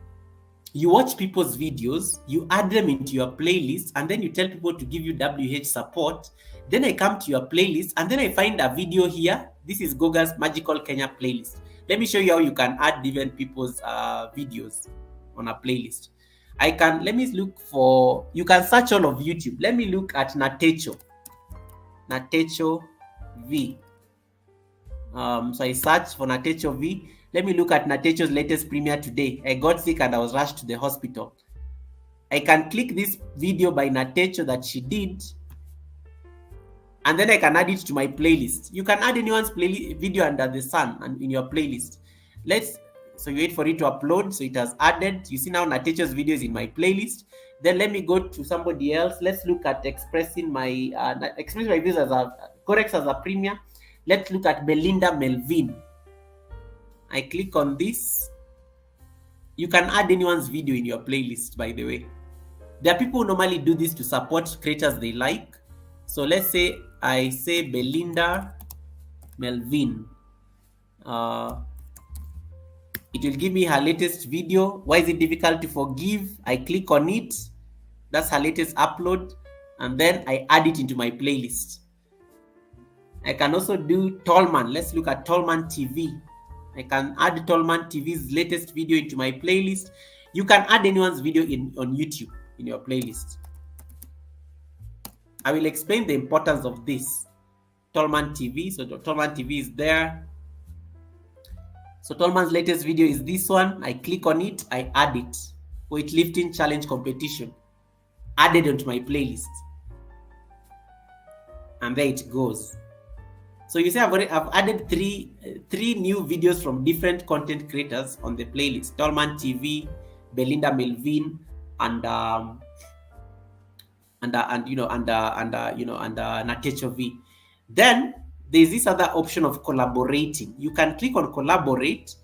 watch people's videos, you add them into your playlist, and then you tell people to give you WH support. Then I come to your playlist, and then I find a video here. This is Goga's Magical Kenya playlist. Let me show you how you can add different people's videos on a playlist. Let me look for, you can search all of YouTube. Let me look at Natecho V. So I search for Natecho V. Let me look at Natecho's latest premiere today. I got sick and I was rushed to the hospital. I can click this video by Natecho that she did, and then I can add it to my playlist. You can add anyone's video under the sun and in your playlist. So you wait for it to upload. So it has added. You see now Natecho's video is in my playlist. Then let me go to somebody else. Let's look at expressing my views as a Corex as a premiere. Let's look at Belinda Melvin. I click on this. You can add anyone's video in your playlist, by the way. There are people who normally do this to support creators they like. So let's say I say Belinda Melvin. It will give me her latest video. Why is it difficult to forgive? I click on it. That's her latest upload. And then I add it into my playlist. I can also do Tallman. Let's look at Tallman TV. I can add Tallman TV's latest video into my playlist. You can add anyone's video on YouTube in your playlist. I will explain the importance of this. Tallman TV. So Tallman TV is there. So Tallman's latest video is this one. I click on it. I add it. Weightlifting challenge competition. Added onto my playlist. And there it goes. So you see, I've added three new videos from different content creators on the playlist: Tallman TV, Belinda Melvin, and Natecho V. Then there's this other option of collaborating. You can click on collaborate.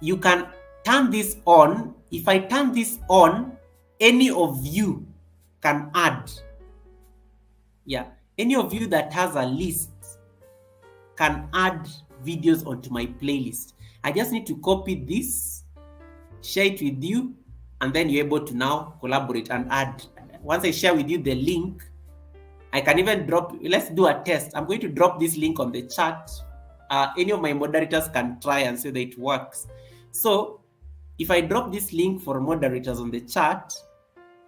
You can turn this on. If I turn this on, any of you can add. Yeah, any of you that has a list can add videos onto my playlist. I just need to copy this, share it with you, and then you're able to now collaborate and add. Once I share with you the link, I can even drop, let's do a test. I'm going to drop this link on the chat. Any of my moderators can try and see that it works. So if I drop this link for moderators on the chat,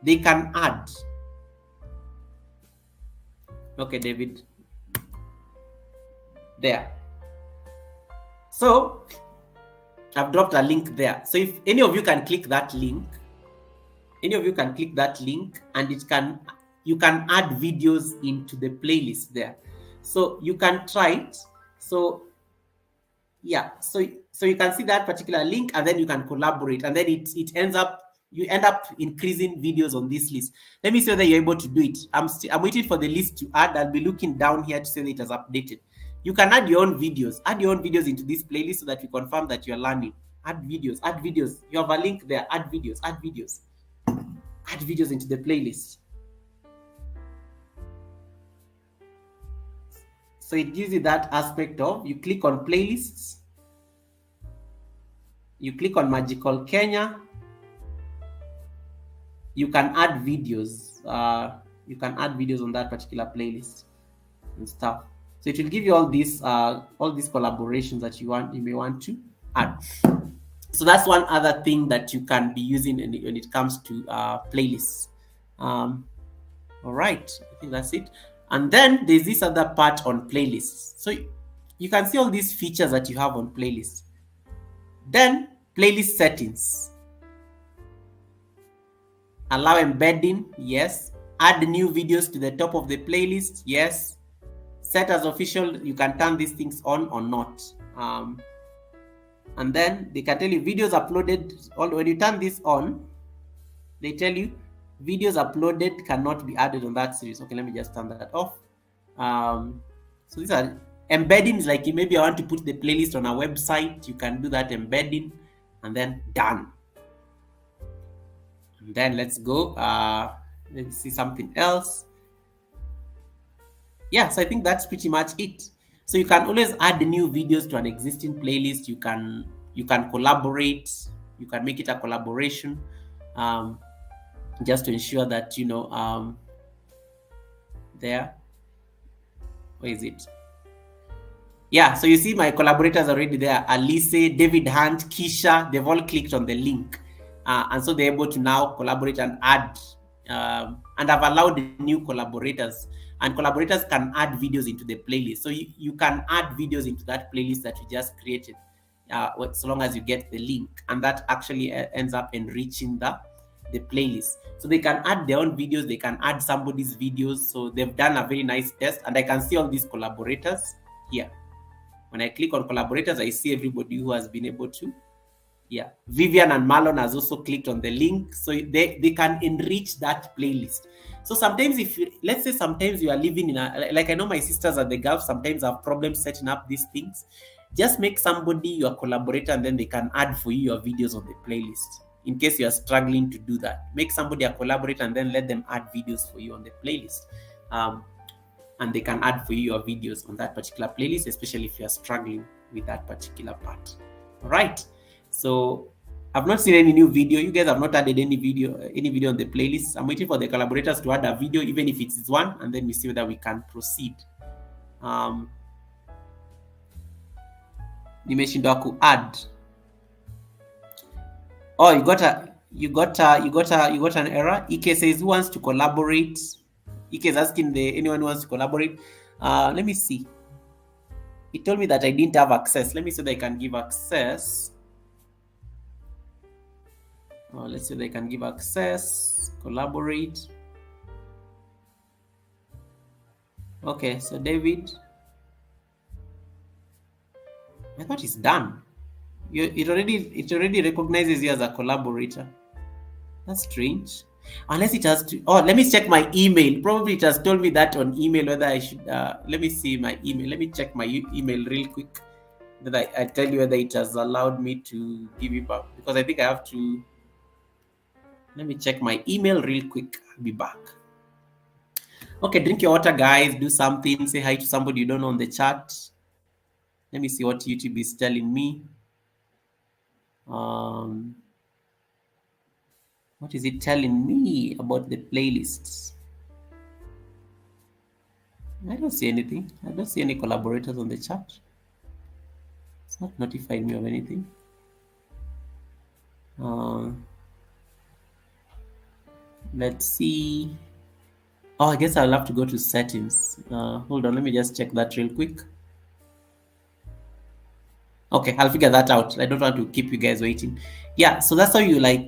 they can add. Okay, David. There. So I've dropped a link there. So if any of you can click that link, and you can add videos into the playlist there. So you can try it. So yeah, so you can see that particular link, and then you can collaborate, and then you end up increasing videos on this list. Let me see whether you're able to do it. I'm waiting for the list to add. I'll be looking down here to see that it has updated. You can add your own videos. Add your own videos into this playlist so that we confirm that you're learning. Add videos. You have a link there. Add videos. Add videos into the playlist. So it gives you that aspect of, you click on playlists, you click on Magical Kenya, you can add videos. You can add videos on that particular playlist and stuff. So it will give you all these collaborations that you may want to add. So that's one other thing that you can be using when it comes to playlists. All right, I think that's it. And then there's this other part on playlists. So you can see all these features that you have on playlist. Then playlist settings. Allow embedding, yes. Add new videos to the top of the playlist, yes. Set as official, you can turn these things on or not. And then they can tell you videos uploaded. When you turn this on, they tell you videos uploaded cannot be added on that series. Okay, let me just turn that off. So these are embedding, is like maybe I want to put the playlist on a website. You can do that embedding, and then done. And then let's go. Let's see something else. Yeah, so I think that's pretty much it. So you can always add new videos to an existing playlist. You can collaborate. You can make it a collaboration, just to ensure that there. Where is it? Yeah, so you see my collaborators already there. Alice, David Hunt, Keisha, they've all clicked on the link. And so they're able to now collaborate and add. And I've allowed new collaborators. And collaborators can add videos into the playlist. So you can add videos into that playlist that you just created, so long as you get the link. And that actually ends up enriching the playlist. So they can add their own videos. They can add somebody's videos. So they've done a very nice test. And I can see all these collaborators here. When I click on collaborators, I see everybody who has been able to. Yeah, Vivian and Marlon has also clicked on the link. So they can enrich that playlist. So sometimes let's say sometimes you are living in like I know my sisters at the Gulf sometimes have problems setting up these things. Just make somebody your collaborator, and then they can add for you your videos on the playlist. In case you are struggling to do that, make somebody a collaborator and then let them add videos for you on the playlist. And they can add for you your videos on that particular playlist, especially if you are struggling with that particular part. All right. So I've not seen any new video. You guys have not added any video on the playlist. I'm waiting for the collaborators to add a video, even if it's one, and then we see whether we can proceed. Nimeshindwa ku add. Oh, you got an error. Ike says, who wants to collaborate? Ike is asking anyone who wants to collaborate. Let me see. It told me that I didn't have access. Let me see if I can give access. Let's see if they can give access, collaborate. Okay, so David, I thought it's done. It already recognizes you as a collaborator. That's strange. Unless it has to. Oh, let me check my email. Probably it has told me that on email whether I should. Let me see my email. Let me check my email real quick. Then I tell you whether it has allowed me to give it back, because I think I have to. Let me check my email real quick. I'll be back. Okay, drink your water, guys. Do something. Say hi to somebody you don't know on the chat. Let me see what YouTube is telling me. What is it telling me about the playlists? I don't see anything. I don't see any collaborators on the chat. It's not notifying me of anything. Let's see. Oh, I guess I'll have to go to settings. Hold on, let me just check that real quick. Okay, I'll figure that out. I don't want to keep you guys waiting. Yeah, so that's how you I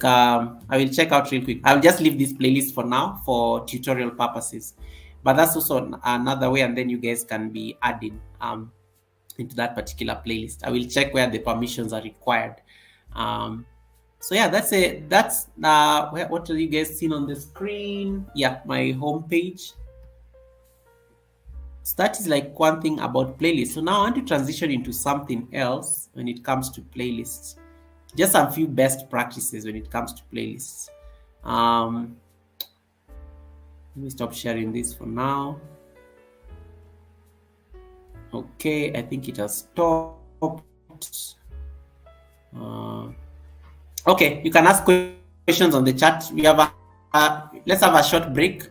will check out real quick. I'll just leave this playlist for now for tutorial purposes. But that's also another way, and then you guys can be adding into that particular playlist. I will check where the permissions are required. So yeah, that's it. That's what are you guys seeing on the screen? Yeah, my homepage. So that is like one thing about playlists. So now I want to transition into something else when it comes to playlists. Just a few best practices when it comes to playlists. Let me stop sharing this for now. Okay, I think it has stopped. Okay, you can ask questions on the chat. We have let's have a short break.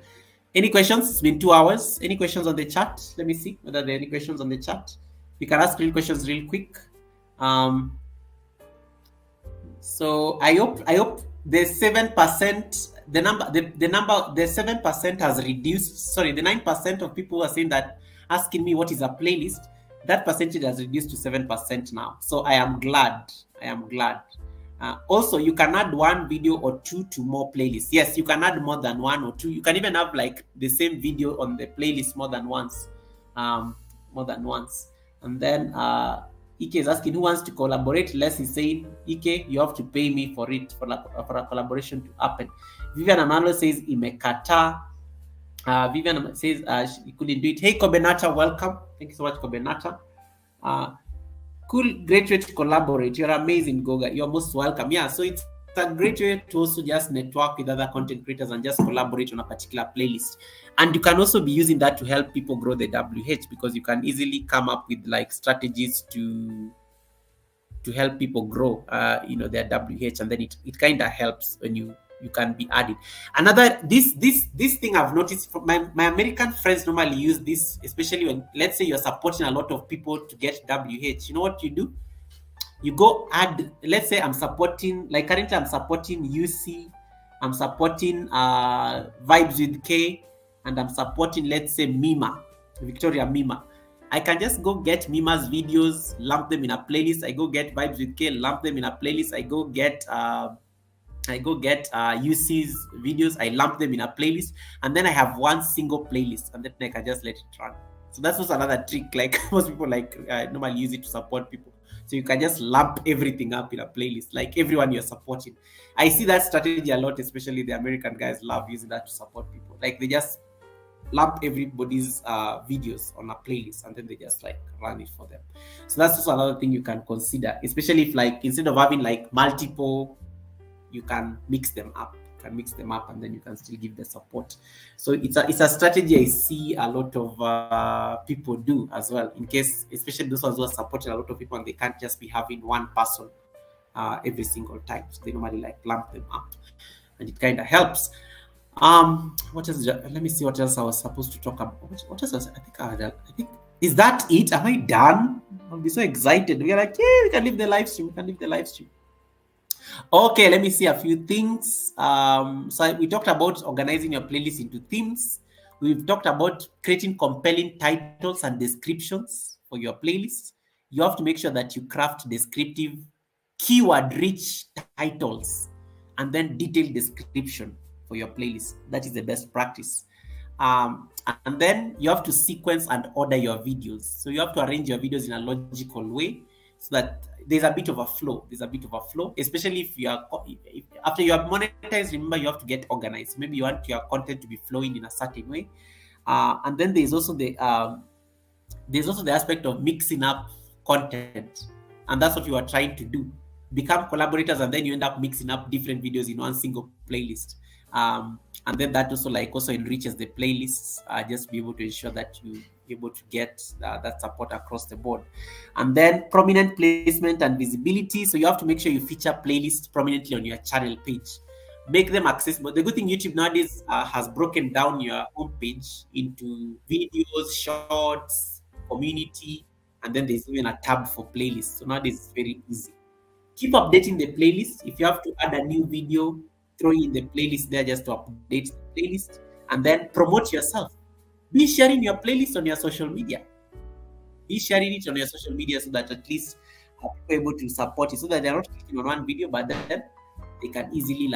Any questions? It's been 2 hours. Any questions on the chat? Let me see whether there are any questions on the chat. You can ask real questions real quick. So I hope the 7%, the 7% has reduced. Sorry, the 9% of people who are saying that, asking me what is a playlist. that percentage has reduced to 7% now. So I am glad. I am glad. Also, you can add one video or two to more playlists. Yes, you can add more than one or two. You can even have like the same video on the playlist more than once. More than once. And then Ike is asking who wants to collaborate. Les is saying, Ike, you have to pay me for it, for a collaboration to happen. Vivian Amalo says, Imekata. Vivian says she couldn't do it. Hey, Kobenata, welcome. Thank you so much, Kobenata. Cool, great way to collaborate. You're amazing, Goga. You're most welcome. Yeah, so it's a great way to also just network with other content creators and just collaborate on a particular playlist. And you can also be using that to help people grow the WH, because you can easily come up with like strategies to help people grow their WH, and then it kind of helps when you can be added. Another this thing I've noticed from my American friends normally use this, especially when, let's say, you're supporting a lot of people to get WH. You know what you do? You go add, let's say I'm supporting, like currently I'm supporting UC, I'm supporting Vibes with K, and I'm supporting, let's say, Mima, Victoria Mima. I can just go get Mima's videos, lump them in a playlist. I go get Vibes with K, lump them in a playlist. I go get UC's videos, I lump them in a playlist, and then I have one single playlist, and then I can just let it run. So that's also another trick. Like most people normally use it to support people. So you can just lump everything up in a playlist, like everyone you're supporting. I see that strategy a lot, especially the American guys love using that to support people. Like they just lump everybody's videos on a playlist, and then they just like run it for them. So that's also another thing you can consider, especially if like instead of having like multiple, you can mix them up. And then you can still give the support. So it's a strategy I see a lot of people do as well, in case, especially those ones who are supporting a lot of people and they can't just be having one person every single time. So they normally like lump them up, and it kind of helps. What else? Let me see what else I was supposed to talk about. What else? I think is that it? Am I done? I'll be so excited. We're like, yeah, we can leave the live stream. Okay, let me see a few things. So we talked about organizing your playlist into themes. We've talked about creating compelling titles and descriptions for your playlist. You have to make sure that you craft descriptive, keyword-rich titles and then detailed description for your playlist. That is the best practice. And then you have to sequence and order your videos. So you have to arrange your videos in a logical way, so that there's a bit of a flow. Especially if after you have monetized, remember you have to get organized. Maybe you want your content to be flowing in a certain way. And then there's also the aspect of mixing up content. And that's what you are trying to do. Become collaborators, and then you end up mixing up different videos in one single playlist. And then that also enriches the playlists. Just be able to ensure that you able to get that support across the board. And then prominent placement and visibility. So you have to make sure you feature playlists prominently on your channel page. Make them accessible. The good thing, YouTube nowadays has broken down your homepage into videos, shorts, community, and then there's even a tab for playlists. So nowadays it's very easy. Keep updating the playlist. If you have to add a new video, throw in the playlist there just to update the playlist. And then promote yourself. Be sharing your playlist on your social media. So that at least people are able to support it, so that they're not clicking on one video, but then they can easily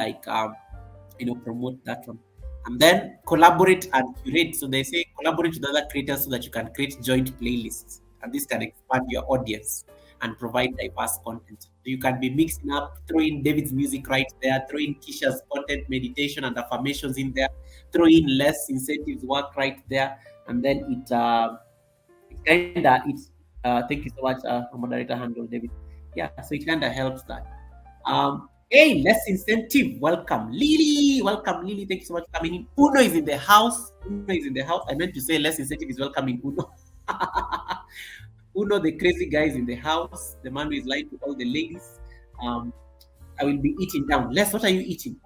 promote that one. And then collaborate and curate. So they say collaborate with other creators so that you can create joint playlists, and this can expand your audience and provide diverse content. So you can be mixing up, throw in David's music right there, throw in Kisha's content, meditation and affirmations in there, throw in less incentives work right there, and then thank you so much, moderator handle David. Yeah, so it kind of helps that. Hey, less incentive. Welcome, Lily. Thank you so much for coming in. Uno is in the house. I meant to say less incentive is welcoming Uno. Uno, the crazy guy, is in the house. The man who is lying to all the ladies. I will be eating down. Les, what are you eating?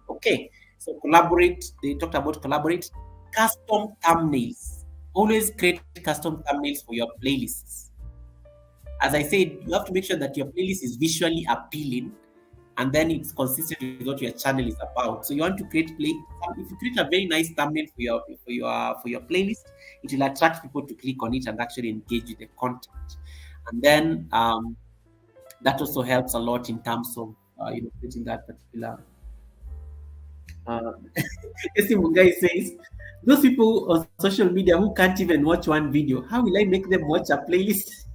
Okay, so collaborate. They talked about collaborate. Custom thumbnails. Always create custom thumbnails for your playlists. As I said, you have to make sure that your playlist is visually appealing, and then it's consistent with what your channel is about. So you want to create play. If you create a very nice thumbnail for your playlist, it will attract people to click on it and actually engage with the content. And then that also helps a lot in terms of creating that particular. Uh, Esi Mungai says, those people on social media who can't even watch one video, how will I make them watch a playlist?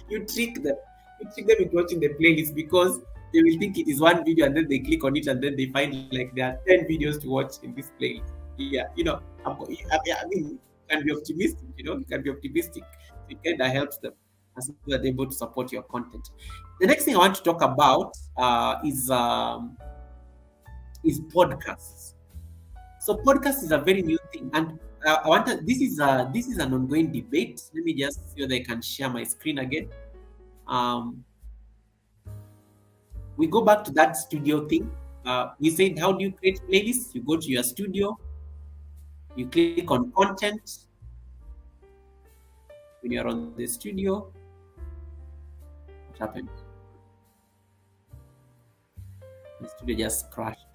You trick them. You trick them into watching the playlist because they will think it is one video and then they click on it and then they find like there are 10 videos to watch in this playlist. Yeah, I mean, you can be optimistic, you can be optimistic. It kind of helps them as they're able to support your content. The next thing I want to talk about is podcasts. So podcast is a very new thing, and I want to, this is an ongoing debate. Let me just see whether I can share my screen again. Um, we go back to that studio thing. We said, how do you create playlists? You go to your studio, you click on content. When you're on the studio, what happened? The studio just crashed.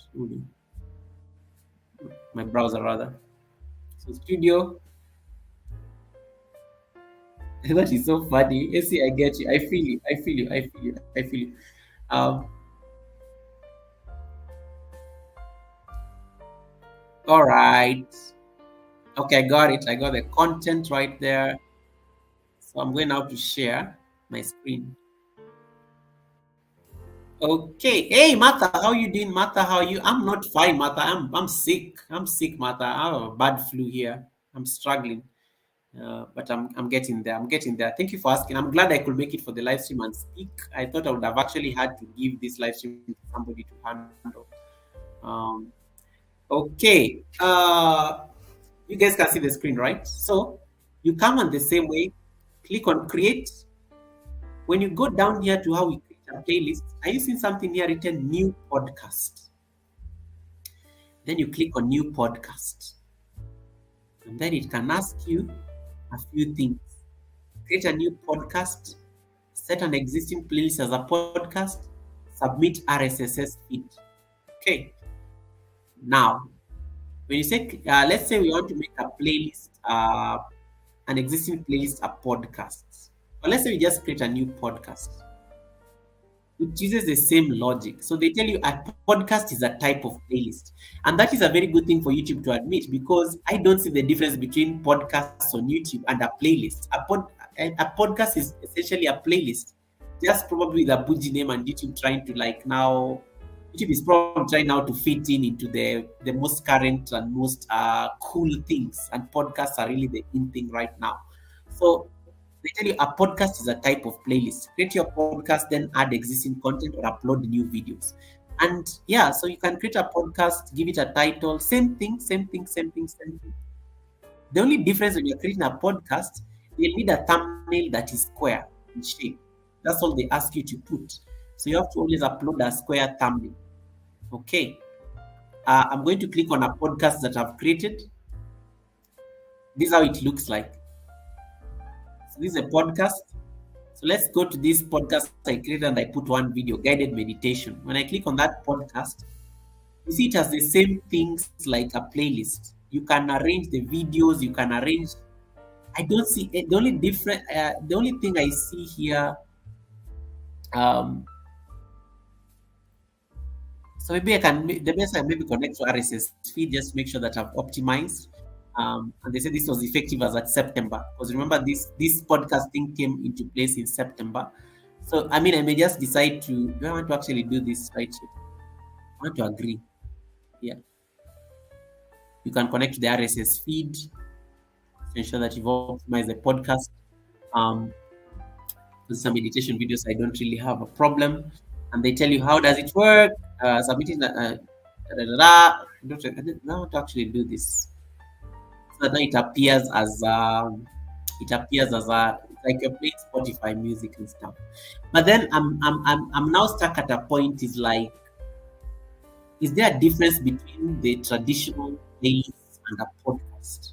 My browser rather. So studio. That is so funny. You see, I get you. I feel you. I feel you. I feel you. I feel you. Um, all right. Okay, I got it. I got the content right there. So I'm going now to share my screen. Okay. Hey, Martha, how you doing, Martha? How are you? I'm not fine, Martha. I'm sick. I'm sick, Martha. I have a bad flu here. I'm struggling. But I'm getting there. I'm getting there. Thank you for asking. I'm glad I could make it for the live stream and speak. I thought I would have actually had to give this live stream to somebody to handle. Okay. You guys can see the screen, right? So you come on the same way, click on create. When you go down here to how we create a playlist, are you seeing something here written new podcast? Then you click on new podcast. And then it can ask you a few things. Create a new podcast, set an existing playlist as a podcast, submit RSS feed. Okay. Now, when you say, let's say we want to make a playlist, an existing playlist, a podcast. But let's say we just create a new podcast. It uses the same logic. So they tell you a podcast is a type of playlist. And that is a very good thing for YouTube to admit, because I don't see the difference between podcasts on YouTube and a playlist. A podcast is essentially a playlist, just probably with a bougie name, and YouTube trying to YouTube is probably trying now to fit into the most current and most cool things. And podcasts are really the in thing right now. So they tell you a podcast is a type of playlist. Create your podcast, then add existing content or upload new videos. And yeah, so you can create a podcast, give it a title, same thing. The only difference when you're creating a podcast, you need a thumbnail that is square in shape. That's all they ask you to put. So you have to always upload a square thumbnail. Okay. I'm going to click on a podcast that I've created. This is how it looks like. So this is a podcast. So let's go to this podcast I created and I put one video, guided meditation. When I click on that podcast, you see it has the same things like a playlist. You can arrange the videos, you can arrange. I don't see the only different. The only thing I see here. So maybe the best I maybe connect to RSS feed, just make sure that I've optimized. And they said this was effective as at September, because remember this podcast thing came into place in September. So I mean, I may just decide do I want to actually do this right here? I want to agree. Yeah. You can connect to the RSS feed to ensure that you've optimized the podcast. Some meditation videos, I don't really have a problem. And they tell you how does it work. Submitting I don't know how to actually do this. So now it appears as like you're playing Spotify music and stuff. But then I'm now stuck at a point. Is like, is there a difference between the traditional playlist and a podcast?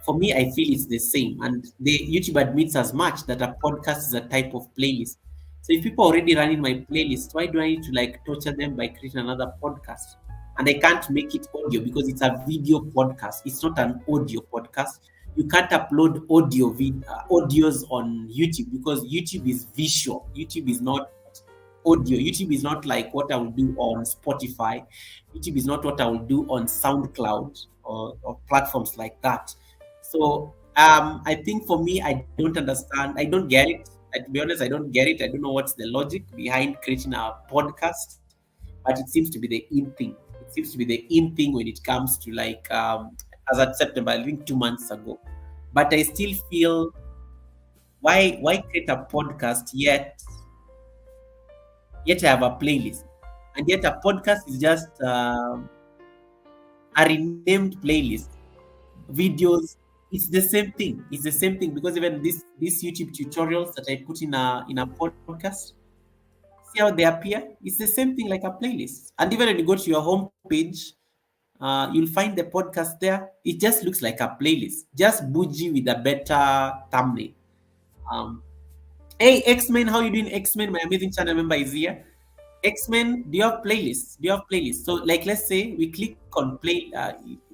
For me, I feel it's the same, and the YouTube admits as much that a podcast is a type of playlist. So if people are already running my playlist, why do I need to like torture them by creating another podcast? And I can't make it audio because it's a video podcast. It's not an audio podcast. You can't upload audios on YouTube because YouTube is visual. YouTube is not audio. YouTube is not like what I will do on Spotify. YouTube is not what I will do on SoundCloud or platforms like that. So I think for me, I don't understand. I don't get it. To be honest, I don't get it. I don't know what's the logic behind creating a podcast, but it seems to be the in thing. It seems to be the in thing when it comes to like as at September, I think 2 months ago. But I still feel why create a podcast yet I have a playlist, and yet a podcast is just a renamed playlist. Videos, it's the same thing. It's the same thing because even these YouTube tutorials that I put in a podcast, see how they appear? It's the same thing like a playlist. And even when you go to your home page, you'll find the podcast there. It just looks like a playlist, just bougie with a better thumbnail. Hey X-Men, how you doing? X-Men, my amazing channel member is here. X-Men, do you have playlists? Do you have playlists? So like let's say we click on play,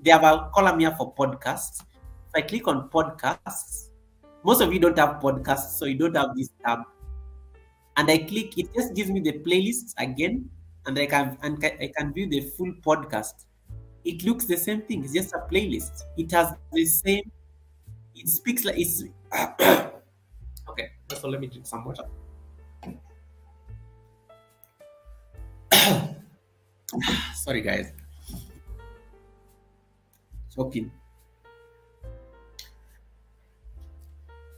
they have a column here for podcasts. If I click on podcasts, most of you don't have podcasts, so you don't have this tab. And I click, it just gives me the playlists again, and I can view the full podcast. It looks the same thing. It's just a playlist. It has the same. It speaks like it's. Okay, so let me drink some water. Sorry, guys. Choking.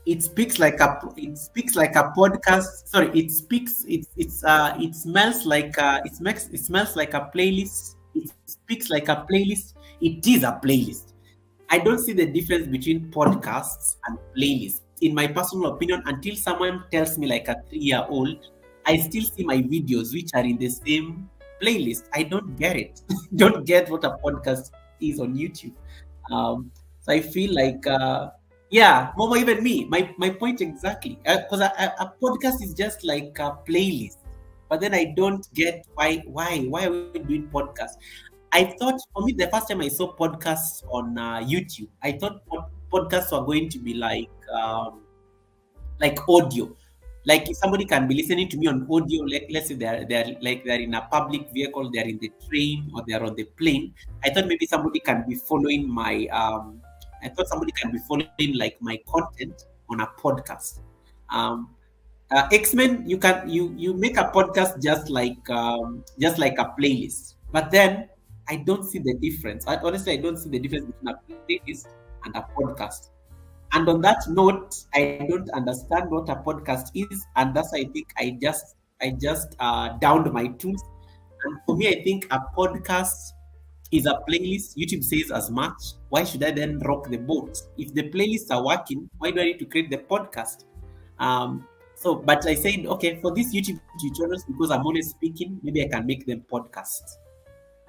It speaks like a podcast. Sorry, it smells like it smells like a playlist. It speaks like a playlist. It is a playlist. I don't see the difference between podcasts and playlists. In my personal opinion, until someone tells me like a 3-year-old, I still see my videos which are in the same playlist. I don't get it. Don't get what a podcast is on YouTube. So I feel like Momo, even me, my point exactly. Because a podcast is just like a playlist. But then I don't get why are we doing podcasts? I thought for me the first time I saw podcasts on YouTube, I thought podcasts were going to be like audio. Like if somebody can be listening to me on audio, let's say they're in a public vehicle, they're in the train or they're on the plane. I thought maybe somebody can be following my like my content on a podcast. X-Men, you make a podcast just like a playlist, but then I don't see the difference. Honestly, I don't see the difference between a playlist and a podcast. And on that note, I don't understand what a podcast is, and thus I think I just downed my tools. And for me, I think a podcast is a playlist. YouTube says as much. Why should I then rock the boat? If the playlists are working, why do I need to create the podcast? But I said, okay, for these YouTube tutorials, because I'm only speaking, maybe I can make them podcasts.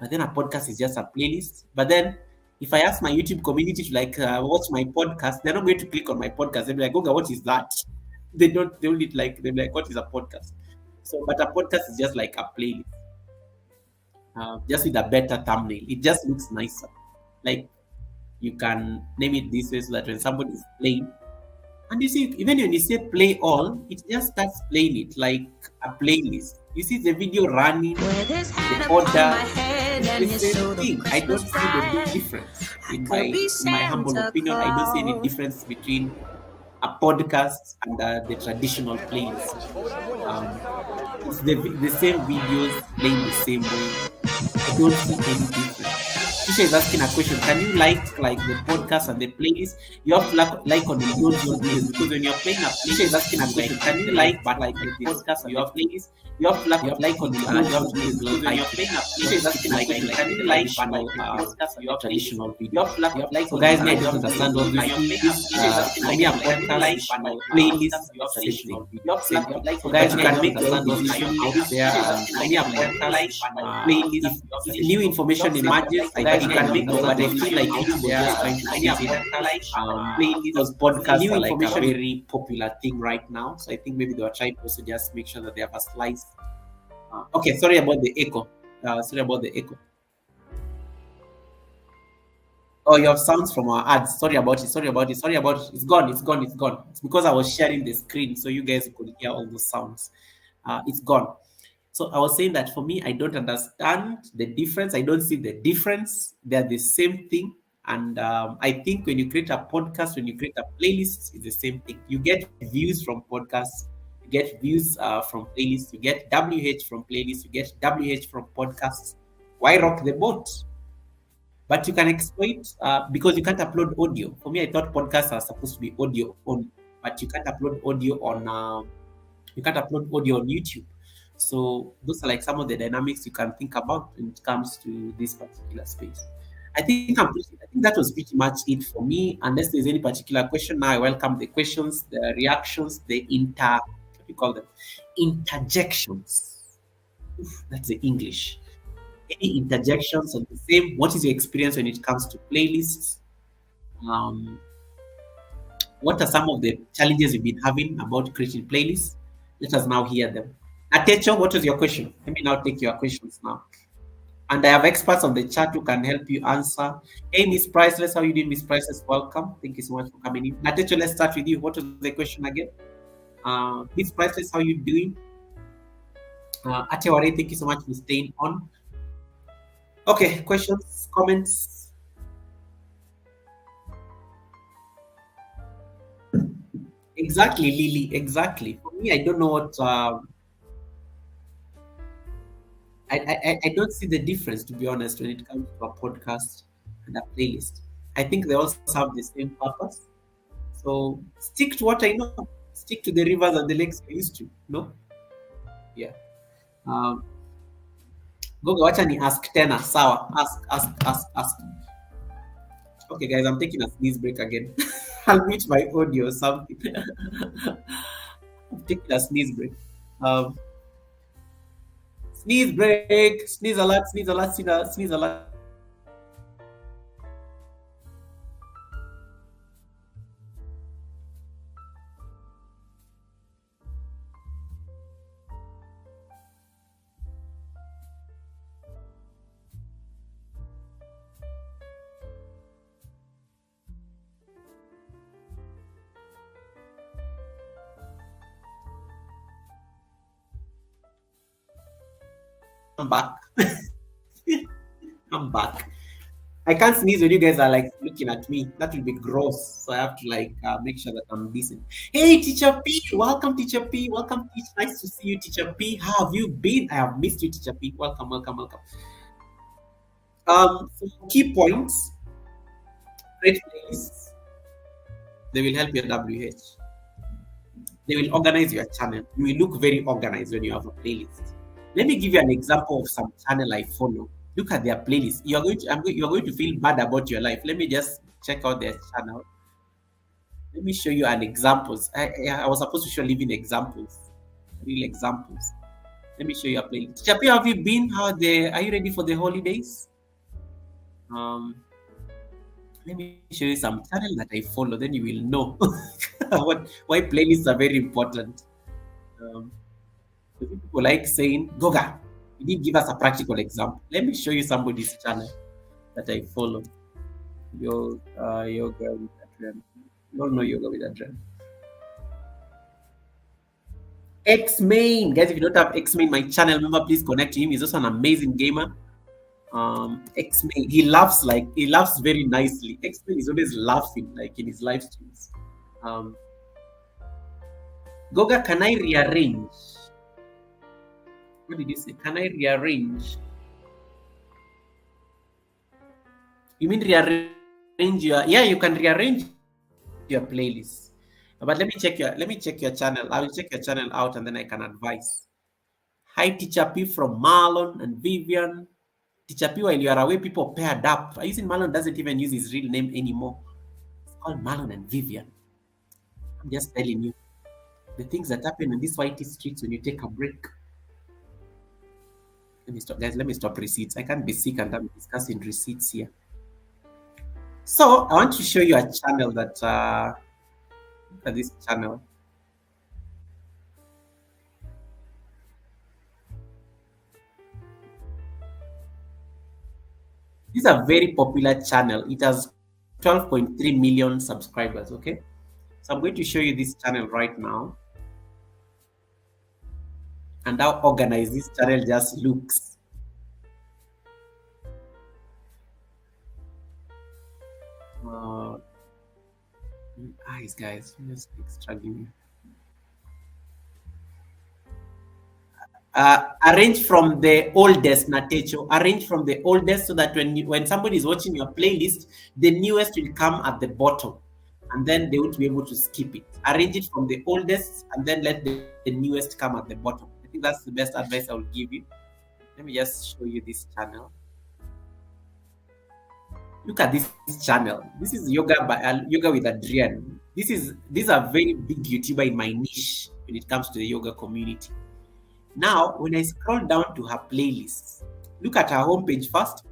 But then a podcast is just a playlist. But then if I ask my YouTube community to watch my podcast, they're not going to click on my podcast. They'll be like, Goga, what is that? They'll be like, what is a podcast? So, but a podcast is just like a playlist. Just with a better thumbnail. It just looks nicer. Like you can name it this way so that when somebody is playing, and you see, even when you say play all, it just starts playing it like a playlist. You see the video running, the order, it's the same thing. I don't see the big difference. In my humble opinion, I don't see any difference between a podcast and the traditional playlist. It's the same videos playing the same way. I don't see any difference. Tisha is asking a question. Can you like the podcast and the playlist? You have to like on the videos because when you're playing a playlist, Tisha is asking a question. Can you like the podcast and your playlist? you have to like on you have to use like you have to like the live channel a traditional video. So guys, me I don't understand all these things. For me a podcast playlist is a same thing. Same thing. So guys, you can make your own decision out there and for me a podcast if new information emerges, I can make it, but I feel like it's there trying to change it. Because podcasts are like a very popular thing right now. So I think maybe they were trying to also just make sure that they have a slice. Okay, sorry about the echo. Sorry about the echo. Oh, you have sounds from our ads. Sorry about it. Sorry about it. Sorry about it. It's gone. It's gone. It's gone. It's because I was sharing the screen so you guys could hear all those sounds. It's gone. So I was saying that for me, I don't understand the difference. I don't see the difference. They're the same thing. And I think when you create a podcast, when you create a playlist, it's the same thing. You get views from podcasts, you get views from playlists, you get WH from playlists, you get WH from podcasts. Why rock the boat? But you can exploit because you can't upload audio. For me, I thought podcasts are supposed to be audio only, but you can't upload audio on YouTube. So those are like some of the dynamics you can think about when it comes to this particular space. I think that was pretty much it for me. Unless there's any particular question, now I welcome the questions, the reactions, what do you call them? Interjections. Oof, that's the English. Any interjections on the same? What is your experience when it comes to playlists? Um, what are some of the challenges you've been having about creating playlists? Let us now hear them. Atecho, what was your question? Let me now take your questions now. And I have experts on the chat who can help you answer. Hey, Miss Priceless, how you doing, Miss Priceless? Welcome. Thank you so much for coming in. Natecho, let's start with you. What was the question again? Miss Priceless, how you doing? Ateware, thank you so much for staying on. Okay, questions, comments? Exactly, Lily, exactly. For me, I don't know what... I don't see the difference, to be honest, when it comes to a podcast and a playlist. I think they all serve the same purpose. So stick to what I know. Stick to the rivers and the lakes I used to. No? Yeah. Goga, wacha ni ask tena. Sawa. Ask. Okay, guys, I'm taking a sneeze break again. I'll mute my audio or something. I'm taking a sneeze break. Sneeze break. Sneeze alert. Sneeze alert. Sneeze alert. I'm back. I'm back. I can't sneeze when you guys are like looking at me. That will be gross. So I have to like make sure that I'm decent. Hey, Teacher P. Welcome, Teacher P. Welcome, Teach. Nice to see you, Teacher P. How have you been? I have missed you, Teacher P. Welcome. So key points. Great playlists. They will help your WH. They will organize your channel. You will look very organized when you have a playlist. Let me give you an example of some channel I follow. Look at their playlist. You're going to feel bad about your life. Let me just check out their channel. Let me show you an examples. I was supposed to show living examples, real examples. Let me show you a playlist. Chapi, have you been? Are you ready for the holidays? Let me show you some channel that I follow. Then you will know why playlists are very important. People like saying, Goga, you did give us a practical example. Let me show you somebody's channel that I follow. Yoga with Adrian. Don't know Yoga with Adrian. X-Main. Guys, if you don't have X-Main, my channel member, please connect to him. He's also an amazing gamer. X-Main, he laughs very nicely. X-Main is always laughing like in his live streams. Goga, can I rearrange? What did you say? Can I rearrange? You mean rearrange your? Yeah, you can rearrange your playlist. But let me check your channel. I will check your channel out and then I can advise Hi, Teacher P from Marlon and Vivian. Teacher P, while you are away, people paired up. Are you seeing Marlon doesn't even use his real name anymore? It's called Marlon and Vivian. I'm just telling you the things that happen in these whitey streets when you take a break. Let me stop, guys. Let me stop receipts. I can't be sick and I'm discussing receipts here. So I want to show you a channel that look at this channel. This is a very popular channel. It has 12.3 million subscribers. Okay, so I'm going to show you this channel right now and how organized this channel just looks. Eyes, guys, just struggling. Arrange from the oldest, Natecho. Arrange from the oldest so that when somebody is watching your playlist, the newest will come at the bottom, and then they won't be able to skip it. Arrange it from the oldest, and then let the newest come at the bottom. I think that's the best advice I will give you. Let me just show you this channel. Look at this channel. This is yoga yoga with Adrian. This is a very big YouTuber in my niche when it comes to the yoga community. Now, when I scroll down to her playlists, look at her homepage first.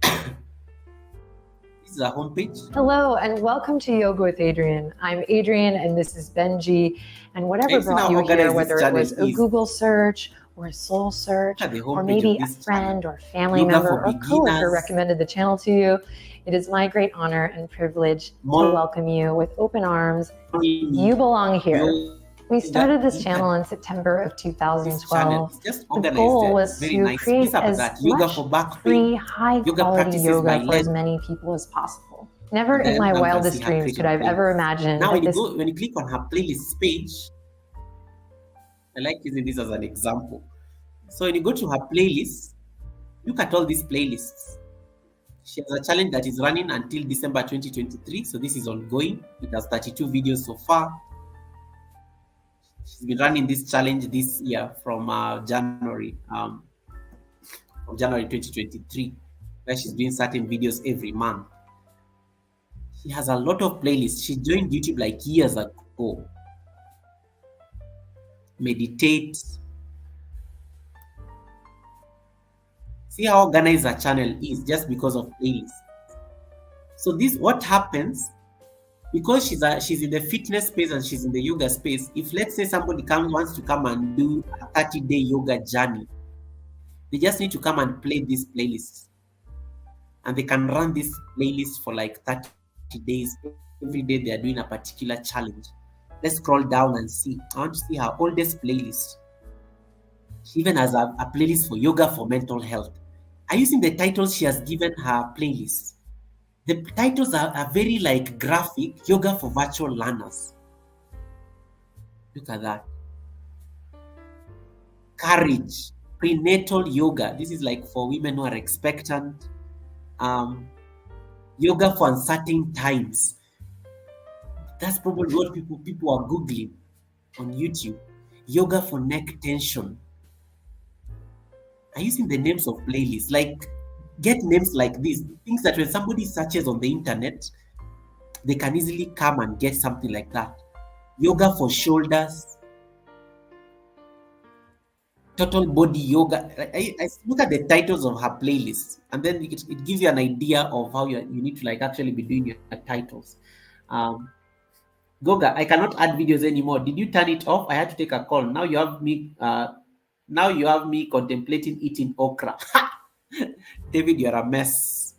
This is her homepage. Hello, and welcome to Yoga with Adrian. I'm Adrian, and this is Benji. And whatever brought you here, whether it was a Google search or a soul search, or maybe a friend or family member or coworker recommended the channel to you, it is my great honor and privilege to welcome you with open arms. You belong here. We started this channel in September of 2012. The goal was to create as much free, high-quality yoga for as many people as possible. Never in my wildest dreams could I have ever imagined now, that when you click on her playlist page, I like using this as an example. So when you go to her playlist, look at all these playlists. She has a challenge that is running until December 2023. So this is ongoing. It has 32 videos so far. She's been running this challenge this year from January 2023, where she's doing certain videos every month. She has a lot of playlists. She joined YouTube like years ago. Meditate. See how organized her channel is just because of playlists. So this, what happens, because she's in the fitness space and she's in the yoga space, if let's say somebody wants to come and do a 30-day yoga journey, they just need to come and play these playlists. And they can run this playlist for like 30 days. Every day they are doing a particular challenge. Let's scroll down and see. I want to see her oldest playlist. She even has a playlist for yoga for mental health. Are you seeing the titles she has given her playlist? The titles are very like graphic, yoga for virtual learners. Look at that. Courage, prenatal yoga. This is like for women who are expectant. Yoga for uncertain times. That's probably what people are Googling on YouTube. Yoga for neck tension. Are you seeing the names of playlists? Like, get names like these, things that when somebody searches on the internet, they can easily come and get something like that. Yoga for shoulders, total body yoga. I look at the titles of her playlists, and then it gives you an idea of how you need to like actually be doing your titles. Goga, I cannot add videos anymore. Did you turn it off? I had to take a call. Now you have me. Now you have me contemplating eating okra. David, you're a mess.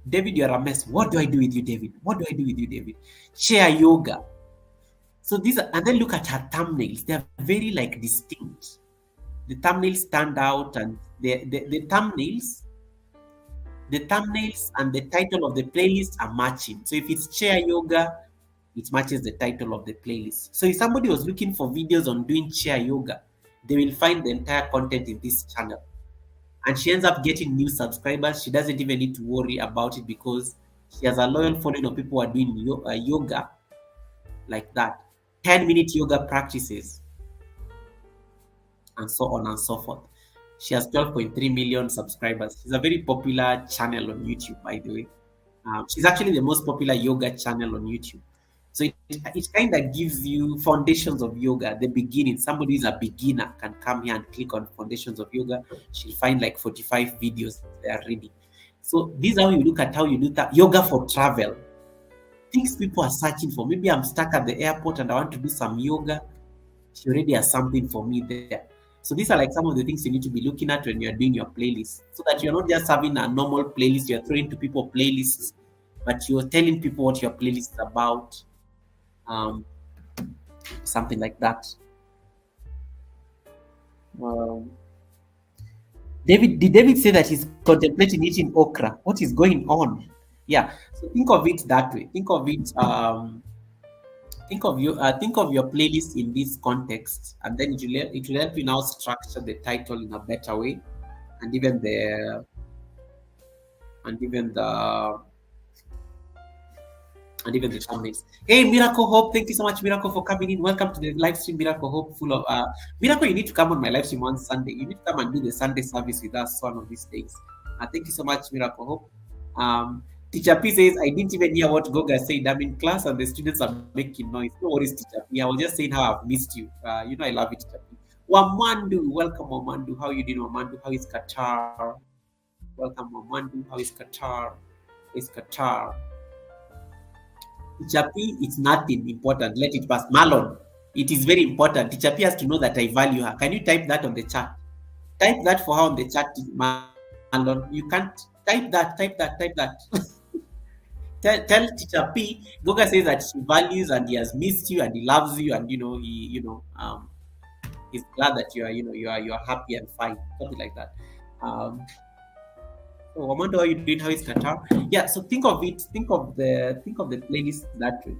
David, you're a mess. What do I do with you, David? What do I do with you, David? Share yoga. So these are, and then look at her thumbnails. They're very like distinct. The thumbnails stand out, and the thumbnails and the title of the playlist are matching. So if it's chair yoga, it matches the title of the playlist. So if somebody was looking for videos on doing chair yoga, they will find the entire content in this channel. And she ends up getting new subscribers. She doesn't even need to worry about it because she has a loyal following of people who are doing yoga like that. 10-minute yoga practices. and so on and so forth. She has 12.3 million subscribers. She's a very popular channel on YouTube, by the way. She's actually the most popular yoga channel on YouTube. So it kind of gives you foundations of yoga, the beginning. Somebody who's a beginner can come here and click on foundations of yoga. She'll find like 45 videos there already. So this is how you look at how you do that. Yoga for travel. Things people are searching for. Maybe I'm stuck at the airport and I want to do some yoga. She already has something for me there. So these are like some of the things you need to be looking at when you're doing your playlist, so that you're not just having a normal playlist, you're throwing to people playlists, but you're telling people what your playlist is about, something like that. Did David say that he's contemplating eating okra? What is going on? Yeah, so think of it that way. Think of it. Think of your playlist in this context, and then it will help you now structure the title in a better way, and even the thumbnails. Hey, Miracle Hope, thank you so much, Miracle, for coming in. Welcome to the live stream, Miracle Hope, full of Miracle. You need to come on my live stream on Sunday. You need to come and do the Sunday service with us one of these days. Thank you so much, Miracle Hope. Teacher P says, I didn't even hear what Goga said. I'm in class and the students are making noise. No worries, Teacher P. I was just saying how I've missed you. You know I love it, Teacher P. Wamandu, welcome, Wamandu. How you doing, Wamandu? How is Qatar? Welcome, Wamandu. How is Qatar? Qatar? Teacher P, it's nothing important. Let it pass. Marlon, it is very important. Teacher P has to know that I value her. Can you type that on the chat? Type that for her on the chat, Marlon. You can't type that. Tell Teacher P, Goga says that she values and he has missed you and he loves you, and he's glad that you are happy and fine, something like that. So I wonder how you doing. How is Qatar? Yeah. So think of it. Think of the playlist that way.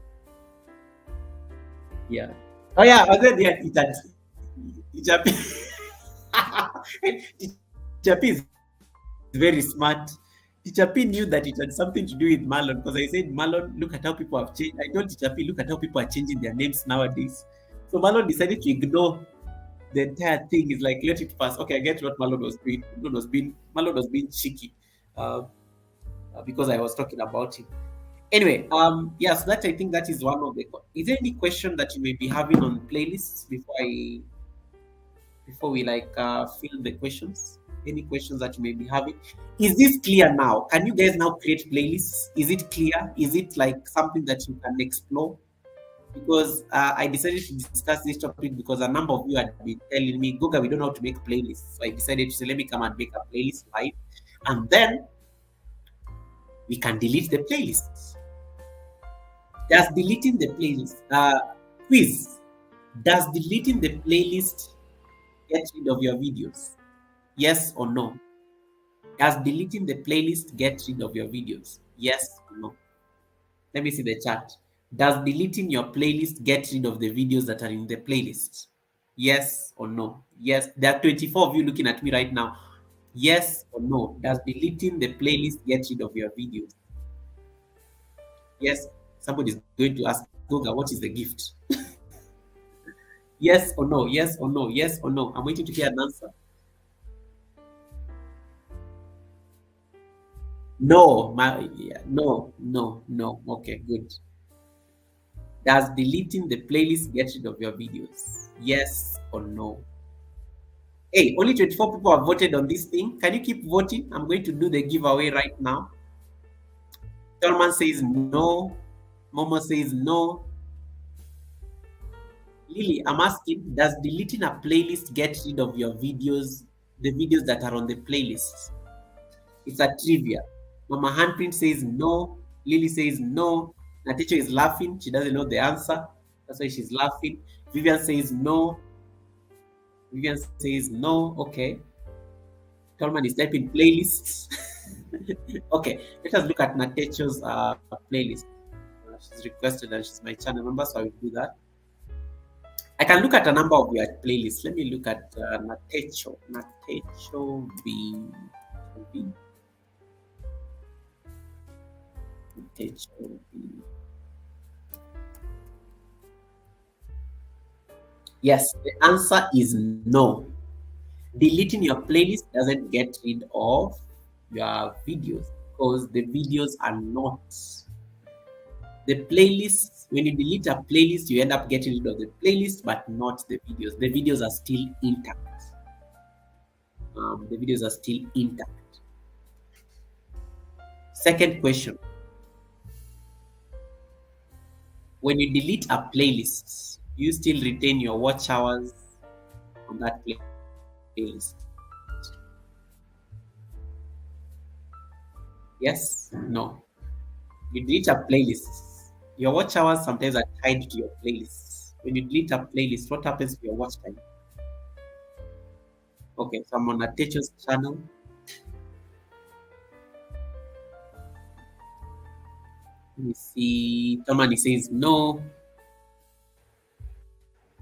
Yeah. Oh yeah. Other than Teacher P is very smart. Teacher P knew that it had something to do with Marlon, because I said, Marlon, look at how people have changed. I told Teacher P, look at how people are changing their names nowadays. So Marlon decided to ignore the entire thing. Is like, let it pass. Okay, I get what Marlon was doing. Marlon was being cheeky because I was talking about him. Anyway, yes, that I think that is one of the. Is there any question that you may be having on playlists before we fill the questions? Any questions that you may be having? Is this clear now? Can you guys now create playlists? Is it clear? Is it like something that you can explore? Because I decided to discuss this topic because a number of you had been telling me, Goga, we don't know how to make playlists. So I decided to say, let me come and make a playlist live, and then we can delete the playlists. Does deleting the playlist, quiz, does deleting the playlist get rid of your videos? Yes or no? Does deleting the playlist get rid of your videos? Yes or no? Let me see the chat. Does deleting your playlist get rid of the videos that are in the playlist? Yes or no? Yes. There are 24 of you looking at me right now. Yes or no? Does deleting the playlist get rid of your videos? Yes. Somebody is going to ask, Goga, what is the gift? Yes or no? Yes or no? Yes or no? I'm waiting to hear an answer. No, no. Okay, good. Does deleting the playlist get rid of your videos? Yes or no? Hey, only 24 people have voted on this thing. Can you keep voting? I'm going to do the giveaway right now. Tolman says no. Momo says no. Lily, I'm asking, does deleting a playlist get rid of your videos, the videos that are on the playlist? It's a trivia. Mama Handprint says no. Lily says no. Natecho is laughing. She doesn't know the answer. That's why she's laughing. Vivian says no. Vivian says no. Okay. Tolman is typing playlists. Okay. Let us look at Natecho's playlist. She's requested and she's my channel member, so I will do that. I can look at a number of your playlists. Let me look at Natecho. Natecho V. Yes, the answer is no. Deleting your playlist doesn't get rid of your videos because the videos are not the playlist. When you delete a playlist, you end up getting rid of the playlist, but not the videos. The videos are still intact. The videos are still intact. Second question. When you delete a playlist, you still retain your watch hours on that playlist? Yes? No? You delete a playlist. Your watch hours sometimes are tied to your playlists. When you delete a playlist, what happens to your watch time? Okay, so I'm on a teacher's channel. Let me see. Somebody says no.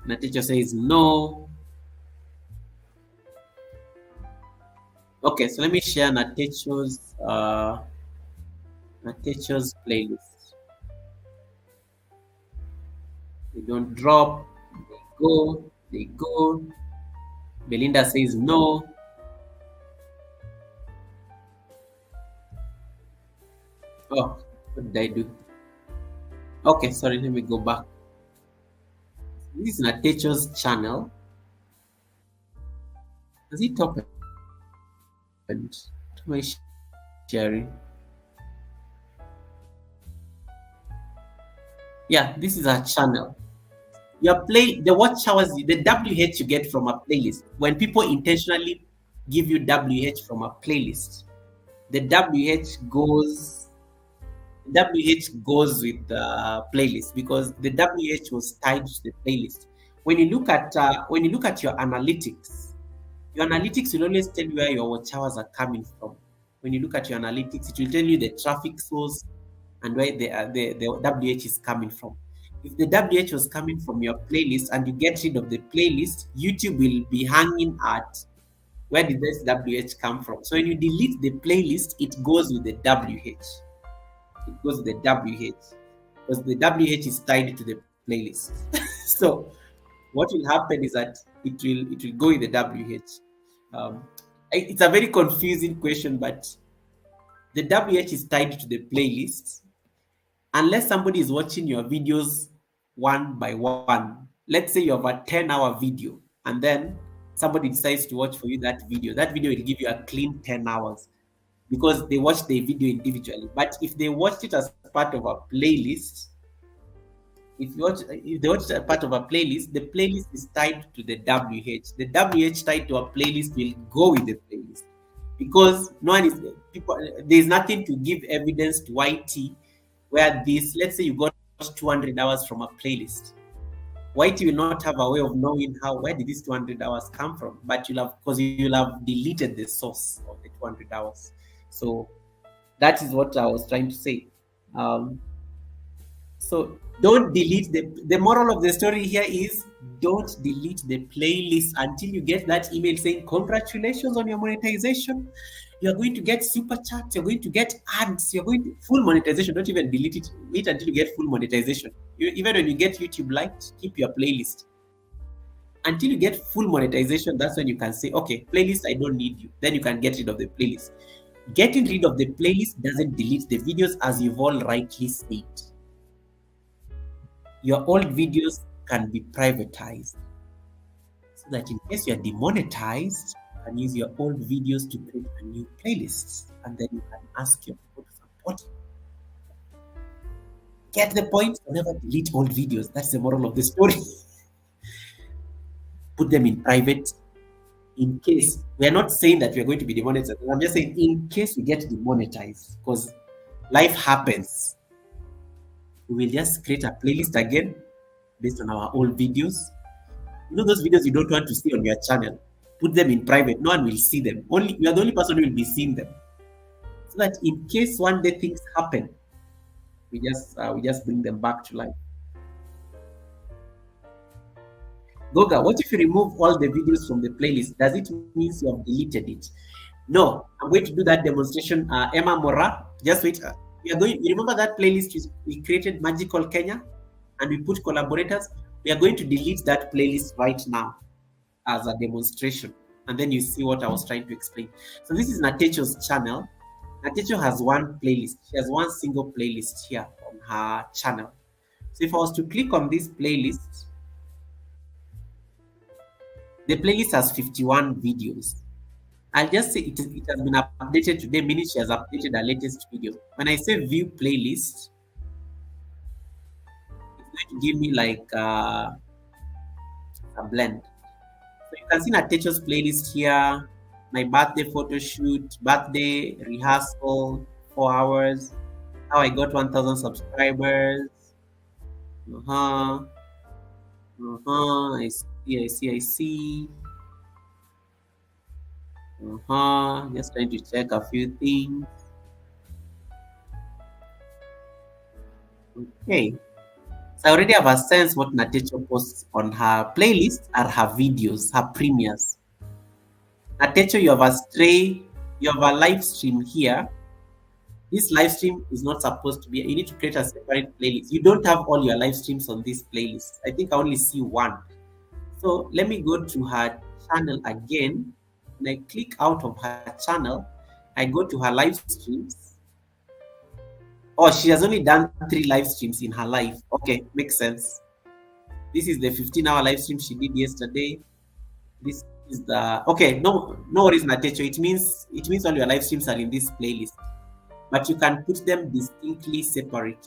And the teacher says no. Okay, so let me share Natecho's playlist. They don't drop, they go. Belinda says no. Oh, what did I do? Okay, sorry, let me go back. This is Natecho's channel. Has it opened? To my sharing. Yeah, this is our channel. The watch hours, the WH you get from a playlist. When people intentionally give you WH from a playlist, the WH goes with the playlist because the WH was tied to the playlist. When you look at your analytics will always tell you where your watch hours are coming from. When you look at your analytics, it will tell you the traffic source and where the WH is coming from. If the WH was coming from your playlist and you get rid of the playlist, YouTube will be hanging at where did this WH come from. So when you delete the playlist, it goes with the WH. It goes with the WH because the WH is tied to the playlist. So what will happen is that it will go with the WH. It's a very confusing question, but the WH is tied to the playlist unless somebody is watching your videos one by one. Let's say you have a 10-hour video and then somebody decides to watch for you that video will give you a clean 10 hours because they watched the video individually. But if they watched it as part of a playlist, if they watch a part of a playlist, the playlist is tied to the WH. The WH tied to a playlist will go with the playlist because there's nothing to give evidence to YT where let's say you got 200 hours from a playlist. YT will not have a way of knowing where did these 200 hours come from, but you'll have deleted the source of the 200 hours. So that is what I was trying to say. So don't delete the moral of the story here is don't delete the playlist until you get that email saying congratulations on your monetization. You're going to get super chats, you're going to get ads, you're going to full monetization. Don't even delete it. Wait until you get full monetization. Even when you get YouTube Lite, keep your playlist. Until you get full monetization, that's when you can say, okay, playlist, I don't need you. Then you can get rid of the playlist. Getting rid of the playlist doesn't delete the videos, as you've all rightly said. Your old videos can be privatized so that in case you're demonetized, you can use your old videos to create a new playlist and then you can ask your people to support you. Get the point? Never delete old videos. That's the moral of the story. Put them in private in case. We're not saying that we're going to be demonetized. I'm just saying in case we get demonetized because life happens. We will just create a playlist again based on our old videos. You know those videos you don't want to see on your channel? Put them in private. No one will see them. You are the only person who will be seeing them. So that in case one day things happen, we just bring them back to life. Goga, what if you remove all the videos from the playlist? Does it mean you have deleted it? No, I'm going to do that demonstration. Emma Mora, just wait. You remember that playlist we created, Magical Kenya, and we put collaborators? We are going to delete that playlist right now as a demonstration. and then you see what I was trying to explain. So this is Natecho's channel. Natecho has one playlist. She has one single playlist here on her channel. So if I was to click on this playlist, the playlist has 51 videos. I'll just say it has been updated today, meaning she has updated her latest video. When I say view playlist, it's going to give me like a blend. So you can see Natecho's playlist here, my birthday photo shoot, birthday rehearsal, 4 hours, how I got 1,000 subscribers. I see. Just trying to check a few things. Okay. So I already have a sense what Natecho posts on her playlist are her videos, her premieres. Natecho, you have a live stream here. This live stream is not supposed to be, you need to create a separate playlist. You don't have all your live streams on this playlist. I think I only see one. So let me go to her channel again. When I click out of her channel, I go to her live streams. Oh, she has only done 3 live streams in her life. Okay, makes sense. This is the 15-hour live stream she did yesterday. This is the no worries, Natecho. It means all your live streams are in this playlist, but you can put them distinctly separate.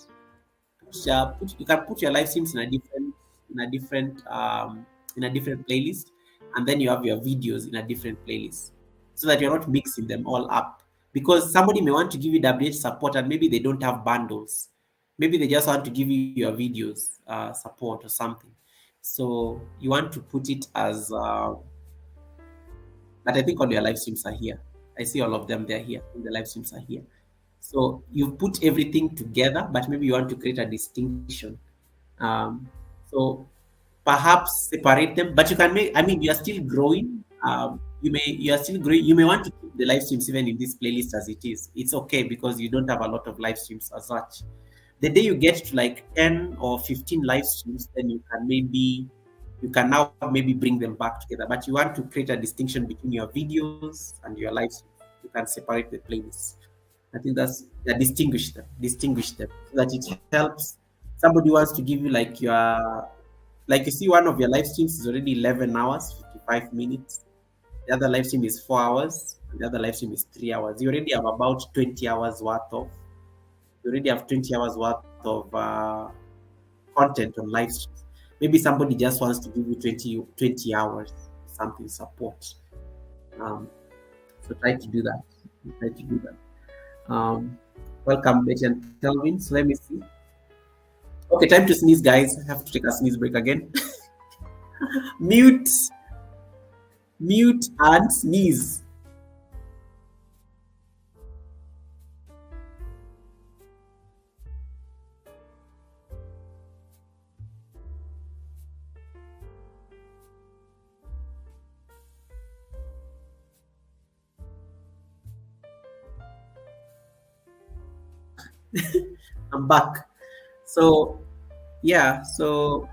You can put your live streams in a different playlist, and then you have your videos in a different playlist, so that you're not mixing them all up. Because somebody may want to give you WH support and maybe they don't have bundles. Maybe they just want to give you your videos support or something. So you want to put it as, but I think all your live streams are here. I see all of them, they're here. The live streams are here. So you put everything together, but maybe you want to create a distinction. So perhaps separate them, but you can make, you are still growing. You are still growing. You may want to keep the live streams even in this playlist as it is. It's okay because you don't have a lot of live streams as such. The day you get to like 10 or 15 live streams, then you can now maybe bring them back together. But you want to create a distinction between your videos and your live streams. You can separate the playlists. I think distinguish them so that it helps. Somebody wants to give you like you see one of your live streams is already 11 hours, 55 minutes. The other live stream is 4 hours, and the other live stream is 3 hours. You already have about 20 hours worth of content on live streams. Maybe somebody just wants to give you 20 hours, something support. So try to do that. Welcome, Betty and Kelvin. So let me see. Okay, time to sneeze, guys. I have to take a sneeze break again. Mute and sneeze. I'm back. So yeah, so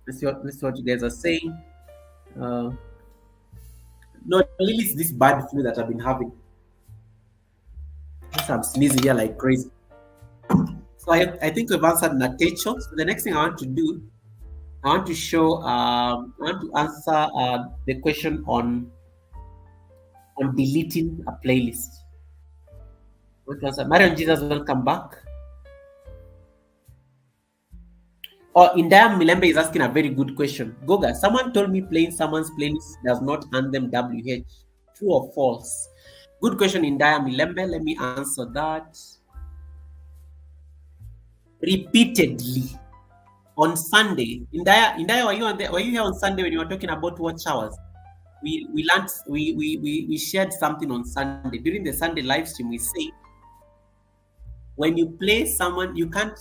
let's see what you guys are saying. No, really, it's this bad flu that I've been having. I'm sneezing here like crazy. So I think we've answered Natecho. So the next thing I want to do, I want to answer the question on deleting a playlist. Marion Jesus, welcome back. Indaya Milembe is asking a very good question. Goga, someone told me playing someone's playlist does not earn them WH. True or false? Good question, Indaya Milembe. Let me answer that. Repeatedly on Sunday. Indaya, were you here on Sunday when you were talking about watch hours? We shared something on Sunday. During the Sunday live stream, we say when you play someone, you can't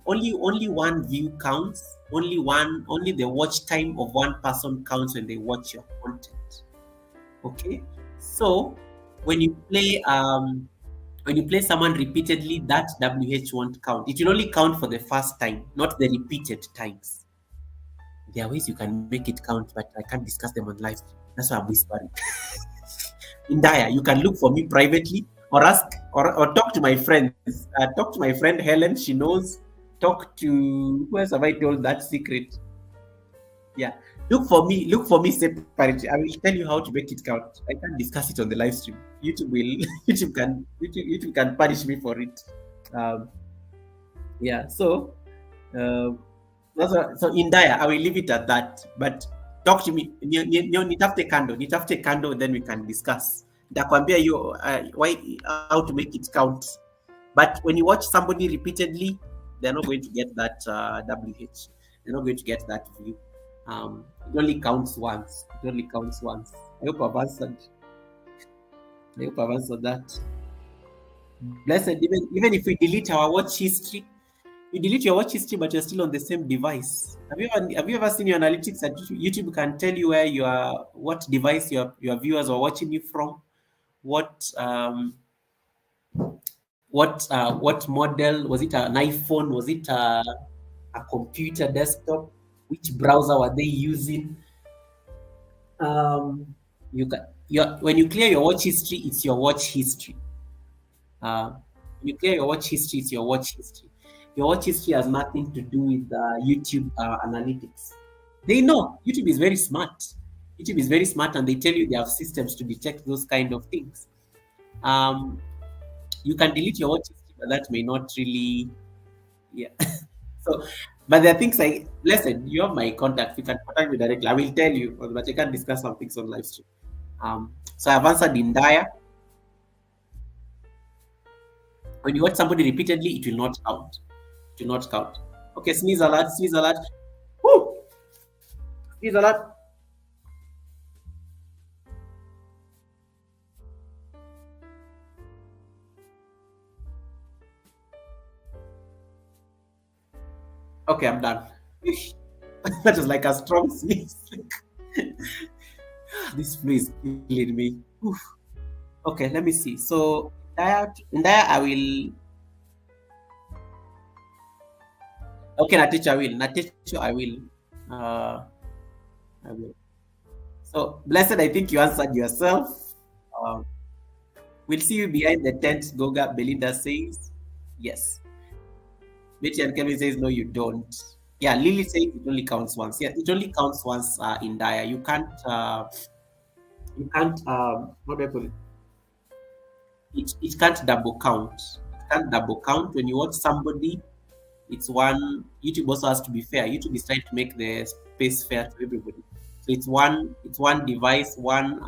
only one view counts, only the watch time of one person counts when they watch your content. Okay, so when you play someone repeatedly, that WH won't count. It will only count for the first time, not the repeated times. There are ways you can make it count, but I can't discuss them on live. That's why I'm whispering. In Daya, you can look for me privately or ask or talk to my friends. Talk to my friend Helen, she knows. Talk to who else have I told that secret? Yeah. Look for me separately. I will tell you how to make it count. I can't discuss it on the live stream. YouTube will YouTube can punish me for it. Um, yeah. So uh, so in Daya, I will leave it at that. But talk to me. Nitafute kando, then we can discuss. Nitakwambia you why how to make it count. But when you watch somebody repeatedly, they're not going to get that WH. They're not going to get that view. It only counts once. It only counts once. I hope I've answered. I hope I've answered that. Blessed, even if we delete our watch history, you delete your watch history, but you're still on the same device. Have you ever seen your analytics that YouTube can tell you where you are, what device your viewers are watching you from, what model was it? An iPhone? Was it a computer desktop? Which browser were they using? You can when you clear your watch history, it's your watch history. Uh, you clear your watch history, it's your watch history. Your watch history has nothing to do with YouTube analytics. They know YouTube is very smart. YouTube is very smart, and they tell you they have systems to detect those kind of things. You can delete your watch history, but that may not really, yeah. So, but there are things like, listen, you have my contact. You can contact me directly. I will tell you, but I can discuss some things on live stream. So I've answered in Daya. When you watch somebody repeatedly, it will not count. It will not count. Okay, sneeze alert, sneeze alert. Woo! Sneeze alert. Okay, I'm done. That is like a strong sneeze. This flu is killing me. Oof. Okay, let me see. So in there I will. Okay, Natecha, I will. Natecha, I will. I will. So, Blessed, I think you answered yourself. We'll see you behind the tent, Goga. Belinda says, yes. Betty and Kevin says, no, you don't. Yeah, Lily says it only counts once. Yeah, it only counts once in Daya. You can't, what do I put it? It can't double count. It can't double count. When you watch somebody, it's one. YouTube also has to be fair. YouTube is trying to make the space fair to everybody. So it's one device, one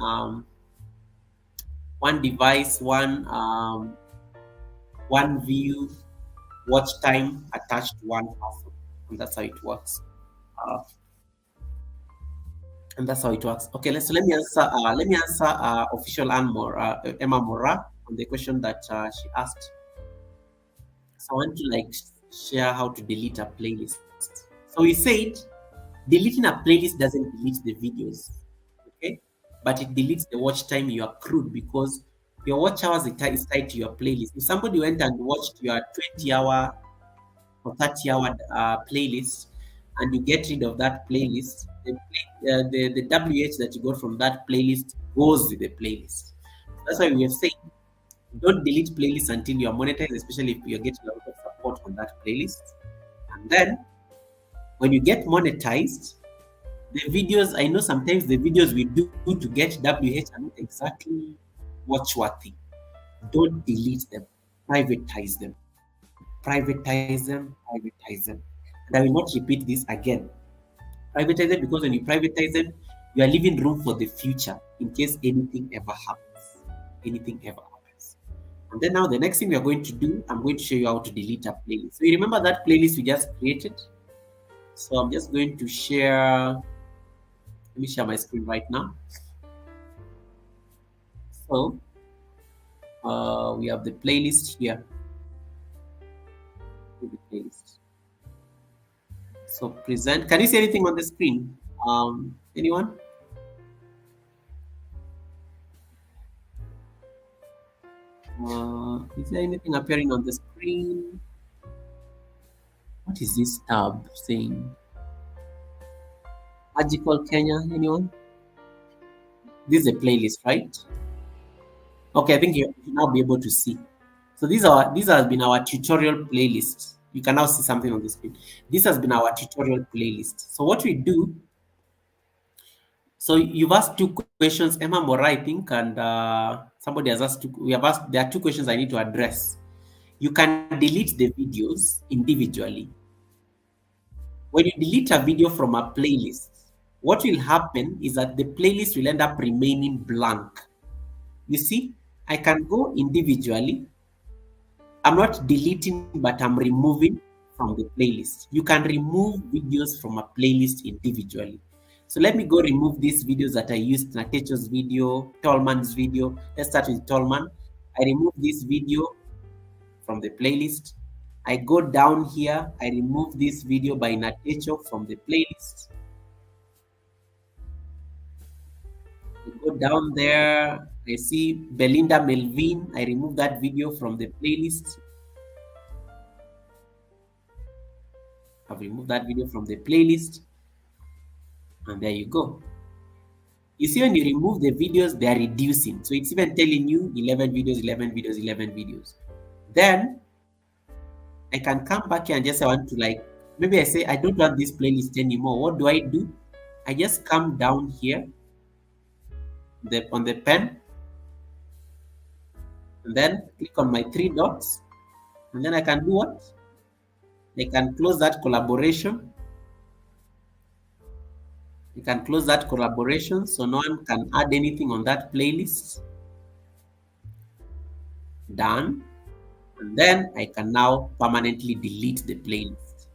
device, one view, watch time attached to one person, and that's how it works. And that's how it works. Okay, so let me answer. Official Emma Mora on the question that she asked. So I want to share how to delete a playlist. So we said deleting a playlist doesn't delete the videos, okay? But it deletes the watch time you accrued because your watch hours is tied to your playlist. If somebody went and watched your 20-hour or 30-hour playlist and you get rid of that playlist, the WH that you got from that playlist goes with the playlist. That's why we have said don't delete playlists until you are monetized, especially if you're getting a lot of support on that playlist. And then when you get monetized, the videos, I know sometimes the videos we do to get WH are not exactly watch-worthy. Don't delete them. Privatize them. Privatize them. Privatize them. And I will not repeat this again. Privatize them because when you privatize them, you are leaving room for the future in case anything ever happens. Anything ever happens. And then now the next thing we are going to do, I'm going to show you how to delete a playlist. So you remember that playlist we just created? So I'm just going to share. Let me share my screen right now. So we have the playlist here. The playlist. So present. Can you see anything on the screen? Anyone? Is there anything appearing on the screen? What is this tab saying? Magical Kenya, anyone? This is a playlist, right? Okay, I think you should now be able to see. So these has been our tutorial playlist. You can now see something on the screen. This has been our tutorial playlist. So what we do, so you've asked two questions, Emma Mora, I think, and somebody has asked we have asked, there are two questions I need to address. You can delete the videos individually. When you delete a video from a playlist, what will happen is that the playlist will end up remaining blank. You see, I can go individually. I'm not deleting, but I'm removing from the playlist. You can remove videos from a playlist individually. So let me go remove these videos that I used, Natecho's video, Tolman's video. Let's start with Tolman. I remove this video from the playlist. I go down here, I remove this video by Natecho from the playlist. I go down there, I see Belinda Melvin, I remove that video from the playlist. I've removed that video from the playlist. And there you go. You see, when you remove the videos, they are reducing. So it's even telling you 11 videos, 11 videos, 11 videos. Then I can come back here and just I want to maybe I say I don't want this playlist anymore. What do? I just come down here on the pen and then click on my three dots. And then I can do what? I can close that collaboration. You can close that collaboration so no one can add anything on that playlist. Done. And then I can now permanently delete the playlist.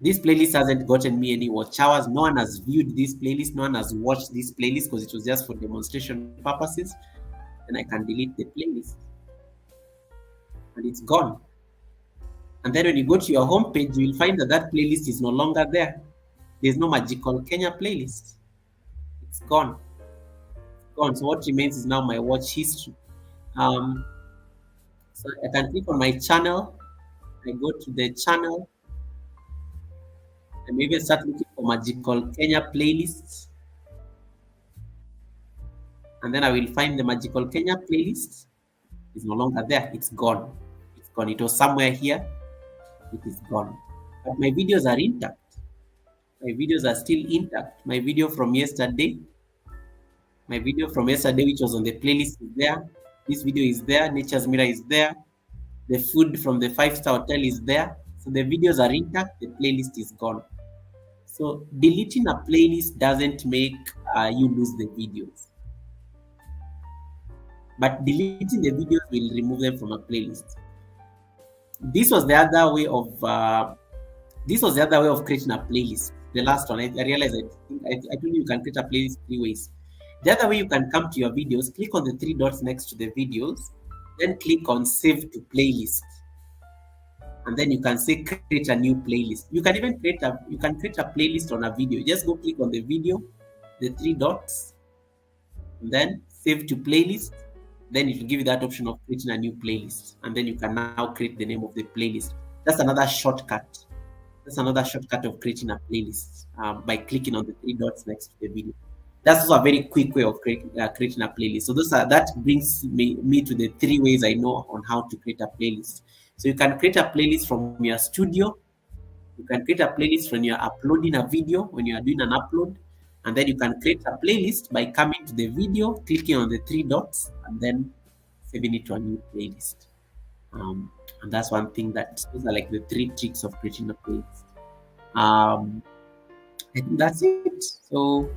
This playlist hasn't gotten me any watch hours. No one has viewed this playlist. No one has watched this playlist because it was just for demonstration purposes. And I can delete the playlist. And it's gone. And then when you go to your homepage, you will find that that playlist is no longer there. There's no Magical Kenya playlist. It's gone. It's gone. So what remains is now my watch history. So I can click on my channel. I go to the channel. And maybe start looking for Magical Kenya playlists. And then I will find the Magical Kenya playlist. It's no longer there. It's gone. It's gone. It was somewhere here. It is gone. But my videos are intact. My videos are still intact. My video from yesterday, which was on the playlist, is there. This video is there. Nature's Mirror is there. The food from the 5-star hotel is there. So the videos are intact. The playlist is gone. So deleting a playlist doesn't make you lose the videos. But deleting the videos will remove them from a playlist. This was the other way of creating a playlist. The last one, I realized I told you can create a playlist 3 ways. The other way, you can come to your videos, click on the 3 dots next to the videos, then click on Save to Playlist. And then you can say create a new playlist. You can even create a playlist on a video. Just go click on the video, the 3 dots, and then Save to Playlist. Then it will give you that option of creating a new playlist. And then you can now create the name of the playlist. That's another shortcut. That's another shortcut of creating a playlist by clicking on the 3 dots next to the video. That's also a very quick way of creating a playlist. So that brings me to the 3 ways I know on how to create a playlist. So you can create a playlist from your studio. You can create a playlist when you're uploading a video, when you are doing an upload. And then you can create a playlist by coming to the video, clicking on the 3 dots, and then saving it to a new playlist. And that's one thing those are like the 3 tricks of creating a playlist. I think that's it. So,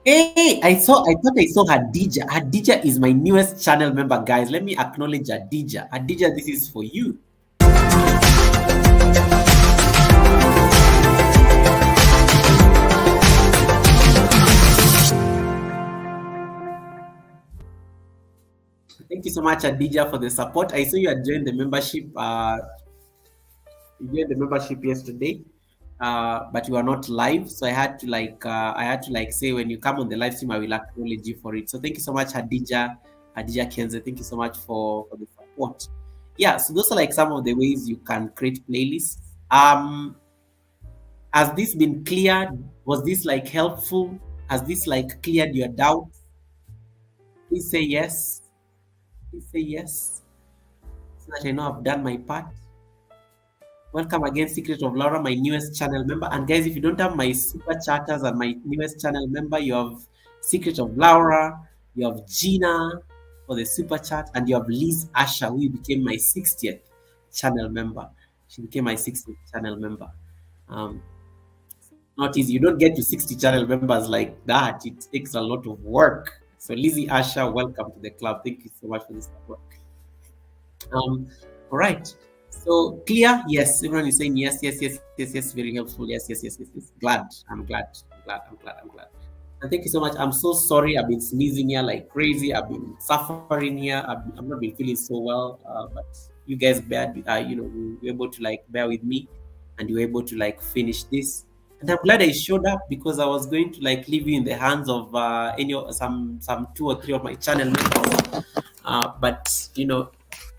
hey, I thought I saw Hadija. Hadija is my newest channel member, guys. Let me acknowledge Hadija. Hadija, this is for you. Thank you so much, Adija, for the support. I saw you had joined the membership. You joined the membership yesterday, but you are not live. So I had to say when you come on the live stream, I will acknowledge you for it. So thank you so much, Hadija Kenze. Thank you so much for the support. Yeah, so those are like some of the ways you can create playlists. Has this been cleared? Was this like helpful? Has this like cleared your doubts? Please say yes. Please say yes, so that I know I've done my part. Welcome again, Secret of Laura, my newest channel member. And guys, if you don't have my super chatters and my newest channel member, you have Secret of Laura, you have Gina for the super chat, and you have Liz Asher, who became my 60th channel member. She became my 60th channel member. Not easy. You don't get to 60 channel members like that. It takes a lot of work. So Lizzie Asher, welcome to the club. Thank you so much for this work. All right. So clear? Yes. Everyone is saying yes, yes, yes, yes, yes. Very helpful. Yes, yes, yes, yes, yes. Glad. I'm glad. And thank you so much. I'm so sorry. I've been sneezing here like crazy. I've been suffering here. I've not been feeling so well. But you guys bear, you were able to like bear with me, and you were able to like finish this. And I'm glad I showed up, because I was going to like leave you in the hands of some 2 or 3 of my channel members. But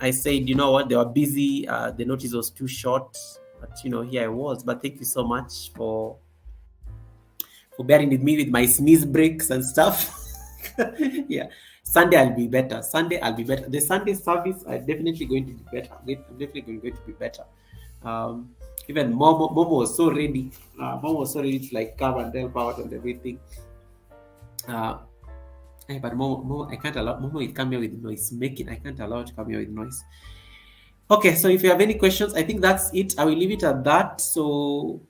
I said, you know what, they were busy. The notice was too short, but here I was. But thank you so much for bearing with me with my sneeze breaks and stuff. Yeah, Sunday I'll be better. The Sunday service are definitely going to be better. I'm definitely going to be better. Even Momo was so ready. Momo was so ready to like come and help out and everything. But Momo, I can't allow Momo to come here with noise making. I can't allow it to come here with noise. Okay, so if you have any questions, I think that's it. I will leave it at that. So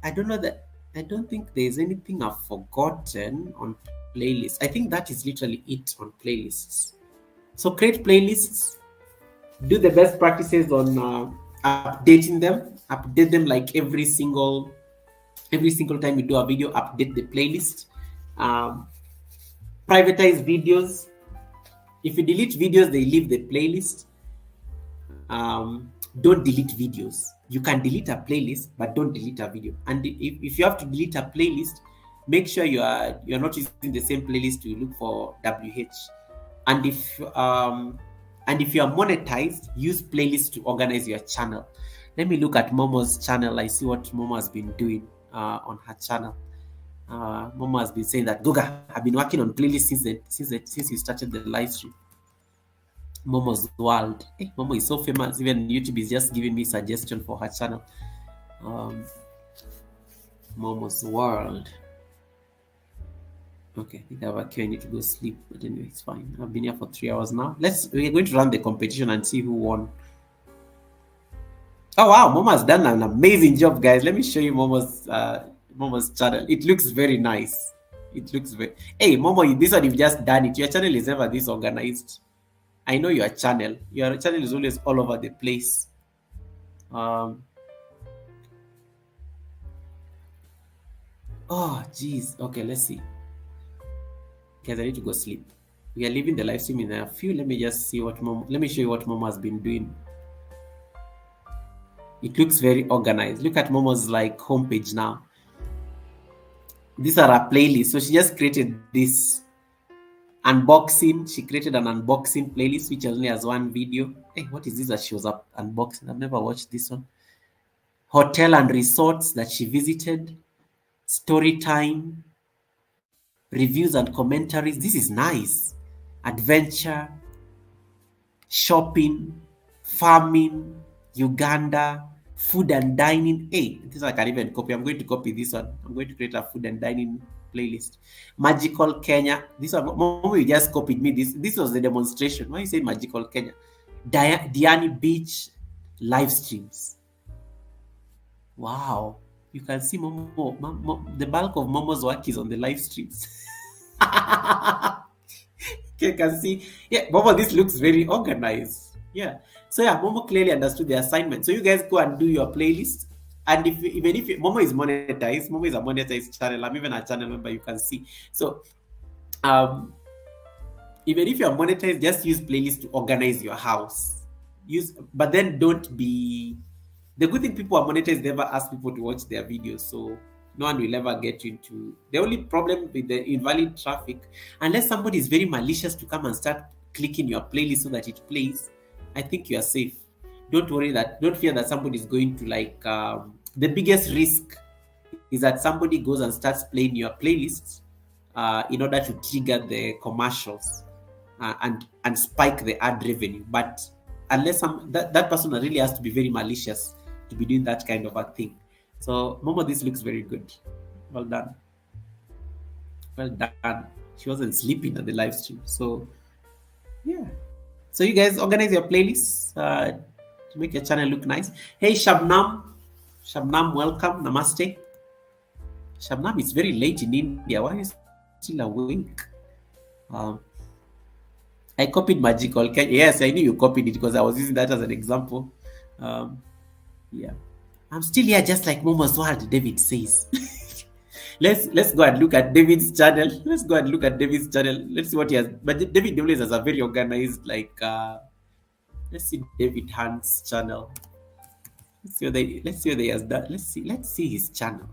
I don't think there's anything I've forgotten on playlists. I think that is literally it on playlists. So create playlists, do the best practices on updating them. Update them like every single time you do a video. Update the playlist. Privatize videos. If you delete videos, they leave the playlist. Don't delete videos. You can delete a playlist, but don't delete a video. And if you have to delete a playlist, make sure you're not using the same playlist to look for WH. And if you are monetized, use playlists to organize your channel. Let me look at Momo's channel. I see what Momo has been doing on her channel. Momo has been saying that, Goga, I've been working on playlists since you started the live stream. Momo's World. Hey, Momo is so famous. Even YouTube is just giving me suggestion for her channel. Momo's World. Okay, I think I need to go sleep, but anyway, it's fine. I've been here for 3 hours now. We're going to run the competition and see who won. Oh wow, Momo has done an amazing job, guys. Let me show you Momo's channel. It looks very nice. Hey Momo, this one you've just done it. Your channel is never this organized. I know your channel is always all over the place. Oh geez. Okay, let's see. Guys, I need to go sleep. We are leaving the live stream in a few. Let me just see let me show you what Momo has been doing. It looks very organized. Look at Momo's like homepage now. These are her playlists. So she just created this unboxing. She created an unboxing playlist which only has one video. Hey, what is this that she was up unboxing? I've never watched this one. Hotel and resorts that she visited, story time, reviews and commentaries. This is nice. Adventure, shopping, farming, Uganda, food and dining. Hey, this I can even copy. I'm going to copy this one. I'm going to create a food and dining playlist. Magical Kenya. This one, Momo, you just copied me. This was the demonstration. Why you say Magical Kenya? Diani Beach live streams. Wow. You can see Momo, the bulk of Momo's work is on the live streams. You can see, yeah, Momo, this looks very organized. Yeah. So yeah, Momo clearly understood the assignment. So you guys go and do your playlist. And even if Momo is monetized, Momo is a monetized channel. I'm even a channel member, you can see. So even if you're monetized, just use playlist to organize your house. But then don't be. The good thing, people are monetized, never ask people to watch their videos, so no one will ever get into. The only problem with the invalid traffic, unless somebody is very malicious to come and start clicking your playlist so that it plays, I think you are safe. Don't fear that somebody is going to like. The biggest risk is that somebody goes and starts playing your playlists in order to trigger the commercials and spike the ad revenue. But unless that person really has to be very malicious to be doing that kind of a thing. So Momo, this looks very good. Well done. Well done. She wasn't sleeping at the live stream. So yeah. So you guys organize your playlists to make your channel look nice. Hey Shabnam. Shabnam, welcome. Namaste. Shabnam, it's very late in India. Why are you still awake? I copied Magical. Yes, I knew you copied it because I was using that as an example. Yeah. I'm still here just like Momo's World, David says. Let's go and look at David's channel. Let's see what he has. But David always has a very organized, like let's see David Hunt's channel. Let's see what he has done. Let's see his channel.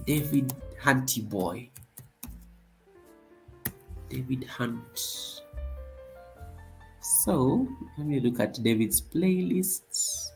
David Hunty boy. David Hunt. So let me look at David's playlists.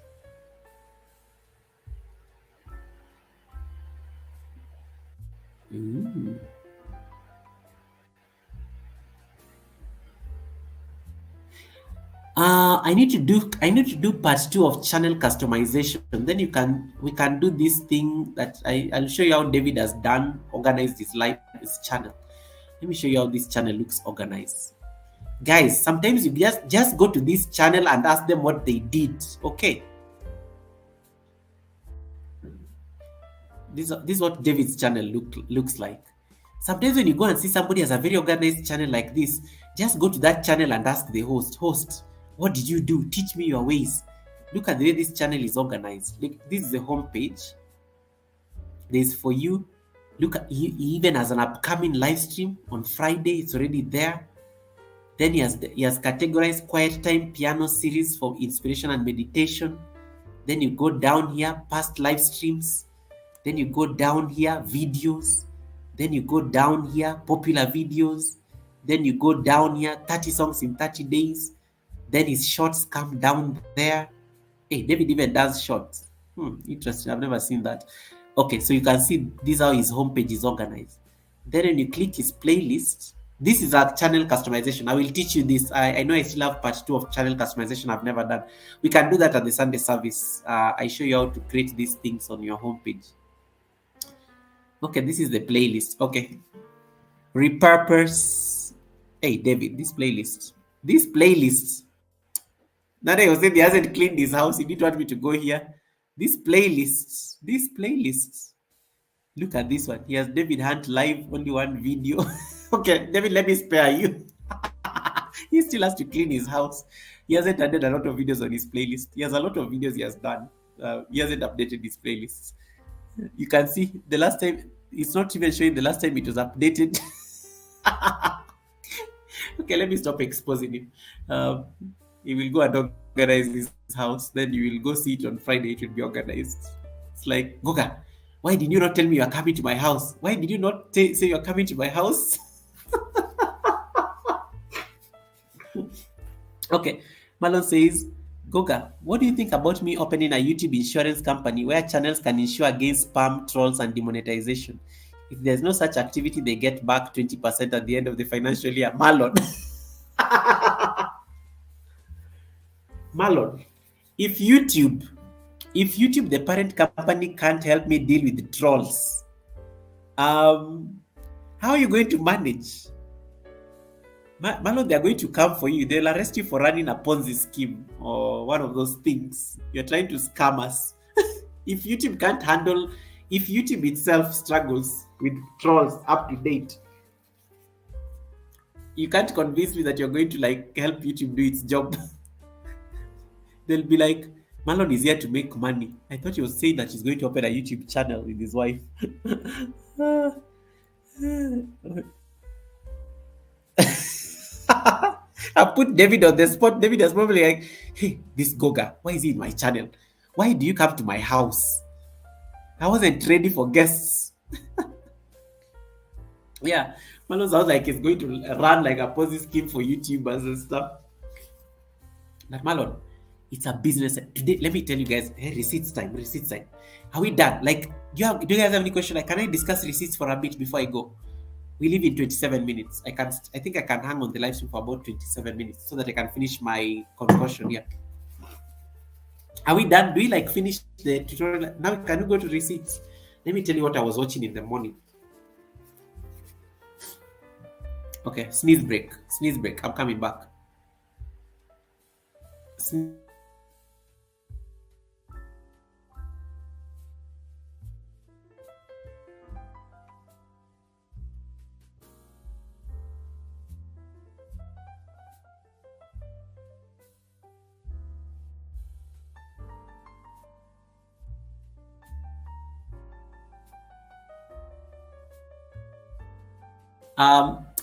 I need to do part 2 of channel customization. Then we can do this thing that I'll show you how David has done, organized his channel. Let me show you how this channel looks organized. Guys, sometimes you just go to this channel and ask them what they did. Okay. This is what David's channel looks like. Sometimes when you go and see somebody has a very organized channel like this, just go to that channel and ask the host, what did you do? Teach me your ways. Look at the way this channel is organized. Look, this is the home page. There's for you. Look at, he even has an upcoming live stream on Friday. It's already there. Then he has categorized quiet time piano series for inspiration and meditation. Then you go down here, past live streams. Then you go down here, videos. Then you go down here, popular videos. Then you go down here, 30 songs in 30 days. Then his shorts come down there. Hey, David even does shorts. Interesting. I've never seen that. Okay, so you can see this is how his homepage is organized. Then when you click his playlist, this is our channel customization. I will teach you this. I know I still have part 2 of channel customization I've never done. We can do that at the Sunday service. I show you how to create these things on your homepage. Okay, this is the playlist. Okay. Repurpose. Hey, David, this playlist. Nana was saying he hasn't cleaned his house. He didn't want me to go here. These playlists. Look at this one. He has David Hunt live, only one video. Okay, David, let me spare you. He still has to clean his house. He hasn't added a lot of videos on his playlist. He has a lot of videos he has done. He hasn't updated his playlists. You can see the last time, it's not even showing the last time it was updated. Okay, let me stop exposing him. He will go and organize his house. Then you will go see it on Friday. It will be organized. It's like, Goga, why did you not tell me you are coming to my house? Why did you not say you are coming to my house? Okay, Marlon says, Goga, what do you think about me opening a YouTube insurance company where channels can insure against spam, trolls, and demonetization? If there's no such activity, they get back 20% at the end of the financial year. Marlon. Marlon, if YouTube, the parent company, can't help me deal with the trolls, how are you going to manage? Marlon, they're going to come for you. They'll arrest you for running a Ponzi scheme or one of those things. You're trying to scam us. If YouTube itself struggles with trolls up to date, you can't convince me that you're going to help YouTube do its job. They'll be like, Marlon is here to make money. I thought he was saying that he's going to open a YouTube channel with his wife. I put David on the spot. David is probably like, hey, this Goga, why is he in my channel? Why do you come to my house? I wasn't ready for guests. Yeah, Marlon sounds like he's going to run like a Ponzi scheme for YouTubers and stuff. Like, Marlon, It's a business. Today, let me tell you guys, hey, receipts time. Are we done? Like, do you guys have any question? Like, can I discuss receipts for a bit before I go? We live in 27 minutes. I think I can hang on the live stream for about 27 minutes so that I can finish my conversion here. Are we done? Do we like finish the tutorial? Now can we go to receipts? Let me tell you what I was watching in the morning. Okay, sneeze break. I'm coming back.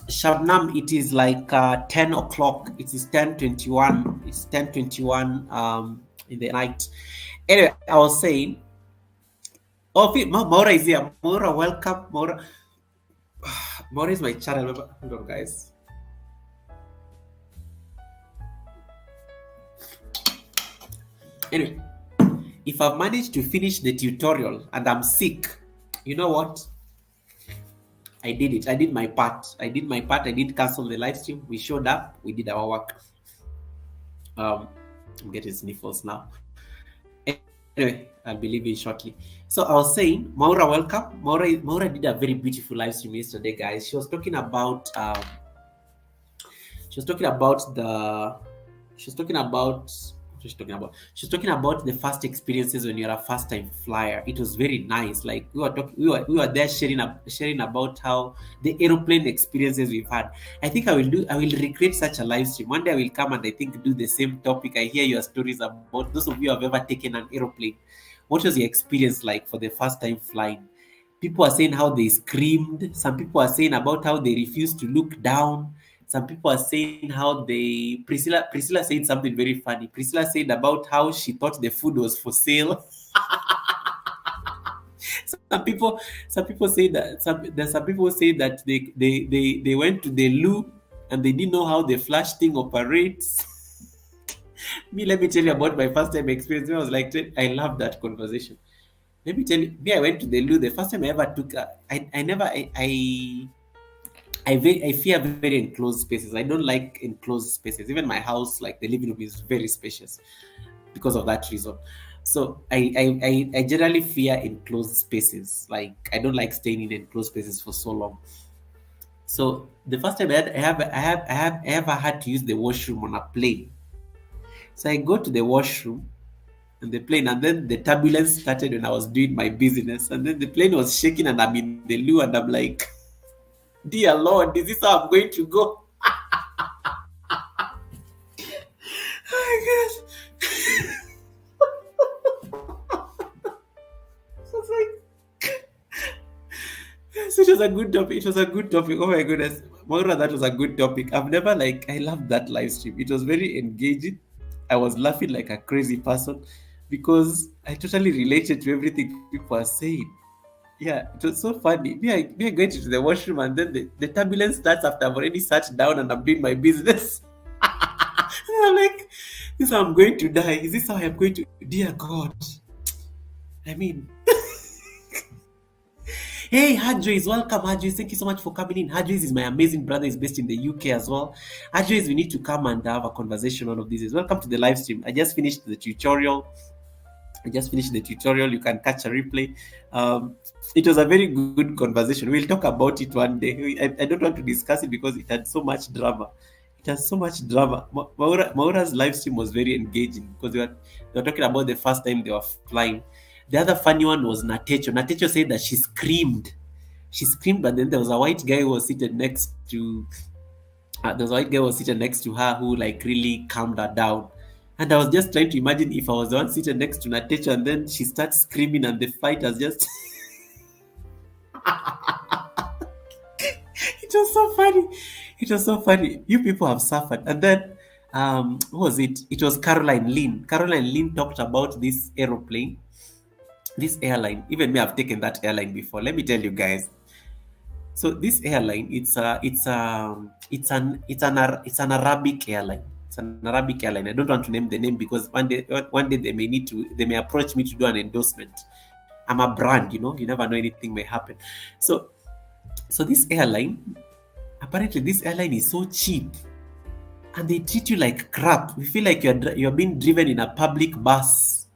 Shabnam, it is like 10 o'clock. It is 10:21. It's 10:21 in the night. Anyway, I was saying, Maura is here. Maura, welcome. Maura is my channel. Hold on, guys. Anyway, if I've managed to finish the tutorial and I'm sick, you know what? I did it. I did my part. I did cancel the live stream. We showed up. We did our work. I'm getting sniffles now. Anyway, I'll be leaving shortly. So I was saying, Maura, welcome. Maura did a very beautiful live stream yesterday, guys. She was talking about the first experiences when you're a first-time flyer. It was very nice. Like we were there sharing about how the aeroplane experiences we've had. I think I will recreate such a live stream. One day I will come and I think do the same topic. I hear your stories about those of you who have ever taken an aeroplane. What was your experience like for the first time flying? People are saying how they screamed. Some people are saying about how they refused to look down. Some people are saying how Priscilla said something very funny. Priscilla said about how she thought the food was for sale. Some people say that some people say that they went to the loo and they didn't know how the flash thing operates. Let me tell you about my first time experience. I was like, I love that conversation. Let me tell you, I went to the loo. The first time I ever took, I fear very enclosed spaces. I don't like enclosed spaces. Even my house, like the living room, is very spacious because of that reason. So I generally fear enclosed spaces. Like I don't like staying in enclosed spaces for so long. So the first time I ever had to use the washroom on a plane. So I go to the washroom on the plane, and then the turbulence started when I was doing my business, and then the plane was shaking, and I'm in the loo, and I'm like, dear Lord, is this how I'm going to go? Oh my gosh. So it was a good topic. Oh my goodness. Maura, that was a good topic. I loved that live stream. It was very engaging. I was laughing like a crazy person because I totally related to everything people are saying. Yeah, it was so funny. Me, I going to the washroom, and then the turbulence starts after I've already sat down and I'm doing my business. And I'm like, this is how I'm going to die. Is this how I'm going to? Dear God. I mean, hey, Hadjois, welcome, Hadjois. Thank you so much for coming in. Hadjois is my amazing brother. He's based in the UK as well. Hadjois, we need to come and have a conversation. One of these. Welcome to the live stream. I just finished the tutorial. You can catch a replay. It was a very good conversation. We'll talk about it one day. I don't want to discuss it because it had so much drama. Maura's live stream was very engaging because they were talking about the first time they were flying. The other funny one was Natecho. Natecho said that she screamed, but then there was a white guy who was seated next to her who like really calmed her down. And I was just trying to imagine if I was the one seated next to Natecho and then she starts screaming and the fight has just... It was so funny. You people have suffered. And then, who was it? It was Caroline Lynn. Caroline Lynn talked about this airline. Even me, I've taken that airline before. Let me tell you guys. So this airline, it's an Arabic airline. It's an Arabic airline. I don't want to name the name because one day they may approach me to do an endorsement. I'm a brand, you never know, anything may happen. So this airline, apparently this airline is so cheap and they treat you like crap. You feel like you're being driven in a public bus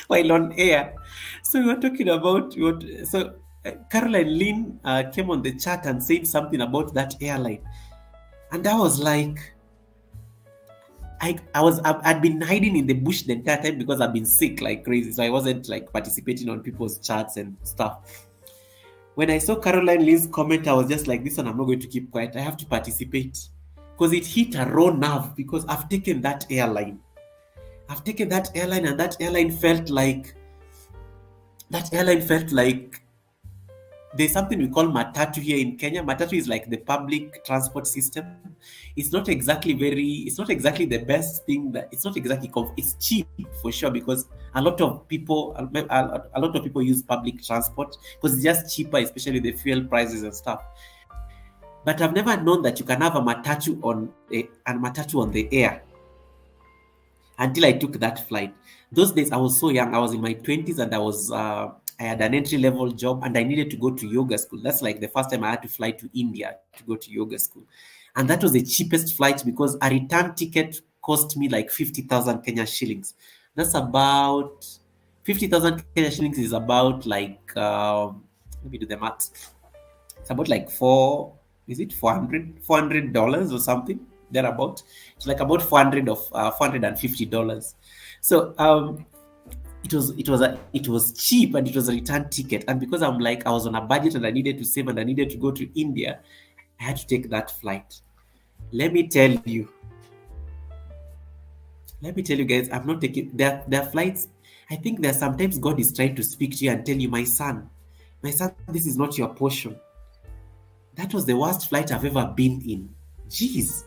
while on air. So we were talking about Caroline Lynn came on the chat and said something about that airline. And I was like, I'd been hiding in the bush the entire time because I've been sick like crazy. So I wasn't like participating on people's chats and stuff. When I saw Caroline Lynn's comment, I was just like, this one, I'm not going to keep quiet. I have to participate. Because it hit a raw nerve because I've taken that airline. And that airline felt like there's something we call matatu here in Kenya. Matatu is like the public transport system. It's not exactly the best thing. It's cheap for sure because a lot of people use public transport because it's just cheaper, especially the fuel prices and stuff. But I've never known that you can have a matatu on the air until I took that flight. Those days I was so young. I was in my 20s and I had an entry-level job and I needed to go to yoga school. That's like the first time I had to fly to India to go to yoga school. And that was the cheapest flight because a return ticket cost me like 50,000 Kenya shillings. That's about 50,000 Kenya shillings is about like, let me do the math. It's about like $400 or something thereabout. It's like about $450. So it was cheap and it was a return ticket. And because I was on a budget and I needed to save and I needed to go to India, I had to take that flight. Let me tell you guys, I'm not taking their flights. I think that sometimes God is trying to speak to you and tell you, my son, this is not your portion. That was the worst flight I've ever been in. Jeez.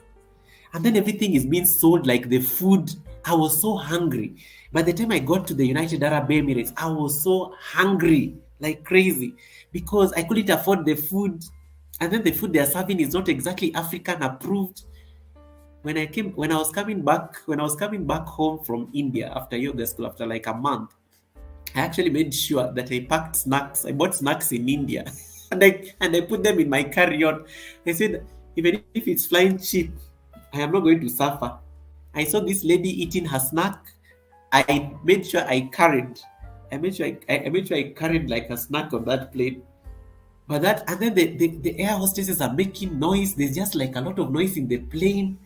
And then everything is being sold, like the food. I was so hungry. By the time I got to the United Arab Emirates, I was so hungry, like crazy, because I couldn't afford the food. And then the food they're serving is not exactly African approved. When I was coming back home from India after yoga school, after like a month, I actually made sure that I packed snacks. I bought snacks in India and I put them in my carry-on. I said, even if it's flying cheap, I am not going to suffer. I saw this lady eating her snack. I made sure I carried like a snack on that plane. But that, and then the air hostesses are making noise. There's just like a lot of noise in the plane.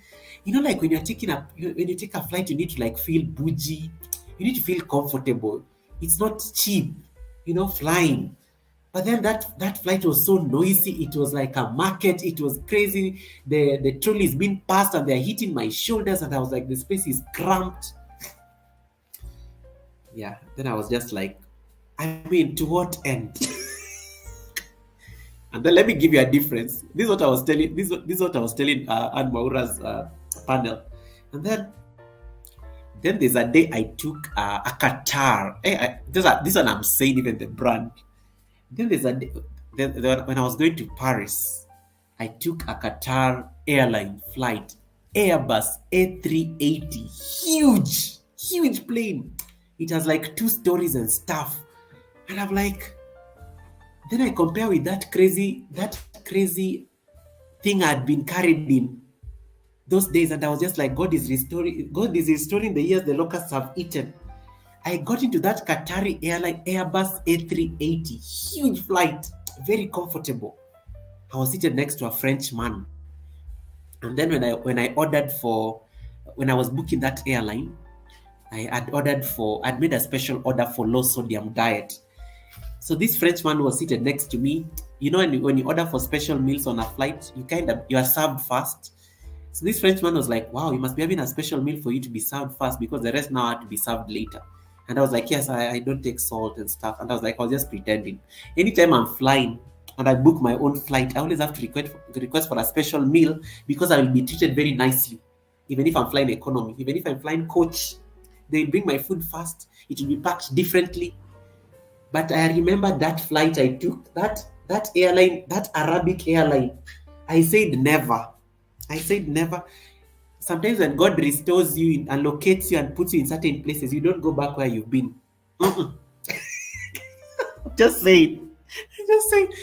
Like when you take a flight, you need to like feel bougie. You need to feel comfortable. It's not cheap, flying. But then that flight was so noisy. It was like a market. It was crazy. The trolley is being passed and they're hitting my shoulders. And I was like, the space is cramped. Yeah. Then I was just like, to what end? And then let me give you a difference. This is what I was telling. This is what I was telling Anne Maura's panel. And then there's a day I took a Qatar. This one I'm saying even the brand. Then there's a day when I was going to Paris, I took a Qatar airline flight, Airbus A380, huge plane. It has like 2 stories and stuff. And I'm like, then I compare with that crazy thing I'd been carried in those days, and I was just like, God is restoring the years the locusts have eaten. I got into that Qatari airline Airbus A380, huge flight, very comfortable. I was seated next to a French man. And then when I was booking that airline, I'd made a special order for low sodium diet. So this Frenchman was seated next to me. When you order for special meals on a flight, you are served first. So this Frenchman was like, wow, you must be having a special meal for you to be served first because the rest now had to be served later. And I was like, yes, I don't take salt and stuff. And I was like, I was just pretending. Anytime I'm flying and I book my own flight, I always have to request for a special meal because I will be treated very nicely. Even if I'm flying economy, even if I'm flying coach, they bring my food fast. It will be packed differently. But I remember that flight I took, that airline, that Arabic airline. I said never. sometimes when God restores you and locates you and puts you in certain places, you don't go back where you've been. Just say it. Just say it.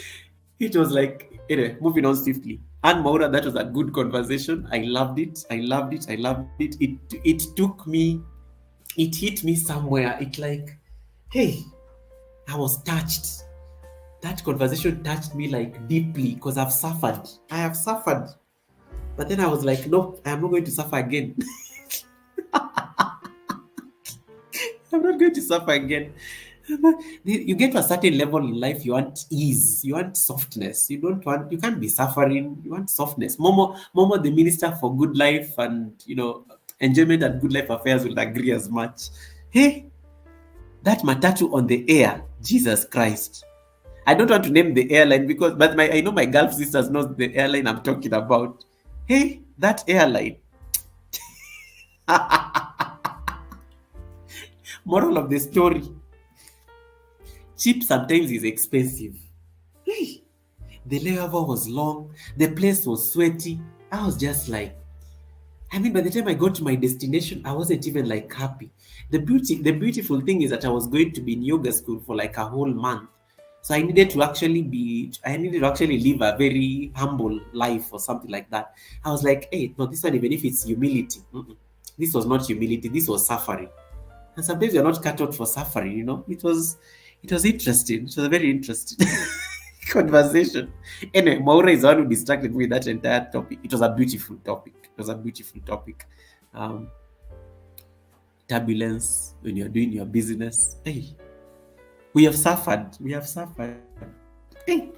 It was like, anyway, moving on swiftly. And Maura, that was a good conversation. I loved it. I loved it. I loved it. It took me, it hit me somewhere. It like, hey, I was touched. That conversation touched me like deeply because I've suffered. I have suffered. But then I was like, no, I'm not going to suffer again. I'm not going to suffer again. You get to a certain level in life, you want ease, you want softness. You can't be suffering. You want softness. Momo, the minister for good life and enjoyment and good life affairs will agree as much. Hey, that matatu on the air, Jesus Christ. I don't want to name the airline but I know my Gulf sisters know the airline I'm talking about. Hey, that airline. Moral of the story. Cheap sometimes is expensive. Hey, the layover was long. The place was sweaty. I was just like, by the time I got to my destination, I wasn't even like happy. The beautiful thing is that I was going to be in yoga school for like a whole month. So I needed to actually live a very humble life or something like that. I was like, hey, no, this one, even if it's humility, this was not humility, this was suffering. And sometimes you're not cut out for suffering, It was interesting. It was a very interesting conversation. Anyway, Maura is the one who distracted me with that entire topic. It was a beautiful topic. Turbulence when you're doing your business. Hey, we have suffered. Hey,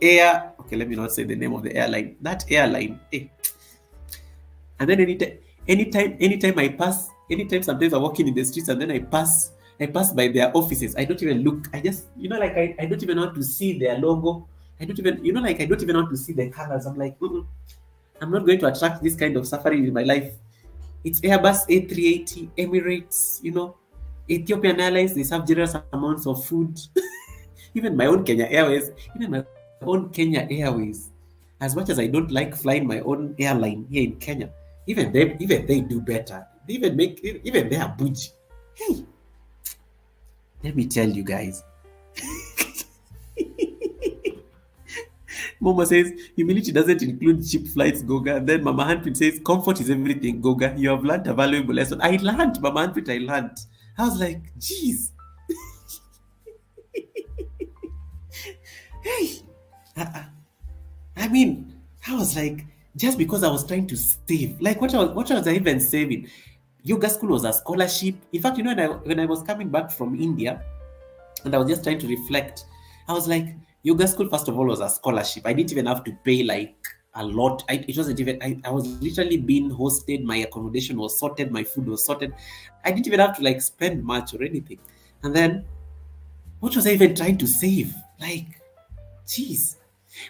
okay, let me not say the name of the airline. That airline. Hey. And then anytime I pass, sometimes I'm walking in the streets and then I pass by their offices. I don't even look. I just, I don't even want to see their logo. I don't even want to see the colors. I'm like, I'm not going to attract this kind of suffering in my life. It's Airbus A380, Emirates, Ethiopian Airlines. They serve generous amounts of food. Even my own Kenya Airways. As much as I don't like flying my own airline here in Kenya, even they do better. Even they are bougie. Hey, let me tell you guys. Mama says humility doesn't include cheap flights, Goga. And then Mama Hanprit says comfort is everything, Goga. You have learned a valuable lesson. I learned, Mama Hanprit, I learned. I was like, geez. Hey. I was like, just because I was trying to save, like what was I even saving? Yoga school was a scholarship. In fact, when I was coming back from India and I was just trying to reflect, I was like, yoga school, first of all, was a scholarship. I didn't even have to pay like a lot. It wasn't even, I was literally being hosted. My accommodation was sorted. My food was sorted. I didn't even have to like spend much or anything. And then what was I even trying to save? Like, geez.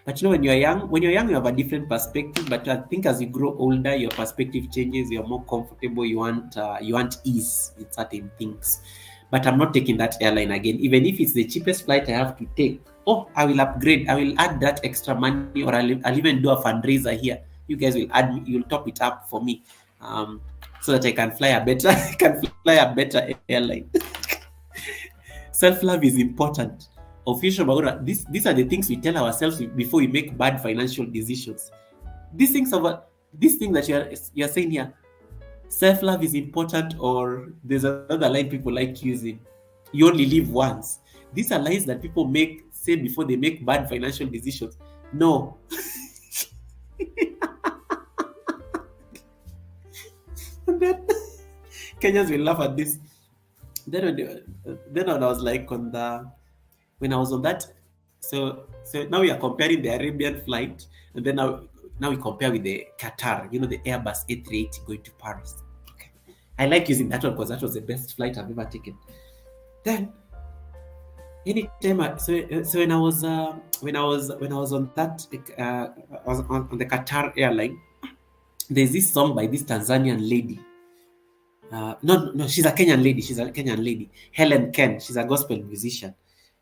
But when you're young, you have a different perspective. But I think as you grow older, your perspective changes. You're more comfortable. You want ease in certain things. But I'm not taking that airline again. Even if it's the cheapest flight I have to take, I will upgrade. I will add that extra money, or I'll even do a fundraiser here. You guys will add me. You'll top it up for me, so that I can fly a better airline. Self-love is important. Official Maura, these are the things we tell ourselves before we make bad financial decisions. These things that you're saying here, self-love is important, or there's another line people like using, you only live once. These are lines that people say before they make bad financial decisions. No. And then Kenyans will laugh at this. Then when I was like when I was on that, so now we are comparing the Arabian flight, and then now we compare with the Qatar, the Airbus A380 going to Paris. Okay, I like using that one because that was the best flight I've ever taken. Then, anytime so when I was on that I was on the Qatar airline, there's this song by this Tanzanian lady. No, she's a Kenyan lady. Helen Ken. She's a gospel musician.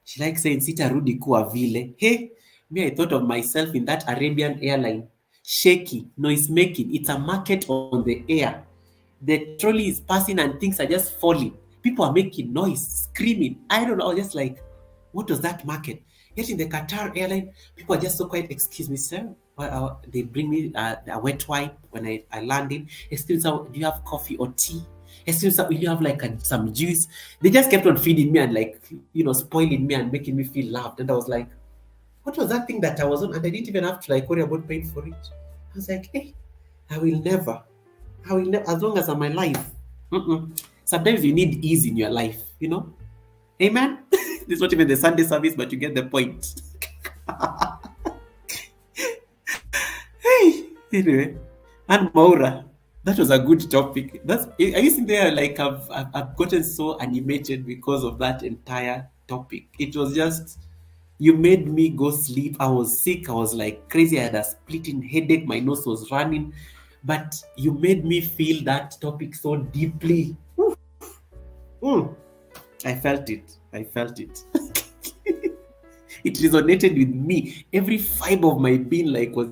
She likes saying, sitarudi kuwa vile. Hey, me, I thought of myself in that Arabian airline. Shaky, noise making. It's a market on the air. The trolley is passing and things are just falling. People are making noise, screaming. I don't know. I was just like, what was that market? Yet in the Qatar airline, people are just so quiet. Excuse me, sir. They bring me a wet wipe when I land in. Excuse me, do you have coffee or tea? Excuse me, will you have like some juice? They just kept on feeding me and like, spoiling me and making me feel loved. And I was like, what was that thing that I was on? And I didn't even have to like worry about paying for it. I was like, hey, I will never, as long as I'm alive. Sometimes you need ease in your life, Amen. This is not even the Sunday service, but you get the point. Hey, anyway, and Maura, that was a good topic. Are you sitting there like I've gotten so animated because of that entire topic? It was just, you made me go sleep. I was sick. I was like crazy. I had a splitting headache. My nose was running. But you made me feel that topic so deeply. I felt it. It resonated with me. Every fiber of my being was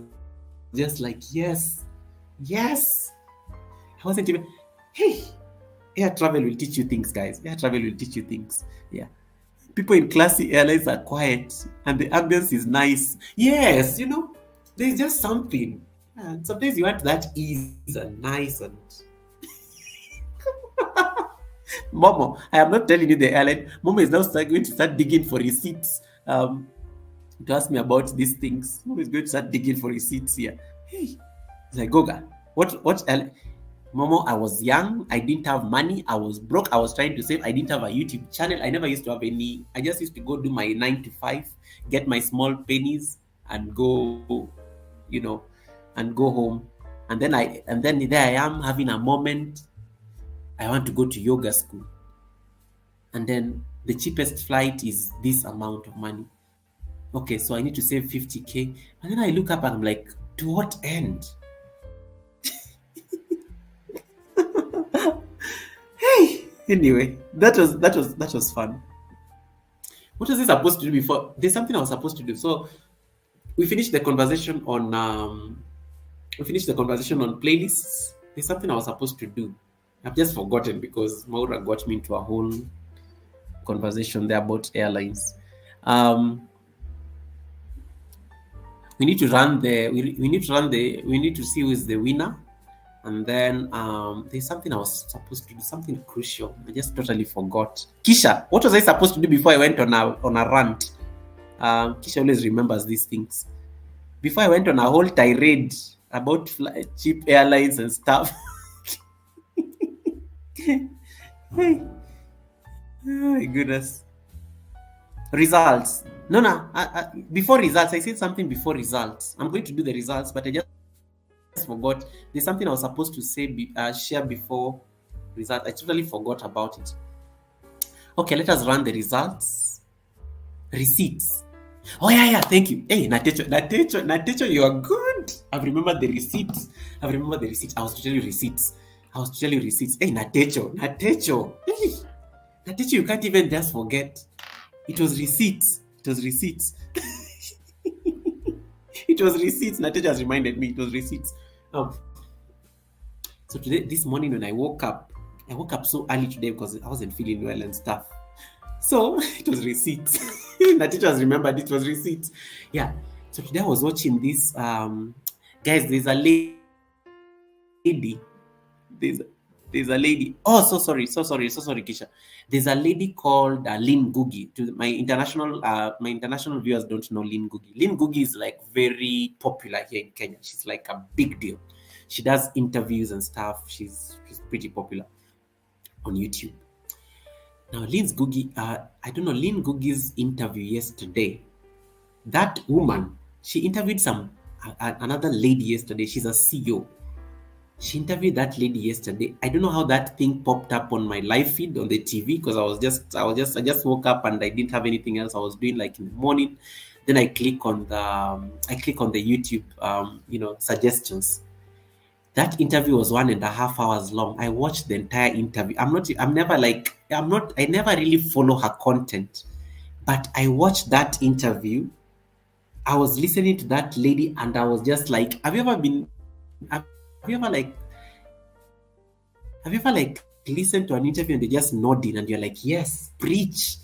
just like, yes. I wasn't even, hey, air travel will teach you things, guys. Air travel will teach you things. Yeah. People in classy airlines are quiet and the ambience is nice. Yes, there's just something. And sometimes you want that ease and nice and Momo, I am not telling you the airline. Momo is now going to start digging for receipts. To ask me about these things. Momo is going to start digging for receipts here. Hey, it's like, Goga, what airline? Momo, I was young. I didn't have money. I was broke. I was trying to save. I didn't have a YouTube channel. I never used to have any. I just used to go do my 9 to 5, get my small pennies and go, and go home. And then there I am having a moment. I want to go to yoga school. And then the cheapest flight is this amount of money. Okay, so I need to save 50K. And then I look up and I'm like, to what end? Hey, anyway, that was fun. What was I supposed to do before? There's something I was supposed to do. So we finished the conversation on playlists. There's something I was supposed to do. I've just forgotten because Maura got me into a whole conversation there about airlines. We need to see who is the winner. And then there's something I was supposed to do, something crucial. I just totally forgot. Kisha, what was I supposed to do before I went on a rant? Kisha always remembers these things. Before I went on a whole tirade about cheap airlines and stuff. Hey. Oh my goodness. Results. No. Before results, I said something before results. I'm going to do the results, but I just forgot. There's something I was supposed to say, share before results. I totally forgot about it. Okay, let us run the results. Receipts. Oh yeah, thank you. Hey, Natecho, you are good. I've remembered the receipts. I was to tell you receipts. Hey, Natecho. Hey, Natecho, you can't even just forget. It was receipts. It was receipts. Natecho has reminded me. It was receipts. So this morning when I woke up so early today because I wasn't feeling well and stuff. So it was receipts. Natecho has remembered it was receipts. Yeah. So today I was watching this. Guys, there's a lady. There's a lady. Oh, so sorry, Kisha. There's a lady called Lynn Googie. My international viewers don't know Lynn Googie. Lynn Googie is like very popular here in Kenya. She's like a big deal. She does interviews and stuff. She's pretty popular on YouTube. Now, Lynn Googie's interview yesterday. That woman, she interviewed another lady yesterday. She's a CEO. She interviewed that lady yesterday. I don't know how that thing popped up on my live feed on the TV because I just woke up and I didn't have anything else I was doing like in the morning. Then I click on the YouTube suggestions. That interview was 1.5 hours long. I watched the entire interview. I never really follow her content, but I watched that interview. I was listening to that lady and I was just like, have you ever Have you ever like listened to an interview and they're just nodding and you're like, yes, preach.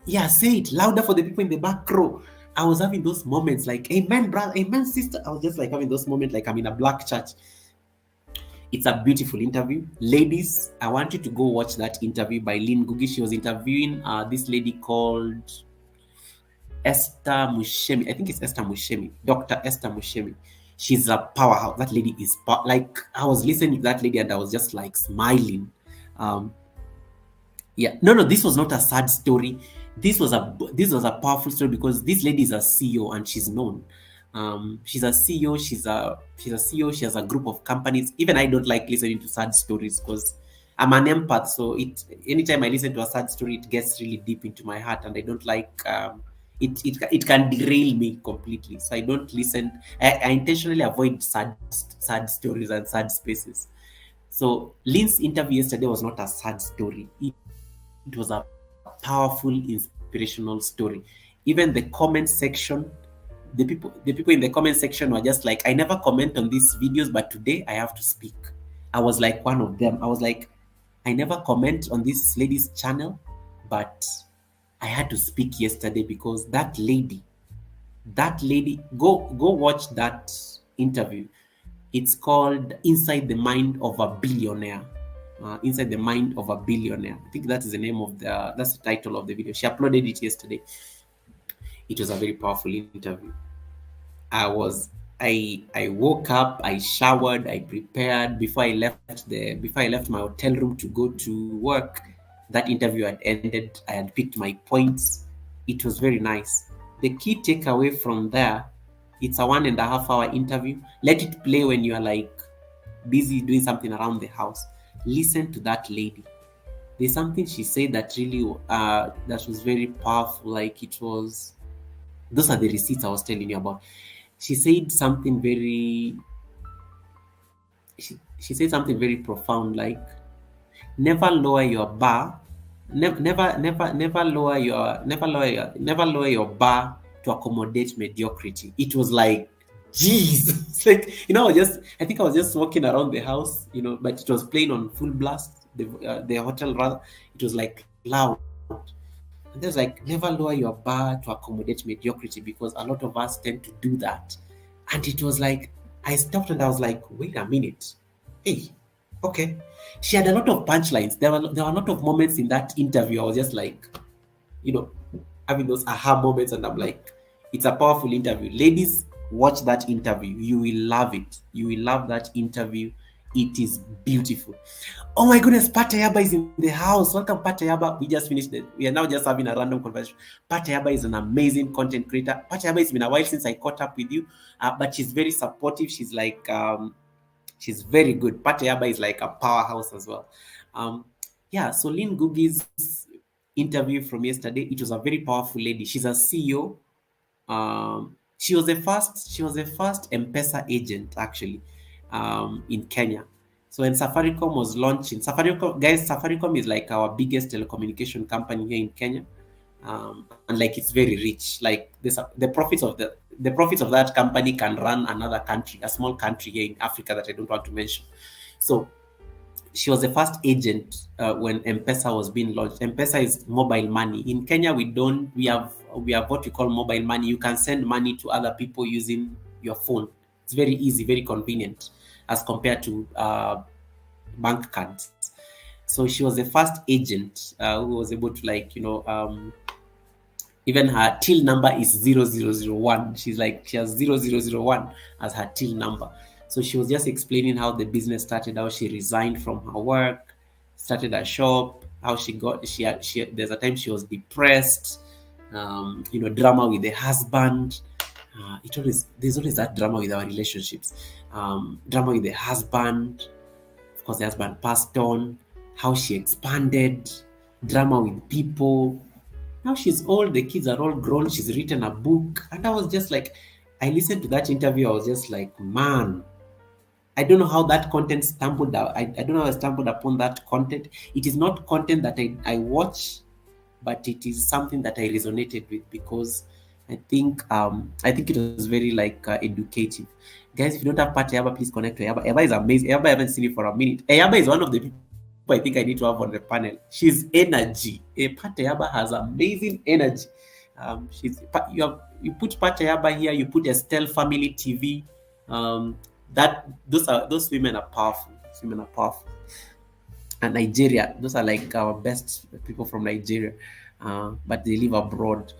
Yeah, say it louder for the people in the back row. I was having those moments like, amen, brother, amen, sister. I was just like having those moments like I'm in a black church. It's a beautiful interview. Ladies, I want you to go watch that interview by Lynn Gugi. She was interviewing this lady called Esther Mushemi. I think it's Esther Mushemi, Dr. Esther Mushemi. She's a powerhouse. That lady is like, I was listening to that lady and I was just like smiling. Yeah, no, this was not a sad story. This was a powerful story because this lady is a CEO and she's known. She's a CEO. She's a CEO. She has a group of companies. Even I don't like listening to sad stories because I'm an empath. So anytime I listen to a sad story, it gets really deep into my heart, and I don't like it can derail me completely. So I don't listen. I intentionally avoid sad stories and sad spaces. So Lynn's interview yesterday was not a sad story. It was a powerful, inspirational story. Even the comment section, the people in the comment section were just like, I never comment on these videos, but today I have to speak. I was like one of them. I was like, I never comment on this lady's channel, but I had to speak yesterday because that lady, go watch that interview. It's called Inside the Mind of a Billionaire. Inside the Mind of a Billionaire. I think that is the name of that's the title of the video. She uploaded it yesterday. It was a very powerful interview. I woke up, I showered, I prepared before I left my hotel room to go to work. That interview had ended. I had picked my points. It was very nice. The key takeaway from there, it's a 1.5 hour interview. Let it play when you are like busy doing something around the house. Listen to that lady. There's something she said that really that was very powerful. Like it was, those are the receipts I was telling you about. She said something very she said something very profound, like never lower your bar, never lower your bar to accommodate mediocrity. It was like, jeez. It's like, I think I was just walking around the house, but it was playing on full blast, the hotel rather. It was like loud. And there's like, never lower your bar to accommodate mediocrity, because a lot of us tend to do that. And it was like, I stopped and I was like, wait a minute. Hey, okay. She had a lot of punchlines. There were a lot of moments in that interview. I was just like, having those aha moments, and I'm like, it's a powerful interview. Ladies, watch that interview. You will love it. You will love that interview. It is beautiful. Oh my goodness, Patayaba is in the house. Welcome, Patayaba. We just finished it. We are now just having a random conversation. Patayaba is an amazing content creator. Patayaba, it's been a while since I caught up with you, but she's very supportive. She's like, she's very good. Patayaba is like a powerhouse as well. So Lynn Gugi's interview from yesterday, it was a very powerful lady. She's a CEO. She was the first M-Pesa agent actually in Kenya. So when Safaricom was launching, Safaricom is like our biggest telecommunication company here in Kenya, and like it's very rich. Like the profits of that company can run another country, a small country here in Africa that I don't want to mention. So she was the first agent when M-Pesa was being launched. M-Pesa is mobile money. In Kenya, we have what we call mobile money. You can send money to other people using your phone. It's very easy, very convenient as compared to bank cards. So she was the first agent who was able to even her till number is 0001. She has 0001 as her till number. So she was just explaining how the business started, how she resigned from her work, started a shop, how there's a time she was depressed, drama with the husband. There's always that drama with our relationships. Drama with the husband. Of course, the husband passed on. How she expanded. Drama with people. Now she's old. The kids are all grown. She's written a book. And I was just like, I listened to that interview. I was just like, man, I don't know how that content stumbled out. I don't know how I stumbled upon that content. It is not content that I watch, but it is something that I resonated with, because I think it was very educative. Guys, if you don't have Patayaba, please connect to Ayaba. Ayaba is amazing. Ayaba, I haven't seen it for a minute. Ayaba is one of the people I think I need to have on the panel. She's energy. Patayaba has amazing energy. You put Patayaba here, you put Estelle Family TV. Those women are powerful. Those women are powerful. And Nigeria, those are like our best people from Nigeria, but they live abroad.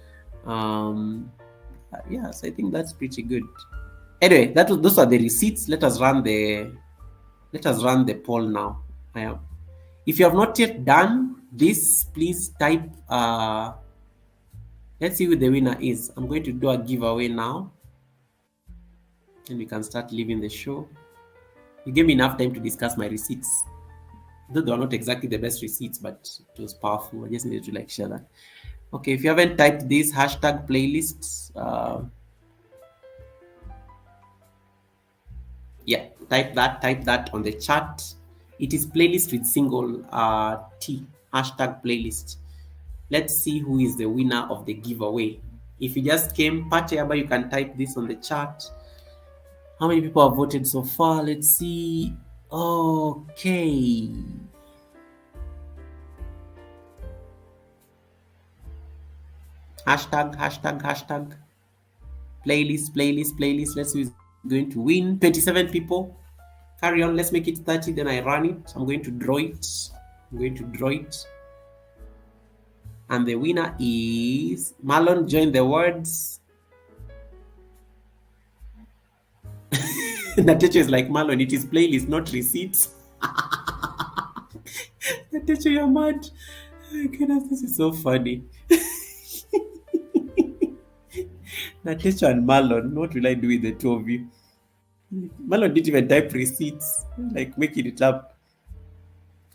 Yes, I think that's pretty good. Anyway, those are the receipts. Let us run the poll now. If you have not yet done this, please type. Let's see who the winner is. I'm going to do a giveaway now, and we can start leaving the show. You gave me enough time to discuss my receipts. Though they are not exactly the best receipts, but it was powerful. I just needed to share that. Okay, if you haven't typed this hashtag playlists, yeah, type that on the chat. It is playlist with single T, hashtag playlist. Let's see who is the winner of the giveaway. If you just came, Patayaba, you can type this on the chat. How many people have voted so far? Let's see. Okay. Hashtag playlist. Let's see who's going to win. 27 people. Carry on. Let's make it 30. Then I run it. I'm going to draw it. And the winner is Marlon. Join the words. Natecho is like, Marlon, it is playlist, not receipts. Natecho, you're mad. Oh, goodness, this is so funny. Natecho and Marlon, what will I do with the two of you? Marlon didn't even type receipts, making it up.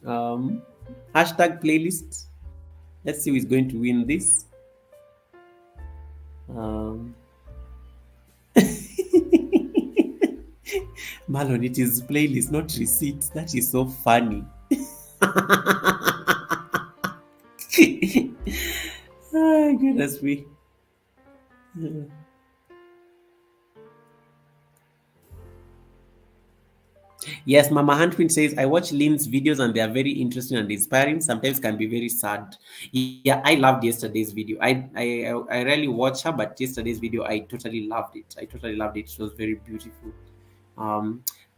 Hashtag playlist. Let's see who is going to win this. Marlon, it is playlist, not receipts. That is so funny. Oh, goodness me. Yes, Mama Huntwin says, I watch Lynn's videos and they are very interesting and inspiring. Sometimes can be very sad. Yeah, I loved yesterday's video. I rarely watch her, but yesterday's video, I totally loved it. It was very beautiful.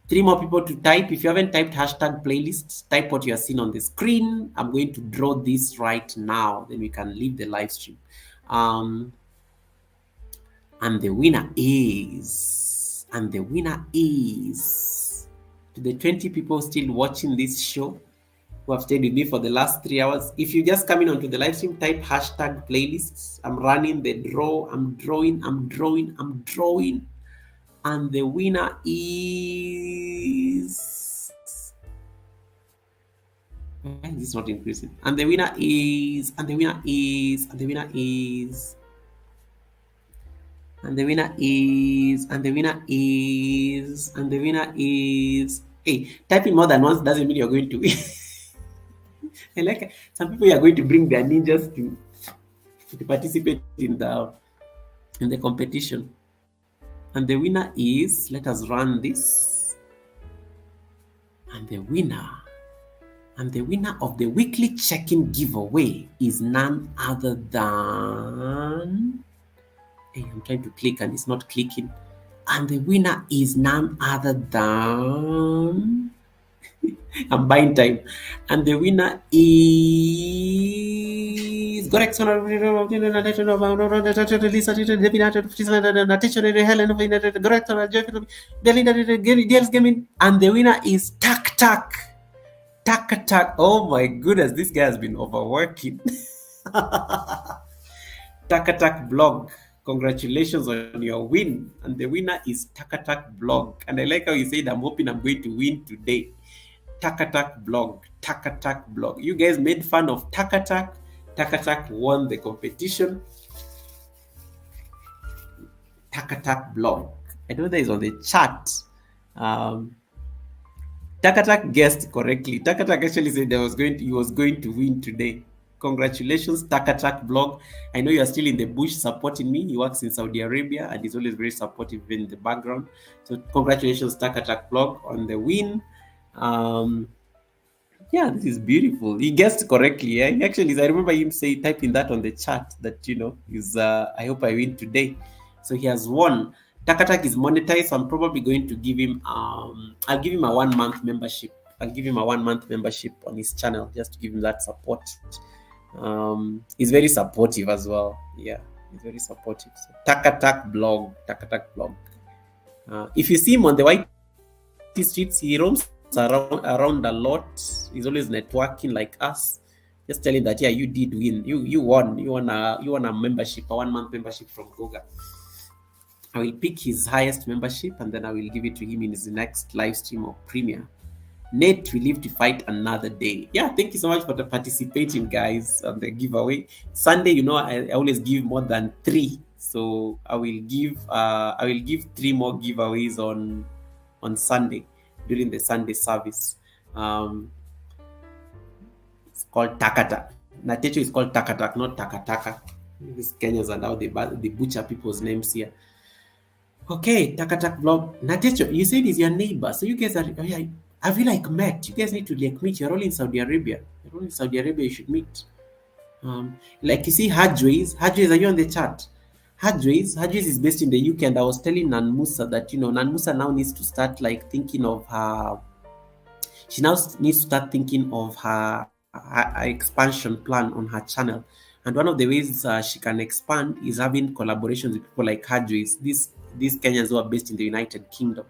3 more people to type. If you haven't typed hashtag playlists, type what you are seeing on the screen. I'm going to draw this right now. Then we can leave the live stream. And the winner is to the 20 people still watching this show who have stayed with me for the last 3 hours. If you just come in onto the live stream, type hashtag playlists. I'm running the draw. I'm drawing. And the winner is... Why is this not increasing? And the winner is... Hey, typing more than once doesn't mean you're going to win. I like some people are going to bring their ninjas to participate in the competition. And the winner is, let us run this. And the winner of the weekly check-in giveaway is none other than... Hey, I'm trying to click and it's not clicking. And the winner is none other than... I'm buying time. And the winner is... Correct. And the winner is Tak. Oh my goodness, this guy has been overworking. Tak blog. Congratulations on your win. And the winner is Tak blog. And I like how you said, I'm hoping I'm going to win today. Tak blog. You guys made fun of Tak. Tak won the competition. Tak blog. I know that is on the chat. Tak guessed correctly. Tak actually said he was going to win today. Congratulations, Tak blog. I know you are still in the bush supporting me. He works in Saudi Arabia and he's always very supportive in the background. So congratulations, Tak blog, on the win. Yeah, this is beautiful. He guessed correctly. Yeah? He actually, I remember him typing that on the chat that, is, I hope I win today. So he has won. Takatak is monetized. So I'm probably going to give him, I'll give him a 1 month membership. I'll give him a 1 month membership on his channel just to give him that support. He's very supportive as well. Yeah, he's very supportive. So Takatak blog. If you see him on the white streets, he roams around a lot. He's always networking like us, just telling that, yeah, you did win, you won a membership, a 1 month membership from Goga. I will pick his highest membership and then I will give it to him in his next live stream or premiere. Nate, we live to fight another day. Yeah, thank you so much for participating, guys, on the giveaway. Sunday, I always give more than 3, so I will give 3 more giveaways on Sunday during the Sunday service. It's called Takata. Natecho is called Takatak, not Takataka. These Kenyans are now they butcher people's names here. Okay, Takatak vlog. Natecho, you said he's your neighbor, so you guys are. Have you met? You guys need to meet. You're all in Saudi Arabia. You should meet. You see Hadways. Hadways, are you on the chat? Hadways is based in the UK, and I was telling Nan Musa that Nan Musa now needs to start thinking of her. She now needs to start thinking of her expansion plan on her channel, and one of the ways she can expand is having collaborations with people like Hadways. These Kenyans who are based in the United Kingdom.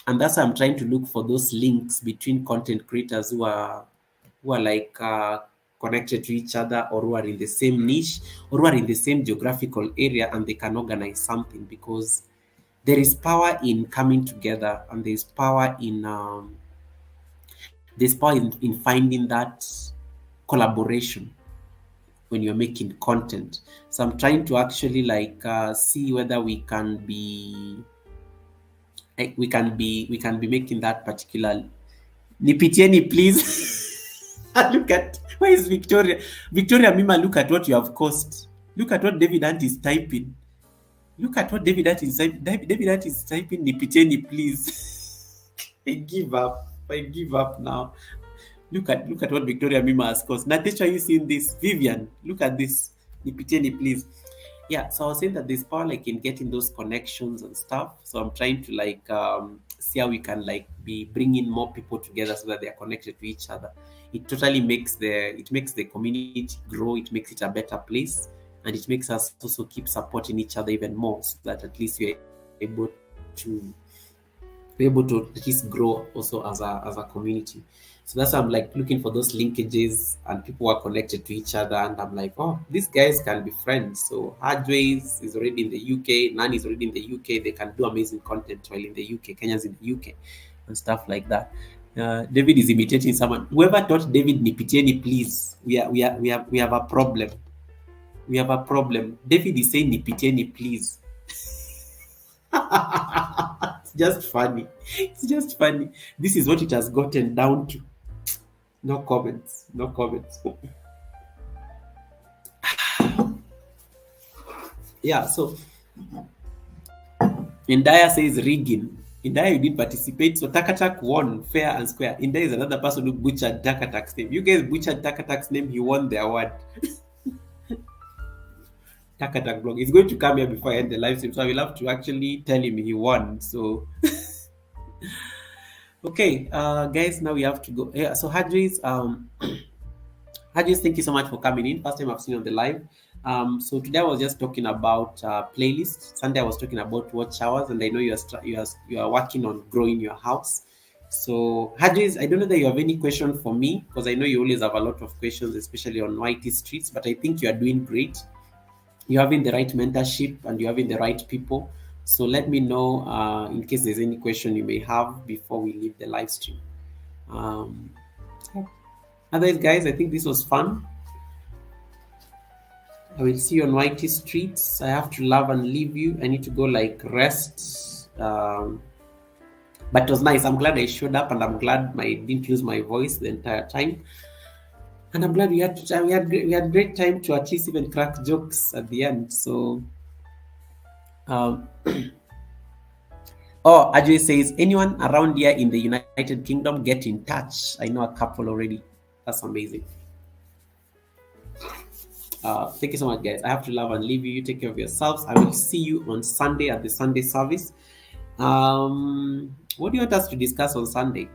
And that's why I'm trying to look for those links between content creators who are connected to each other, or who are in the same niche, or who are in the same geographical area, and they can organize something, because there is power in coming together, and there's power in finding that collaboration when you're making content. So I'm trying to actually see whether we can be making that particular. Nipitieni, please. Look at, where is Victoria? Victoria Mima, look at what you have caused. Look at what David Ant is typing. Look at what David Ant is typing. David Ant is typing, Nipitieni, please. I give up now. Look at what Victoria Mima has caused. Natasha, are you seeing this? Vivian, look at this. Nipitieni, please. Yeah, so I was saying that there's power in getting those connections and stuff. So I'm trying to see how we can be bringing more people together so that they are connected to each other. It totally makes the community grow. It makes it a better place, and it makes us also keep supporting each other even more, so that at least we're able to at least grow also as a community. So that's why I'm looking for those linkages and people who are connected to each other. And I'm oh, these guys can be friends. So Hardways is already in the UK. Nan is already in the UK. They can do amazing content while in the UK. Kenya's in the UK and stuff like that. David is imitating someone. Whoever taught David Nipitieni, please. We have a problem. We have a problem. David is saying Nipitieni, please. It's just funny. This is what it has gotten down to. No comments. Yeah, so Indaya says rigging. Indaya, you did participate, so Takatak won fair and square. Indaya is another person who butchered Takatak's name. You guys butchered Takatak's name, he won the award. Takatak blog. He's going to come here before I end the live stream, so I will have to actually tell him he won. So okay, guys, now we have to go. Yeah, so Hadris, thank you so much for coming in. First time I've seen you on the live. So today I was just talking about playlists. Sunday I was talking about watch hours, and I know you are working on growing your house. So Hadris, I don't know that you have any question for me, because I know you always have a lot of questions, especially on YT streets. But I think you are doing great. You're having the right mentorship and you're having the right people. So let me know in case there's any question you may have before we leave the live stream. Otherwise, guys, I think this was fun. I will see you on YT streets. I have to love and leave you. I need to go rest. But it was nice. I'm glad I showed up, and I'm glad I didn't lose my voice the entire time. And I'm glad we had great time to at least even crack jokes at the end. So, Oh, Ajay says, anyone around here in the United Kingdom, get in touch. I know a couple already. That's amazing. Thank you so much, guys. I have to love and leave you. You take care of yourselves. I will see you on Sunday at the Sunday service. What do you want us to discuss on Sunday?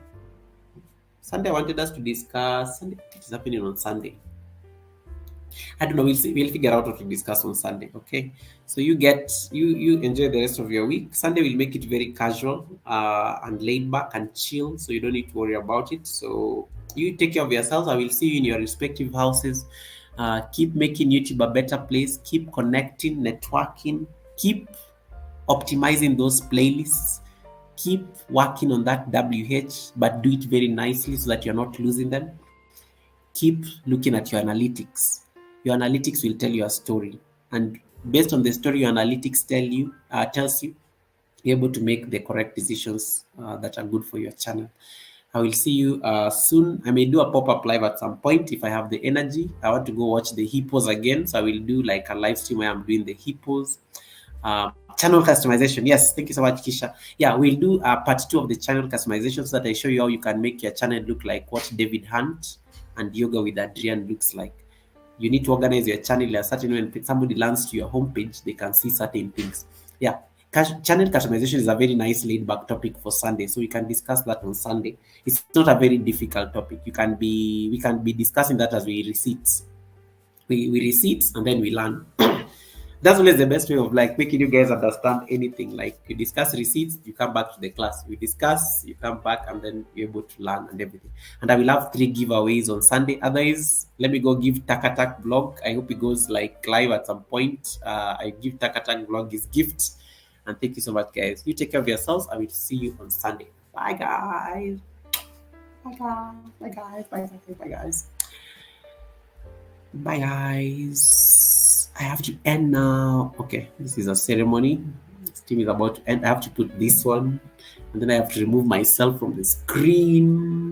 Sunday, I wanted us to discuss. Sunday, what is happening on Sunday? I don't know. We'll see. We'll figure out what to discuss on Sunday. Okay. So you enjoy the rest of your week. Sunday will make it very casual and laid back and chill, so you don't need to worry about it. So you take care of yourselves. I will see you in your respective houses. Keep making YouTube a better place. Keep connecting, networking. Keep optimizing those playlists. Keep working on that WH, but do it very nicely so that you're not losing them. Keep looking at your analytics. Your analytics will tell you a story, and based on the story your analytics tells you, you're able to make the correct decisions that are good for your channel. I will see you soon. I may do a pop-up live at some point if I have the energy. I want to go watch the hippos again, so I will do like a live stream where I'm doing the hippos. Channel customization. Yes, thank you so much, Kisha. Yeah, we'll do part 2 of the channel customization so that I show you how you can make your channel look like what David Hunt and Yoga with Adrian looks like. You need to organize your channel in a certain way. When somebody lands to your homepage, they can see certain things. Yeah, channel customization is a very nice laid-back topic for Sunday, so we can discuss that on Sunday. It's not a very difficult topic. We can be discussing that as we receipts. We receipts and then we learn. That's always the best way of like making you guys understand anything. Like you discuss receipts, you come back to the class. We discuss, you come back, and then you're able to learn and everything. And I will have 3 giveaways on Sunday. Otherwise, let me go give Takatak vlog. I hope it goes like live at some point. I give Takatak vlog his gifts. And thank you so much, guys. You take care of yourselves. I will see you on Sunday. Bye, guys. Bye, guys. Bye, guys. Bye, guys. Bye, guys. Bye, guys. I have to end now. Okay, this is a ceremony. Stream is about to end. I have to put this one, and then I have to remove myself from the screen.